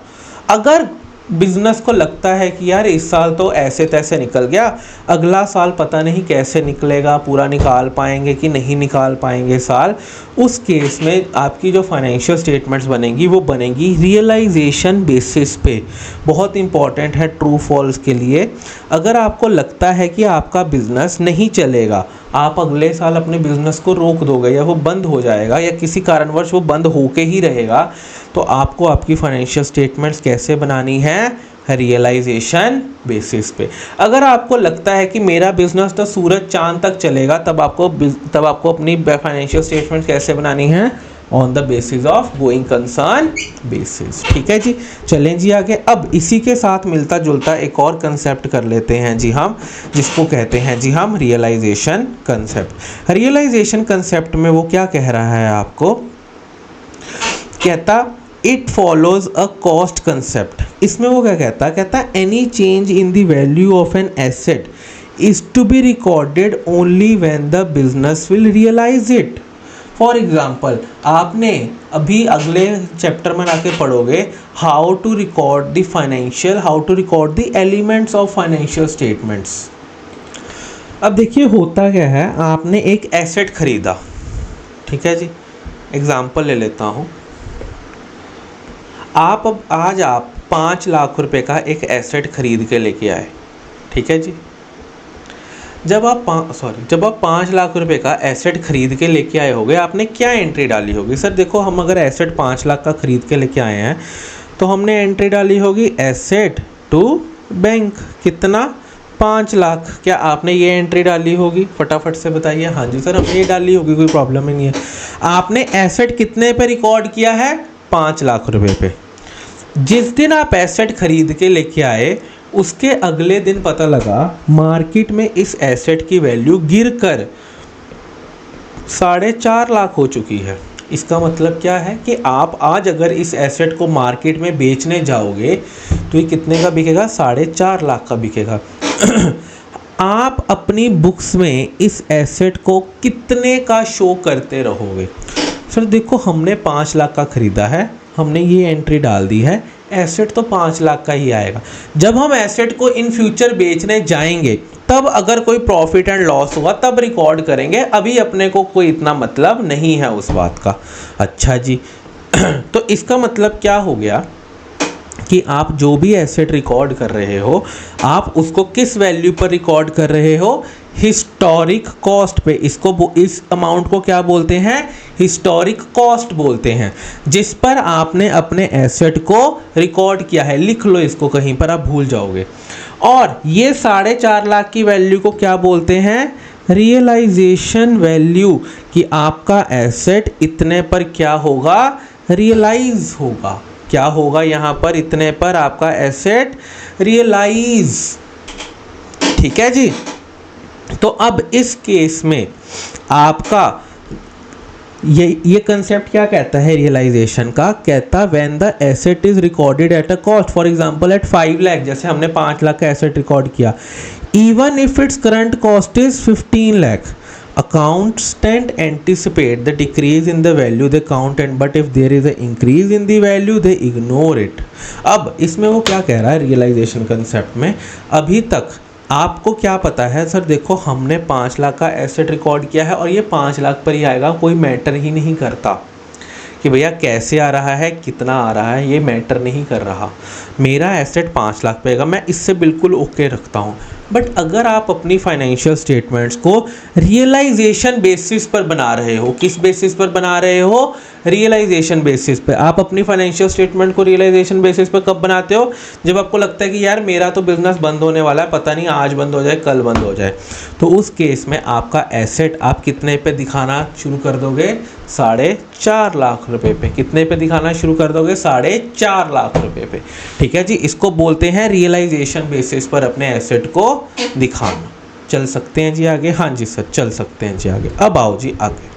अगर बिजनेस को लगता है कि यार इस साल तो ऐसे तैसे निकल गया, अगला साल पता नहीं कैसे निकलेगा, पूरा निकाल पाएंगे कि नहीं निकाल पाएंगे साल, उस केस में आपकी जो फाइनेंशियल स्टेटमेंट्स बनेंगी वो बनेंगी रियलाइजेशन बेसिस पे। बहुत इंपॉर्टेंट है ट्रू फॉल्स के लिए। अगर आपको लगता है कि आपका बिजनेस नहीं चलेगा, आप अगले साल अपने बिजनेस को रोक दोगे या वो बंद हो जाएगा या किसी कारणवश वो बंद होके ही रहेगा, तो आपको आपकी फाइनेंशियल स्टेटमेंट्स कैसे बनानी है, रियलाइजेशन बेसिस पे। अगर आपको लगता है कि मेरा बिजनेस तो सूरज चांद तक चलेगा, तब आपको अपनी फाइनेंशियल स्टेटमेंट कैसे बनानी है, on the basis of going concern basis. ठीक है जी, चलें जी आगे। अब इसी के साथ मिलता जुलता एक और कंसेप्ट कर लेते हैं जी हम, जिसको कहते हैं जी हम रियलाइजेशन कंसेप्ट। रियलाइजेशन कंसेप्ट में वो क्या कह रहा है आपको, कहता it follows a cost concept. इसमें वो क्या कहता any change in the value of an asset is to be recorded only when the business will realise it. For example, आपने अभी अगले चैप्टर में आके पढ़ोगे how to record the elements of financial statements. अब देखिए होता क्या है, आपने एक एसेट खरीदा, ठीक है जी, एग्जाम्पल ले लेता हूँ। आज आप 5 लाख रुपए का एक एसेट खरीद के लेके आए, ठीक है जी। जब आप 5 लाख रुपए का एसेट खरीद के लेके आए होगे, आपने क्या एंट्री डाली होगी? सर देखो, हम अगर एसेट 5 लाख का खरीद के लेके आए हैं तो हमने एंट्री डाली होगी एसेट टू बैंक, कितना, 5 लाख। क्या आपने ये एंट्री डाली होगी? फटाफट से बताइए। हाँ जी सर, हमने ये डाली होगी, कोई प्रॉब्लम ही नहीं है। आपने एसेट कितने पे रिकॉर्ड किया है? 5 लाख रुपए पे। जिस दिन आप एसेट खरीद के लेके आए, उसके अगले दिन पता लगा मार्केट में इस एसेट की वैल्यू गिरकर 4.5 लाख हो चुकी है। इसका मतलब क्या है कि आप आज अगर इस एसेट को मार्केट में बेचने जाओगे तो ये कितने का बिकेगा? 4.5 लाख का बिकेगा। आप अपनी बुक्स में इस एसेट को कितने का शो करते रहोगे? सर देखो, हमने 5 लाख का खरीदा है, हमने ये एंट्री डाल दी है, एसेट तो 5 लाख का ही आएगा। जब हम एसेट को इन फ्यूचर बेचने जाएंगे तब अगर कोई प्रॉफिट एंड लॉस हुआ तब रिकॉर्ड करेंगे, अभी अपने को कोई इतना मतलब नहीं है उस बात का। अच्छा जी, तो इसका मतलब क्या हो गया कि आप जो भी एसेट रिकॉर्ड कर रहे हो, आप उसको किस वैल्यू पर रिकॉर्ड कर रहे हो? हिस्टोरिक कॉस्ट पे। इस अमाउंट को क्या बोलते हैं? हिस्टोरिक कॉस्ट बोलते हैं, जिस पर आपने अपने एसेट को रिकॉर्ड किया है। लिख लो इसको कहीं पर, आप भूल जाओगे। और ये 4.5 लाख की वैल्यू को क्या बोलते हैं? रियलाइजेशन वैल्यू, कि आपका एसेट इतने पर क्या होगा? रियलाइज होगा। क्या होगा यहाँ पर? इतने पर आपका एसेट रियलाइज। ठीक है जी। तो अब इस केस में आपका ये कंसेप्ट क्या कहता है रियलाइजेशन का? कहता when the asset is recorded at a cost, for example at 5 lakh, जैसे हमने 5 लाख का एसेट रिकॉर्ड किया, even if its current cost is 15 lakh, accountant anticipate the decrease in the value they count, and but if there is an increase in the value they ignore it। अब इसमें वो क्या कह रहा है realisation concept में? अभी तक आपको क्या पता है? सर देखो, हमने 5 लाख का एसेट रिकॉर्ड किया है और ये 5 लाख पर ही आएगा, कोई मैटर ही नहीं करता कि भैया कैसे आ रहा है, कितना आ रहा है, ये मैटर नहीं कर रहा। मेरा एसेट 5 लाख पे आएगा, मैं इससे बिल्कुल ओके रखता हूँ। बट अगर आप अपनी फाइनेंशियल स्टेटमेंट्स को रियलाइजेशन बेसिस पर बना रहे हो, किस बेसिस पर बना रहे हो? रियलाइजेशन बेसिस पे। आप अपनी फाइनेंशियल स्टेटमेंट को रियलाइजेशन बेसिस पर कब बनाते हो? जब आपको लगता है कि यार मेरा तो बिजनेस बंद होने वाला है, पता नहीं आज बंद हो जाए, कल बंद हो जाए। तो उस केस में आपका एसेट आप कितने पे दिखाना शुरू कर दोगे? 4.5 लाख रुपए पे। कितने पे दिखाना शुरू कर दोगे? 4.5 लाख रुपए पे। ठीक है जी, इसको बोलते हैं रियलाइजेशन बेसिस पर अपने एसेट को दिखाना। चल सकते हैं जी आगे? हाँ जी सर, चल सकते हैं जी आगे। अब आओ जी आगे।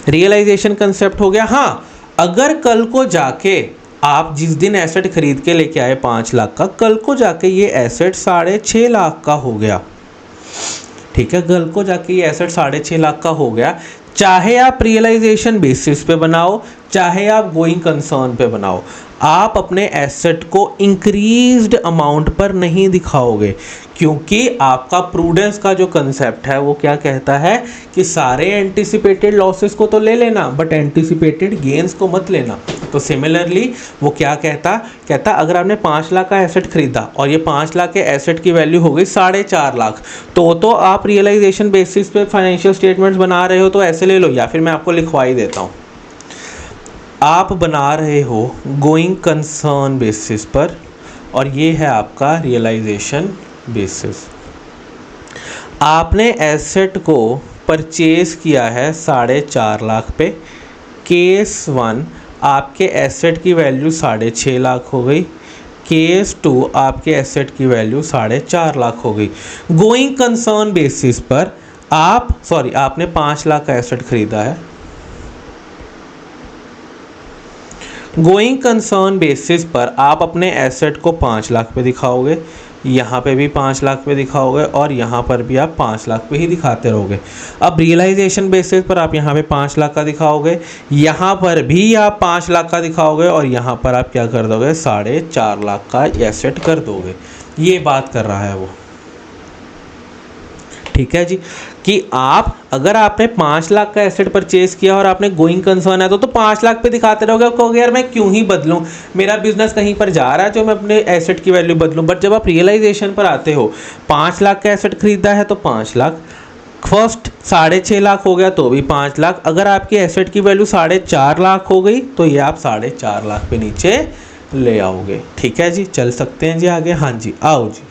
रियलाइजेशन कंसेप्ट हो गया। हाँ, अगर कल को जाके आप जिस दिन एसेट खरीद के लेके आए 5 लाख का, कल को जाके ये एसेट 6.5 लाख का हो गया, ठीक है, कल को जाके ये एसेट 6.5 लाख का हो गया, चाहे आप रियलाइजेशन बेसिस पे बनाओ, चाहे आप गोइंग कंसर्न पे बनाओ, आप अपने एसेट को इंक्रीज्ड अमाउंट पर नहीं दिखाओगे, क्योंकि आपका प्रूडेंस का जो कंसेप्ट है वो क्या कहता है कि सारे एंटिसिपेटेड लॉसेस को तो ले लेना बट एंटिसिपेटेड गेन्स को मत लेना। तो सिमिलरली वो क्या कहता अगर आपने 5 लाख का एसेट खरीदा और ये 5 लाख के एसेट की वैल्यू हो गई 4.5 लाख, तो आप रियलाइजेशन बेसिस पे फाइनेंशियल स्टेटमेंट्स बना रहे हो तो ऐसे ले लो, या फिर मैं आपको लिखवा ही देता हूँ, आप बना रहे हो गोइंग कंसर्न बेसिस पर, और ये है आपका रियलाइजेशन बेसिस। आपने एसेट को परचेज किया है 4.5 लाख पे। केस 1 आपके एसेट की वैल्यू 6.5 लाख हो गई। केस 2 आपके एसेट की वैल्यू 4.5 लाख हो गई। गोइंग कंसर्न बेसिस पर आपने 5 लाख का एसेट खरीदा है। गोइंग कंसर्न बेसिस पर आप अपने एसेट को 5 लाख पे दिखाओगे, यहाँ पे भी 5 लाख पे दिखाओगे और यहाँ पर भी आप 5 लाख पे ही दिखाते रहोगे। अब रियलाइजेशन बेसिस पर आप यहाँ पे 5 लाख का दिखाओगे, यहाँ पर भी आप 5 लाख का दिखाओगे और यहाँ पर आप क्या कर दोगे, 4.5 लाख का एसेट कर दोगे। ये बात कर रहा है वो, ठीक है जी, कि आप अगर आपने 5 लाख का एसेट परचेज किया और आपने गोइंग कंसर्न है तो 5 लाख पे दिखाते रहोगे। आप कहोगे यार मैं क्यों ही बदलूं, मेरा बिजनेस कहीं पर जा रहा है जो मैं अपने एसेट की वैल्यू बदलूं। बट जब आप रियलाइजेशन पर आते हो, 5 लाख का एसेट खरीदा है तो 5 लाख, फर्स्ट 6.5 लाख हो गया तो भी 5 लाख। अगर आपकी एसेट की वैल्यू 4.5 लाख हो गई तो ये आप 4.5 लाख पे नीचे ले आओगे। ठीक है जी, चल सकते हैं जी आगे। हाँ जी, आओ जी।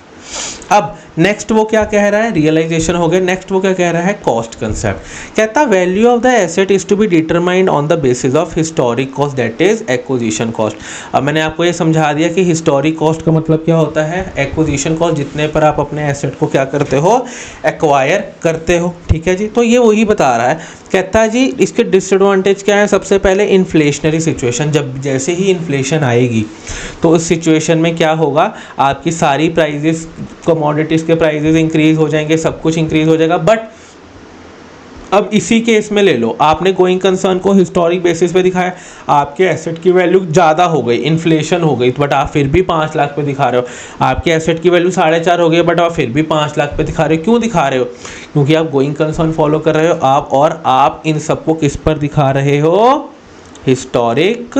अब नेक्स्ट वो क्या कह रहा है, रियलाइजेशन हो गया। नेक्स्ट वो क्या कह रहा है, कॉस्ट कंसेप्ट। कहता value of the asset is to be determined on the basis of historic cost, that is acquisition cost. अब मैंने आपको ये समझा दिया कि हिस्टोरिक कॉस्ट का मतलब क्या होता है, एक्विजिशन कॉस्ट, जितने पर आप अपने एसेट को क्या करते हो, एक्वायर करते हो। ठीक है जी, तो ये वही बता रहा है। कहता है जी इसके डिसएडवांटेज क्या है। सबसे पहले इन्फ्लेशनरी सिचुएशन, जब जैसे ही इन्फ्लेशन आएगी तो उस सिचुएशन में क्या होगा, आपकी सारी प्राइजेस, कमोडिटीज़ के प्राइजेस इंक्रीज हो जाएंगे, सब कुछ इंक्रीज हो जाएगा। बट अब इसी केस में ले लो, आपने गोइंग कंसर्न को हिस्टोरिक बेसिस पे दिखाया, आपके एसेट की वैल्यू ज़्यादा हो गई, इन्फ्लेशन हो गई, बट आप फिर भी 5 लाख पे दिखा रहे हो। आपके एसेट की वैल्यू 4.5 हो गई बट आप फिर भी 5 लाख पे दिखा रहे हो। क्यों दिखा रहे हो, क्योंकि आप गोइंग कंसर्न फॉलो कर रहे हो आप, और आप इन सबको किस पर दिखा रहे हो, हिस्टोरिक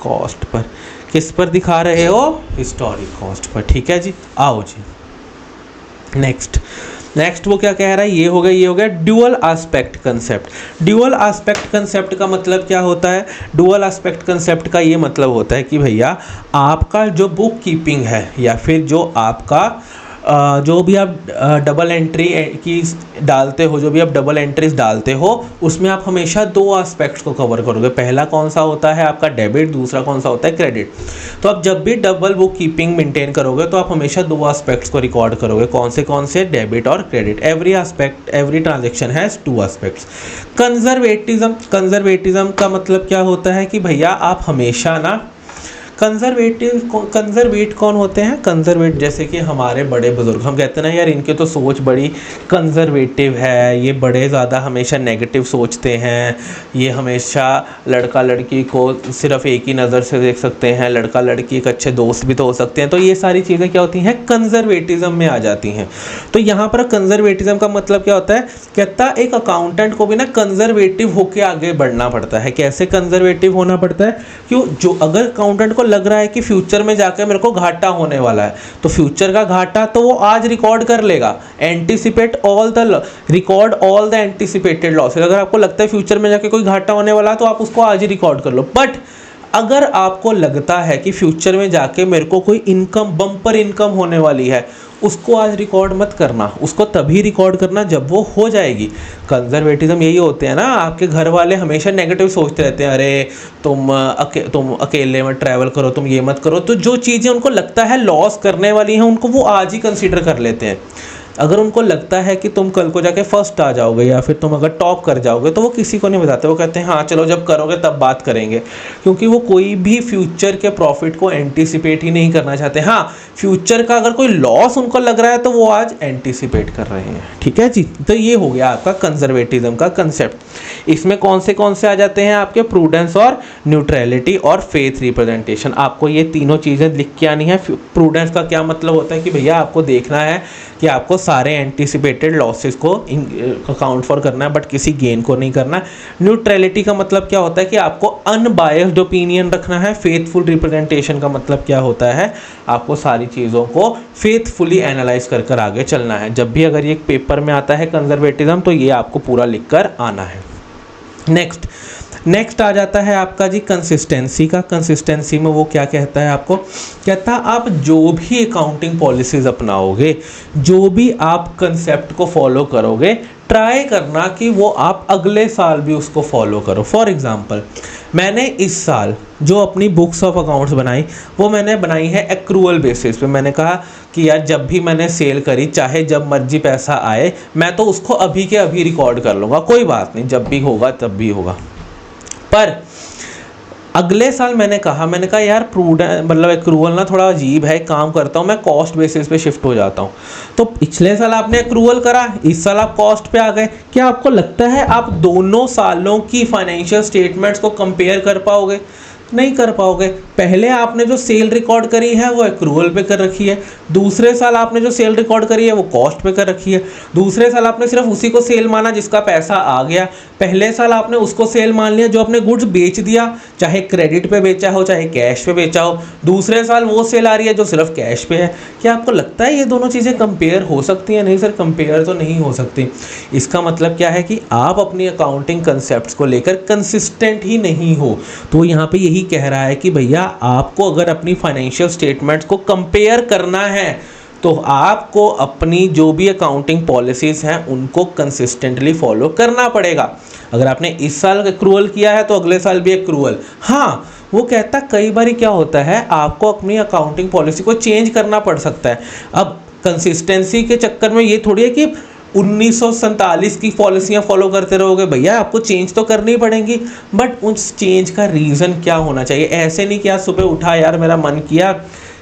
कॉस्ट पर। किस पर दिखा रहे हो, हिस्टोरिक कॉस्ट पर। ठीक है जी, आओ जी नेक्स्ट वो क्या कह रहा है, ये हो गया dual aspect concept. Dual aspect concept का मतलब क्या होता है, ड्यूअल एस्पेक्ट कंसेप्ट का ये मतलब होता है कि भैया आपका जो बुक कीपिंग है या फिर जो आपका जो भी आप डबल एंट्री की डालते हो, जो भी आप डबल एंट्रीज डालते हो, उसमें आप हमेशा 2 एस्पेक्ट्स को कवर करोगे। पहला कौन सा होता है आपका डेबिट, दूसरा कौन सा होता है क्रेडिट। तो आप जब भी डबल बुक कीपिंग मेंटेन करोगे तो आप हमेशा 2 एस्पेक्ट्स को रिकॉर्ड करोगे। कौन से डेबिट और credit. Every transaction has 2 aspects. Conservatism का मतलब क्या होता है कि भैया आप हमेशा ना कंजर्वेट कौन होते हैं, कंजर्वेट जैसे कि हमारे बड़े बुजुर्ग, हम कहते हैं ना यार इनके तो सोच बड़ी कंजर्वेटिव है, ये बड़े ज़्यादा हमेशा नेगेटिव सोचते हैं, ये हमेशा लड़का लड़की को सिर्फ एक ही नज़र से देख सकते हैं, लड़का लड़की एक अच्छे दोस्त भी तो हो सकते हैं। तो ये सारी चीज़ें क्या होती हैं, कंजर्वेटिज्म में आ जाती हैं। तो यहाँ पर कंजर्वेटिज्म का मतलब क्या होता है, कहता एक अकाउंटेंट को भी ना कंजर्वेटिव होकर आगे बढ़ना पड़ता है। कैसे कंजर्वेटिव होना पड़ता है, क्यों, जो अगर अकाउंटेंट को लग रहा है कि फ्यूचर में जाकर मेरे को घाटा होने वाला है, तो फ्यूचर का घाटा तो वो आज रिकॉर्ड कर लेगा, record all the anticipated losses. अगर आपको लगता है फ्यूचर में जाके कोई घाटा होने वाला है तो आप उसको आज ही रिकॉर्ड कर लो। बट अगर आपको लगता है कि फ्यूचर में जाके मेरे को कोई इनकम, बम्पर इनकम होने वाली है, उसको आज रिकॉर्ड मत करना, उसको तभी रिकॉर्ड करना जब वो हो जाएगी। कंजर्वेटिज्म यही होते हैं ना, आपके घर वाले हमेशा नेगेटिव सोचते रहते हैं, अरे तुम अकेले मत ट्रैवल करो, तुम ये मत करो। तो जो चीज़ें उनको लगता है लॉस करने वाली हैं उनको वो आज ही कंसीडर कर लेते हैं। अगर उनको लगता है कि तुम कल को जाके फर्स्ट आ जाओगे या फिर तुम अगर टॉप कर जाओगे तो वो किसी को नहीं बताते, वो कहते हैं हाँ चलो जब करोगे तब बात करेंगे, क्योंकि वो कोई भी फ्यूचर के प्रॉफिट को एंटीसिपेट ही नहीं करना चाहते। हाँ, फ्यूचर का अगर कोई लॉस उनको लग रहा है तो वो आज एंटीसिपेट कर रहे हैं। ठीक है जी, तो ये हो गया आपका कंजर्वेटिज्म का कंसेप्ट। इसमें कौन से आ जाते हैं आपके, प्रूडेंस और न्यूट्रलिटी और फेथ रिप्रेजेंटेशन। आपको ये तीनों चीज़ें लिख के आनी है। प्रूडेंस का क्या मतलब होता है कि भैया आपको देखना है कि आपको सारे एंटीसिपेटेड लॉसेस को अकाउंट फॉर करना है बट किसी गेन को नहीं करना। न्यूट्रलिटी का मतलब क्या होता है कि आपको अनबायस्ड ओपिनियन रखना है। फेथफुल रिप्रेजेंटेशन का मतलब क्या होता है, आपको सारी चीज़ों को फेथफुली एनालाइज कर आगे चलना है। जब भी अगर ये पेपर में आता है कंजर्वेटिज्म तो ये आपको पूरा लिख कर आना है। नेक्स्ट, नेक्स्ट आ जाता है आपका जी कंसिस्टेंसी का। कंसिस्टेंसी में वो क्या कहता है आपको, कहता है आप जो भी अकाउंटिंग पॉलिसीज़ अपनाओगे, जो भी आप कंसेप्ट को फॉलो करोगे, ट्राई करना कि वो आप अगले साल भी उसको फॉलो करो। फॉर एग्जांपल, मैंने इस साल जो अपनी बुक्स ऑफ अकाउंट्स बनाई वो मैंने बनाई है एक्रूअल बेसिस पे। मैंने कहा कि यार जब भी मैंने सेल करी, चाहे जब मर्जी पैसा आए, मैं तो उसको अभी के अभी रिकॉर्ड कर लूँगा, कोई बात नहीं, जब भी होगा तब भी होगा। पर अगले साल मैंने कहा यार प्रूडेंट मतलब एक्रूअल ना थोड़ा अजीब है, काम करता हूँ मैं कॉस्ट बेसिस पे शिफ्ट हो जाता हूँ। तो पिछले साल आपने एक्रूअल करा, इस साल आप कॉस्ट पे आ गए। क्या आपको लगता है आप दोनों सालों की फाइनेंशियल स्टेटमेंट्स को कंपेयर कर पाओगे? नहीं कर पाओगे। पहले आपने जो सेल रिकॉर्ड करी है वो एक्रूअल पे कर रखी है, दूसरे साल आपने जो सेल रिकॉर्ड करी है वो कॉस्ट पे कर रखी है, दूसरे साल आपने सिर्फ उसी को सेल माना जिसका पैसा आ गया, पहले साल आपने उसको सेल मान लिया जो आपने गुड्स बेच दिया, चाहे क्रेडिट पे बेचा हो चाहे कैश पे बेचा हो, दूसरे साल वो सेल आ रही है जो सिर्फ कैश पे है। क्या आपको लगता है ये दोनों चीज़ें कंपेयर हो सकती हैं? नहीं सर, कंपेयर तो नहीं हो सकती। इसका मतलब क्या है कि आप अपनी अकाउंटिंग कंसेप्ट को लेकर कंसिस्टेंट ही नहीं हो। तो यहाँ पे यही कह रहा है कि भैया आपको अगर अपनी फाइनेंशियल स्टेटमेंट्स को कंपेयर करना है तो आपको अपनी जो भी अकाउंटिंग पॉलिसीज़ हैं उनको कंसिस्टेंटली फॉलो करना पड़ेगा। अगर आपने इस साल एक्रूअल किया है तो अगले साल भी एक्रूअल। हाँ, वो कहता कई बार क्या होता है आपको अपनी अकाउंटिंग पॉलिसी को चेंज करना पड़ सकता है। अब कंसिस्टेंसी के चक्कर में ये थोड़ी है कि 1947 की पॉलिसियाँ फॉलो करते रहोगे, भैया आपको चेंज तो करनी पड़ेंगी, बट उस चेंज का रीज़न क्या होना चाहिए। ऐसे नहीं कि आज सुबह उठा यार मेरा मन किया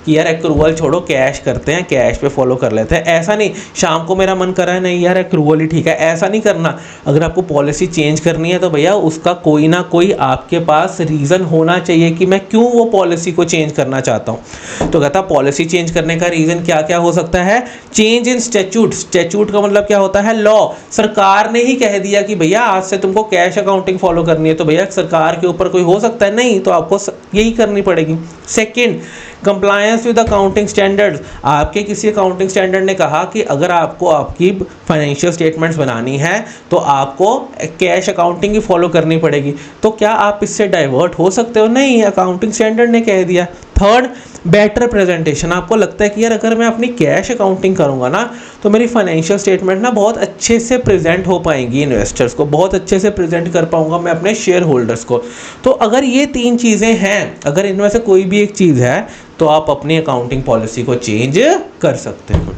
कि यार एक्रूअल छोड़ो कैश करते हैं, कैश पे फॉलो कर लेते हैं, ऐसा नहीं। शाम को मेरा मन कर रहा है नहीं यार एक्रूअल ही ठीक है, ऐसा नहीं करना। अगर आपको पॉलिसी चेंज करनी है तो भैया उसका कोई ना कोई आपके पास रीज़न होना चाहिए कि मैं क्यों वो पॉलिसी को चेंज करना चाहता हूँ। तो कहता पॉलिसी चेंज करने का रीज़न क्या क्या हो सकता है। चेंज इन स्टैट्यूट, स्टैट्यूट का मतलब क्या होता है, लॉ। सरकार ने ही कह दिया कि भैया आज से तुमको कैश अकाउंटिंग फॉलो करनी है, तो भैया सरकार के ऊपर कोई हो सकता है नहीं, तो आपको यही करनी पड़ेगी। Second, compliance with accounting standards. आपके किसी अकाउंटिंग स्टैंडर्ड ने कहा कि अगर आपको आपकी फाइनेंशियल स्टेटमेंट्स बनानी है तो आपको कैश अकाउंटिंग ही फॉलो करनी पड़ेगी। तो क्या आप इससे डाइवर्ट हो सकते हो? नहीं, अकाउंटिंग स्टैंडर्ड ने कह दिया। Third, better presentation. आपको लगता है कि यार अगर मैं अपनी कैश अकाउंटिंग करूंगा ना तो मेरी फाइनेंशियल स्टेटमेंट ना बहुत अच्छे से प्रेजेंट हो पाएंगी, इन्वेस्टर्स को बहुत अच्छे से प्रेजेंट कर पाऊंगा मैं अपने शेयर होल्डर्स को। तो अगर ये तीन चीज़ें हैं, अगर इनमें से कोई भी एक चीज़ है तो आप अपनी अकाउंटिंग पॉलिसी को चेंज कर सकते हो।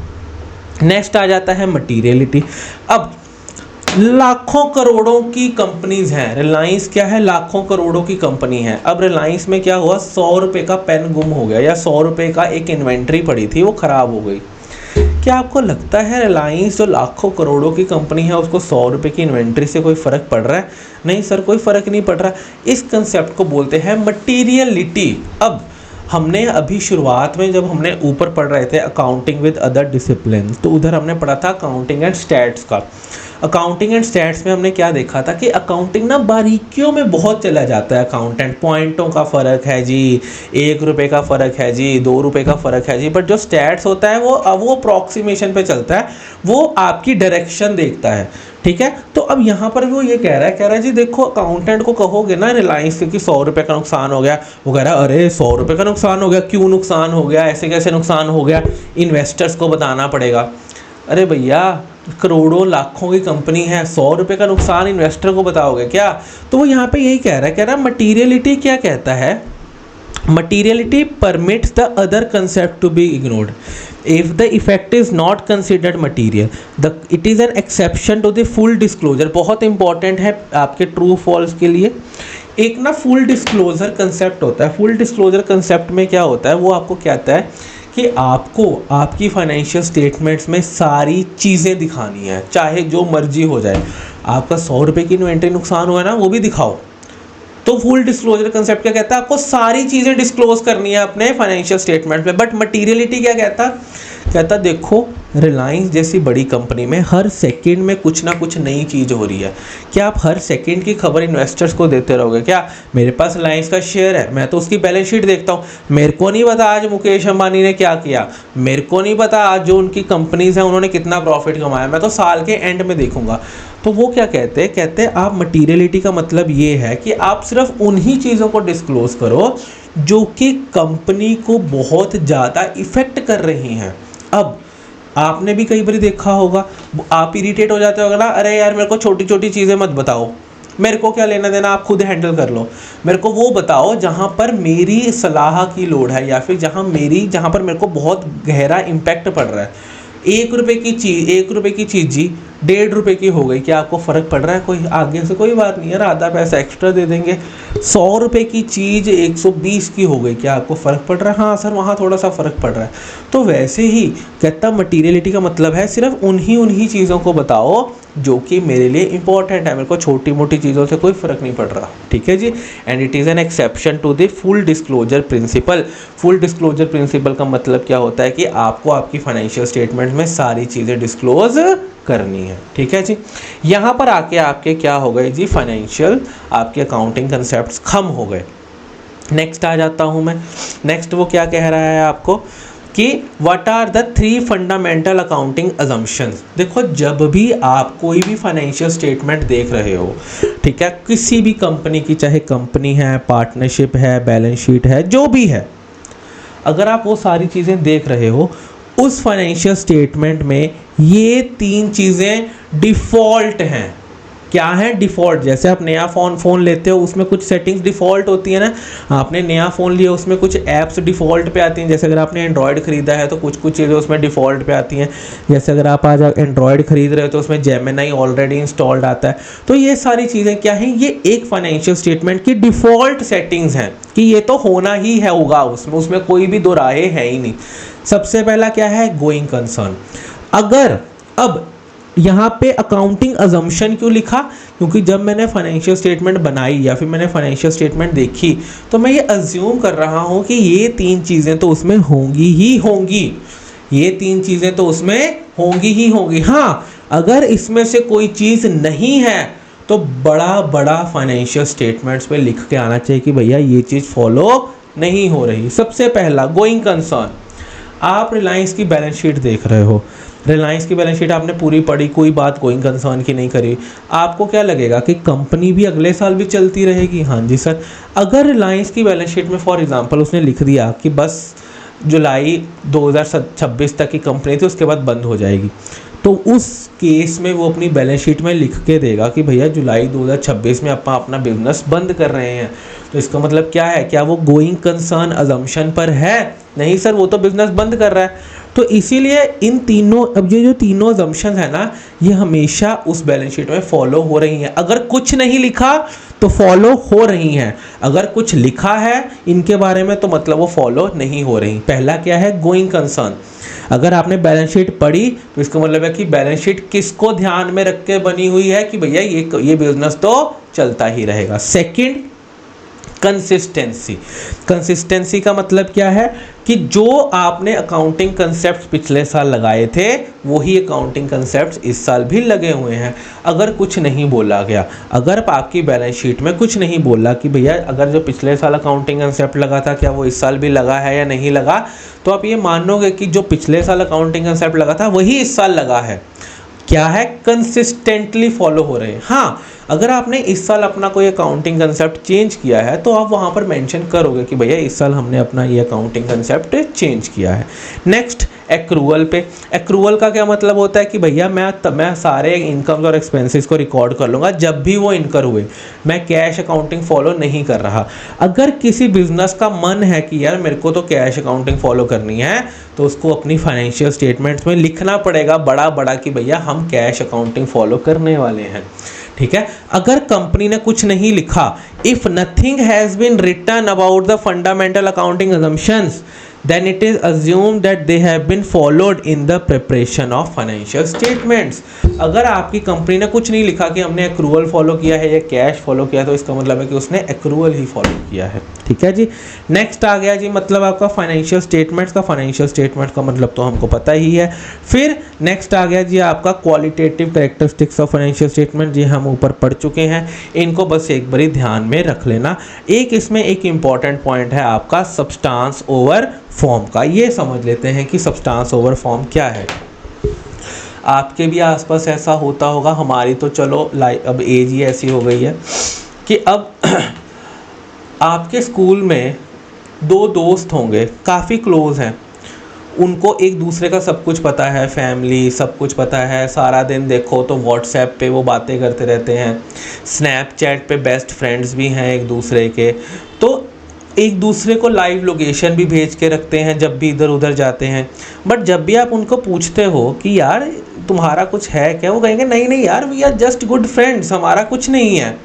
नेक्स्ट आ जाता है मटीरियलिटी। अब लाखों करोड़ों की कंपनीज हैं, रिलायंस क्या है, लाखों करोड़ों की कंपनी है। अब रिलायंस में क्या हुआ, 100 रुपये का पेन गुम हो गया या 100 रुपये का एक इन्वेंट्री पड़ी थी वो ख़राब हो गई। क्या आपको लगता है रिलायंस जो लाखों करोड़ों की कंपनी है उसको 100 रुपये की इन्वेंट्री से कोई फ़र्क पड़ रहा है? नहीं सर, कोई फ़र्क नहीं पड़ रहा। इस कंसेप्ट को बोलते हैं मटीरियलिटी। अब हमने अभी शुरुआत में जब हमने ऊपर पढ़ रहे थे अकाउंटिंग विद अदर डिसिप्लिन, तो उधर हमने पढ़ा था अकाउंटिंग एंड स्टैट्स का। अकाउंटिंग एंड स्टैट्स में हमने क्या देखा था कि अकाउंटिंग ना बारीकियों में बहुत चला जाता है। अकाउंटेंट पॉइंटों का फ़र्क है जी, 1 रुपये का फ़र्क है जी, 2 रुपये का फ़र्क है जी, बट जो स्टैट्स होता है वो अप्रॉक्सीमेशन पे चलता है, वो आपकी डायरेक्शन देखता है। ठीक है, तो अब यहाँ पर वो ये कह रहा है जी देखो अकाउंटेंट को कहोगे ना रिलायंस के कि 100 रुपये का नुकसान हो गया, वो कह रहा है अरे 100 रुपये का नुकसान हो गया, क्यों नुकसान हो गया, ऐसे कैसे नुकसान हो गया, इन्वेस्टर्स को बताना पड़ेगा। अरे भैया करोड़ों लाखों की कंपनी है, 100 रुपये का नुकसान इन्वेस्टर को बताओगे क्या? तो वो यहाँ पे यही कह रहा है मटीरियलिटी क्या कहता है, materiality permits the other concept to be ignored if the effect is not considered material, it is an exception to the full disclosure। बहुत इंपॉर्टेंट है आपके ट्रू फॉल्स के लिए। एक ना फुल डिस्क्लोजर कंसेप्ट होता है। फुल डिस्क्लोजर कंसेप्ट में क्या होता है, वो आपको कहता है कि आपको आपकी फाइनेंशियल स्टेटमेंट्स में सारी चीज़ें दिखानी है, चाहे जो मर्जी हो जाए। आपका 100 रुपये की इन्वेंट्री नुकसान हुआ ना, वो भी दिखाओ। तो फुल डिस्क्लोजर कंसेप्ट क्या कहता है, आपको सारी चीज़ें डिस्क्लोज करनी है अपने फाइनेंशियल स्टेटमेंट में। बट मटीरियलिटी क्या कहता है कहता देखो रिलायंस जैसी बड़ी कंपनी में हर सेकंड में कुछ ना कुछ नई चीज़ हो रही है। क्या आप हर सेकंड की खबर इन्वेस्टर्स को देते रहोगे क्या? मेरे पास रिलायंस का शेयर है, मैं तो उसकी बैलेंस शीट देखता हूँ। मेरे को नहीं पता आज मुकेश अंबानी ने क्या किया, मेरे को नहीं पता आज जो उनकी कंपनीज हैं उन्होंने कितना प्रॉफिट कमाया, मैं तो साल के एंड में देखूंगा। तो वो क्या कहते हैं आप मटीरियलिटी का मतलब ये है कि आप सिर्फ उन्हीं चीज़ों को डिस्क्लोज करो जो कि कंपनी को बहुत ज़्यादा इफेक्ट कर रही हैं। अब आपने भी कई बार देखा होगा, आप इरिटेट हो जाते हो ना, अरे यार मेरे को छोटी छोटी चीज़ें मत बताओ, मेरे को क्या लेना देना, आप खुद हैंडल कर लो। मेरे को वो बताओ जहाँ पर मेरी सलाह की लोड़ है या फिर जहाँ पर मेरे को बहुत गहरा इम्पैक्ट पड़ रहा है। 1 रुपये की चीज़ जी 1.5 रुपये की हो गई, क्या आपको फ़र्क पड़ रहा है? कोई आगे से कोई बात नहीं यार, आधा पैसा एक्स्ट्रा दे देंगे। 100 रुपये की चीज़ 120 की हो गई, क्या आपको फ़र्क पड़ रहा है? हाँ सर, वहाँ थोड़ा सा फ़र्क पड़ रहा है। तो वैसे ही कहता मटीरियलिटी का मतलब है सिर्फ उन्हीं चीज़ों को बताओ जो कि मेरे लिए इंपॉर्टेंट है, मेरे को छोटी मोटी चीज़ों से कोई फ़र्क नहीं पड़ रहा। ठीक है जी। And it is an exception to the full disclosure principle. Full disclosure principle का मतलब क्या होता है कि आपको आपकी फाइनेंशियल स्टेटमेंट में सारी चीज़ें डिस्क्लोज करनी है। ठीक है जी। यहाँ पर आके आपके क्या हो गए जी, फाइनेंशियल आपके अकाउंटिंग कंसेप्ट्स खत्म हो गए। नेक्स्ट आ जाता हूँ मैं। नेक्स्ट वो क्या कह रहा है आपको कि what are the 3 fundamental accounting assumptions. देखो जब भी आप कोई भी फाइनेंशियल स्टेटमेंट देख रहे हो, ठीक है, किसी भी कंपनी की, चाहे कंपनी है, पार्टनरशिप है, बैलेंस शीट है, जो भी है, अगर आप वो सारी चीज़ें देख रहे हो, उस फाइनेंशियल स्टेटमेंट में ये 3 चीज़ें डिफ़ॉल्ट हैं। क्या है? डिफ़ॉल्ट। जैसे आप नया फ़ोन लेते हो, उसमें कुछ सेटिंग्स डिफ़ॉल्ट होती है ना। आपने नया फ़ोन लिया, उसमें कुछ ऐप्स डिफ़ॉल्ट पे आती हैं। जैसे अगर आपने एंड्रॉयड ख़रीदा है तो कुछ चीज़ें उसमें डिफ़ॉल्ट पे आती हैं। जैसे अगर आप आज एंड्रॉयड ख़रीद रहे हो तो उसमें जेमिनी ऑलरेडी इंस्टॉल्ड आता है। तो ये सारी चीज़ें क्या हैं? ये एक फाइनेंशियल स्टेटमेंट की डिफ़ॉल्ट सेटिंग्स हैं कि ये तो होना ही है, होगा, उसमें कोई भी दो राहें है ही नहीं। सबसे पहला क्या है? Going concern. अगर अब यहाँ पे अकाउंटिंग अजम्पशन क्यों लिखा? क्योंकि जब मैंने फाइनेंशियल स्टेटमेंट बनाई या फिर मैंने फाइनेंशियल स्टेटमेंट देखी तो मैं ये अज्यूम कर रहा हूँ कि ये 3 चीज़ें तो उसमें होंगी ही होंगी, ये 3 चीज़ें तो उसमें होंगी ही होंगी। हाँ, अगर इसमें से कोई चीज़ नहीं है तो बड़ा फाइनेंशियल स्टेटमेंट्स पे लिख के आना चाहिए कि भैया ये चीज़ फॉलो नहीं हो रही। सबसे पहला गोइंग कंसर्न। आप रिलायंस की बैलेंस शीट देख रहे हो, रिलायंस की बैलेंस शीट आपने पूरी पढ़ी, कोई बात गोइंग कंसर्न की नहीं करी, आपको क्या लगेगा कि कंपनी भी अगले साल भी चलती रहेगी? हाँ जी सर। अगर रिलायंस की बैलेंस शीट में फॉर एग्जांपल उसने लिख दिया कि बस जुलाई 2026 तक की कंपनी थी, उसके बाद बंद हो जाएगी, तो उस केस में वो अपनी बैलेंस शीट में लिख के देगा कि भैया जुलाई 2026 में अपना बिजनेस बंद कर रहे हैं। तो इसका मतलब क्या है? क्या वो गोइंग कंसर्न अजम्पशन पर है? नहीं सर, वो तो बिजनेस बंद कर रहा है। तो इसीलिए इन तीनों, अब ये जो तीनों अजम्पशन है ना, ये हमेशा उस बैलेंस शीट में फॉलो हो रही हैं। अगर कुछ नहीं लिखा तो फॉलो हो रही हैं, अगर कुछ लिखा है इनके बारे में तो मतलब वो फॉलो नहीं हो रही। पहला क्या है? Going concern. अगर आपने बैलेंस शीट पढ़ी तो इसका मतलब है कि बैलेंस शीट किसको ध्यान में रख के बनी हुई है कि भैया ये बिजनेस तो चलता ही रहेगा। Second, consistency. कंसिस्टेंसी का मतलब क्या है कि जो आपने अकाउंटिंग कंसेप्ट पिछले साल लगाए थे वही अकाउंटिंग कंसेप्ट इस साल भी लगे हुए हैं। अगर कुछ नहीं बोला गया, अगर आपकी बैलेंस शीट में कुछ नहीं बोला कि भैया अगर जो पिछले साल अकाउंटिंग कंसेप्ट लगा था क्या वो इस साल भी लगा है या नहीं लगा, तो आप ये मानोगे कि जो पिछले साल अकाउंटिंग कंसेप्ट लगा था वही इस साल लगा है। क्या है? कंसिस्टेंटली फॉलो हो रहे हैं। हाँ, अगर आपने इस साल अपना कोई अकाउंटिंग कंसेप्ट चेंज किया है तो आप वहाँ पर मेंशन करोगे कि भैया इस साल हमने अपना ये अकाउंटिंग कंसेप्ट चेंज किया है। नेक्स्ट, एक्रूअल पे। एक्रूअल का क्या मतलब होता है कि भैया मैं सारे इनकम्स और एक्सपेंसेस को रिकॉर्ड कर लूँगा जब भी वो इनकर हुए, मैं कैश अकाउंटिंग फॉलो नहीं कर रहा। अगर किसी बिजनेस का मन है कि यार मेरे को तो कैश अकाउंटिंग फॉलो करनी है तो उसको अपनी फाइनेंशियल स्टेटमेंट्स में लिखना पड़ेगा बड़ा कि भैया हम कैश अकाउंटिंग फॉलो करने वाले हैं। ठीक है। अगर कंपनी ने कुछ नहीं लिखा, if nothing has been written about the fundamental accounting assumptions, then it is assumed that they have been followed in the preparation of financial statements। अगर आपकी कंपनी ने कुछ नहीं लिखा कि हमने एक्रूवल फॉलो किया है या कैश फॉलो किया, तो इसका मतलब है कि उसने एक्रूवल ही फॉलो किया है। ठीक है जी। नेक्स्ट आ गया जी मतलब आपका फाइनेंशियल स्टेटमेंट्स का। फाइनेंशियल स्टेटमेंट का मतलब तो हमको पता ही है। फिर नेक्स्ट आ गया जी आपका qualitative characteristics of financial statement, जी हम ऊपर पढ़ चुके हैं, इनको बस एक बारी ध्यान में रख लेना। एक इसमें एक इम्पॉर्टेंट पॉइंट है आपका सब्सटेंस ओवर फॉर्म का। ये समझ लेते हैं कि सब्सटेंस ओवर फॉर्म क्या है। आपके भी आसपास ऐसा होता होगा, हमारी तो चलो अब एज ही ऐसी हो गई है कि अब आपके स्कूल में दो दोस्त होंगे, काफ़ी क्लोज हैं, उनको एक दूसरे का सब कुछ पता है, फैमिली सब कुछ पता है, सारा दिन देखो तो व्हाट्सएप पे वो बातें करते रहते हैं, स्नैपचैट पे बेस्ट फ्रेंड्स भी हैं एक दूसरे के, तो एक दूसरे को लाइव लोकेशन भी भेज के रखते हैं जब भी इधर उधर जाते हैं। बट जब भी आप उनको पूछते हो कि यार तुम्हारा कुछ है क्या, वो कहेंगे नहीं नहीं यार we are just good friends, हमारा कुछ नहीं है।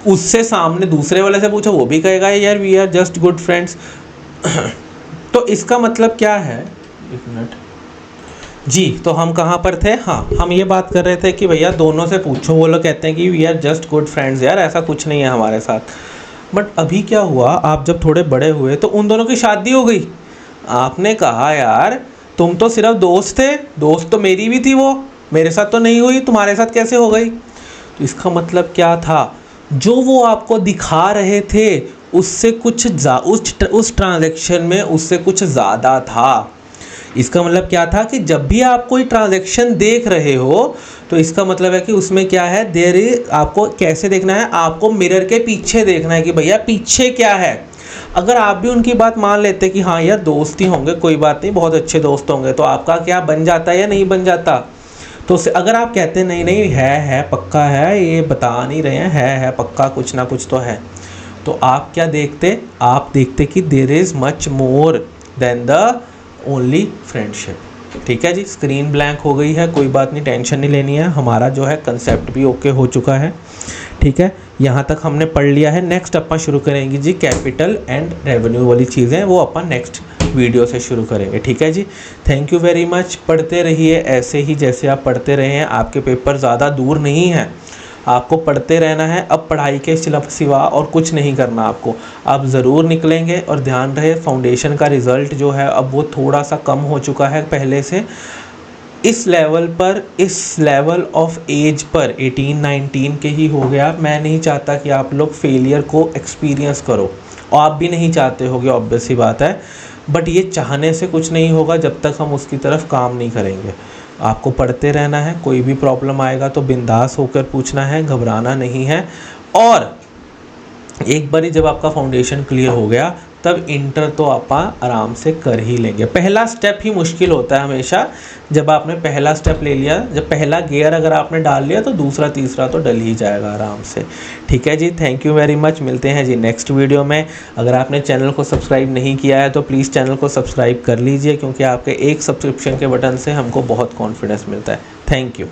उससे सामने दूसरे वाले से पूछो, वो भी कहेगा यार we are just good friends. तो इसका मतलब क्या है, एक मिनट जी, तो हम कहाँ पर थे, हाँ हम ये बात कर रहे थे कि भैया दोनों से पूछो, वो लोग कहते हैं कि we are just good friends, यार ऐसा कुछ नहीं है हमारे साथ। बट अभी क्या हुआ, आप जब थोड़े बड़े हुए तो उन दोनों की शादी हो गई। आपने कहा यार तुम तो सिर्फ दोस्त थे, दोस्त तो मेरी भी थी, वो मेरे साथ तो नहीं हुई, तुम्हारे साथ कैसे हो गई। तो इसका मतलब क्या था, जो वो आपको दिखा रहे थे उससे कुछ उस ट्रांजैक्शन में उससे कुछ ज़्यादा था। इसका मतलब क्या था कि जब भी आप कोई ट्रांजैक्शन देख रहे हो तो इसका मतलब है कि उसमें क्या है, आपको कैसे देखना है, आपको मिरर के पीछे देखना है कि भैया पीछे क्या है। अगर आप भी उनकी बात मान लेते कि हाँ यार दोस्त ही होंगे, कोई बात नहीं, बहुत अच्छे दोस्त होंगे, तो आपका क्या बन जाता है या नहीं बन जाता। तो अगर आप कहते नहीं नहीं है पक्का है, ये बता नहीं रहे हैं, है पक्का कुछ ना कुछ तो है, तो आप क्या देखते, आप देखते कि there is much more than the only friendship. ठीक है जी। स्क्रीन ब्लैंक हो गई है, कोई बात नहीं, टेंशन नहीं लेनी है, हमारा जो है कंसेप्ट भी ओके हो चुका है। ठीक है, यहाँ तक हमने पढ़ लिया है। नेक्स्ट अपन शुरू करेंगे जी कैपिटल एंड रेवेन्यू वाली चीज़ें, वो अपन नेक्स्ट वीडियो से शुरू करेंगे। ठीक है जी। Thank you very much. पढ़ते रहिए ऐसे ही जैसे आप पढ़ते रहे हैं, आपके पेपर ज़्यादा दूर नहीं है, आपको पढ़ते रहना है। अब पढ़ाई के सिवा और कुछ नहीं करना आपको, आप ज़रूर निकलेंगे। और ध्यान रहे फाउंडेशन का रिज़ल्ट जो है अब वो थोड़ा सा कम हो चुका है पहले से। इस लेवल पर, इस लेवल ऑफ एज पर 18-19 के ही हो गया। मैं नहीं चाहता कि आप लोग फेलियर को एक्सपीरियंस करो, और आप भी नहीं चाहते होगे, ऑब्वियस सी बात है। बट ये चाहने से कुछ नहीं होगा जब तक हम उसकी तरफ काम नहीं करेंगे। आपको पढ़ते रहना है, कोई भी प्रॉब्लम आएगा तो बिंदास होकर पूछना है, घबराना नहीं है। और एक बारी जब आपका फाउंडेशन क्लियर हो गया तब इंटर तो आप आराम से कर ही लेंगे। पहला स्टेप ही मुश्किल होता है हमेशा, जब आपने पहला स्टेप ले लिया, जब पहला गियर अगर आपने डाल लिया तो दूसरा तीसरा तो डल ही जाएगा आराम से। ठीक है जी। Thank you very much. मिलते हैं जी नेक्स्ट वीडियो में। अगर आपने चैनल को सब्सक्राइब नहीं किया है तो प्लीज़ चैनल को सब्सक्राइब कर लीजिए, क्योंकि आपके एक सब्सक्रिप्शन के बटन से हमको बहुत कॉन्फिडेंस मिलता है। Thank you.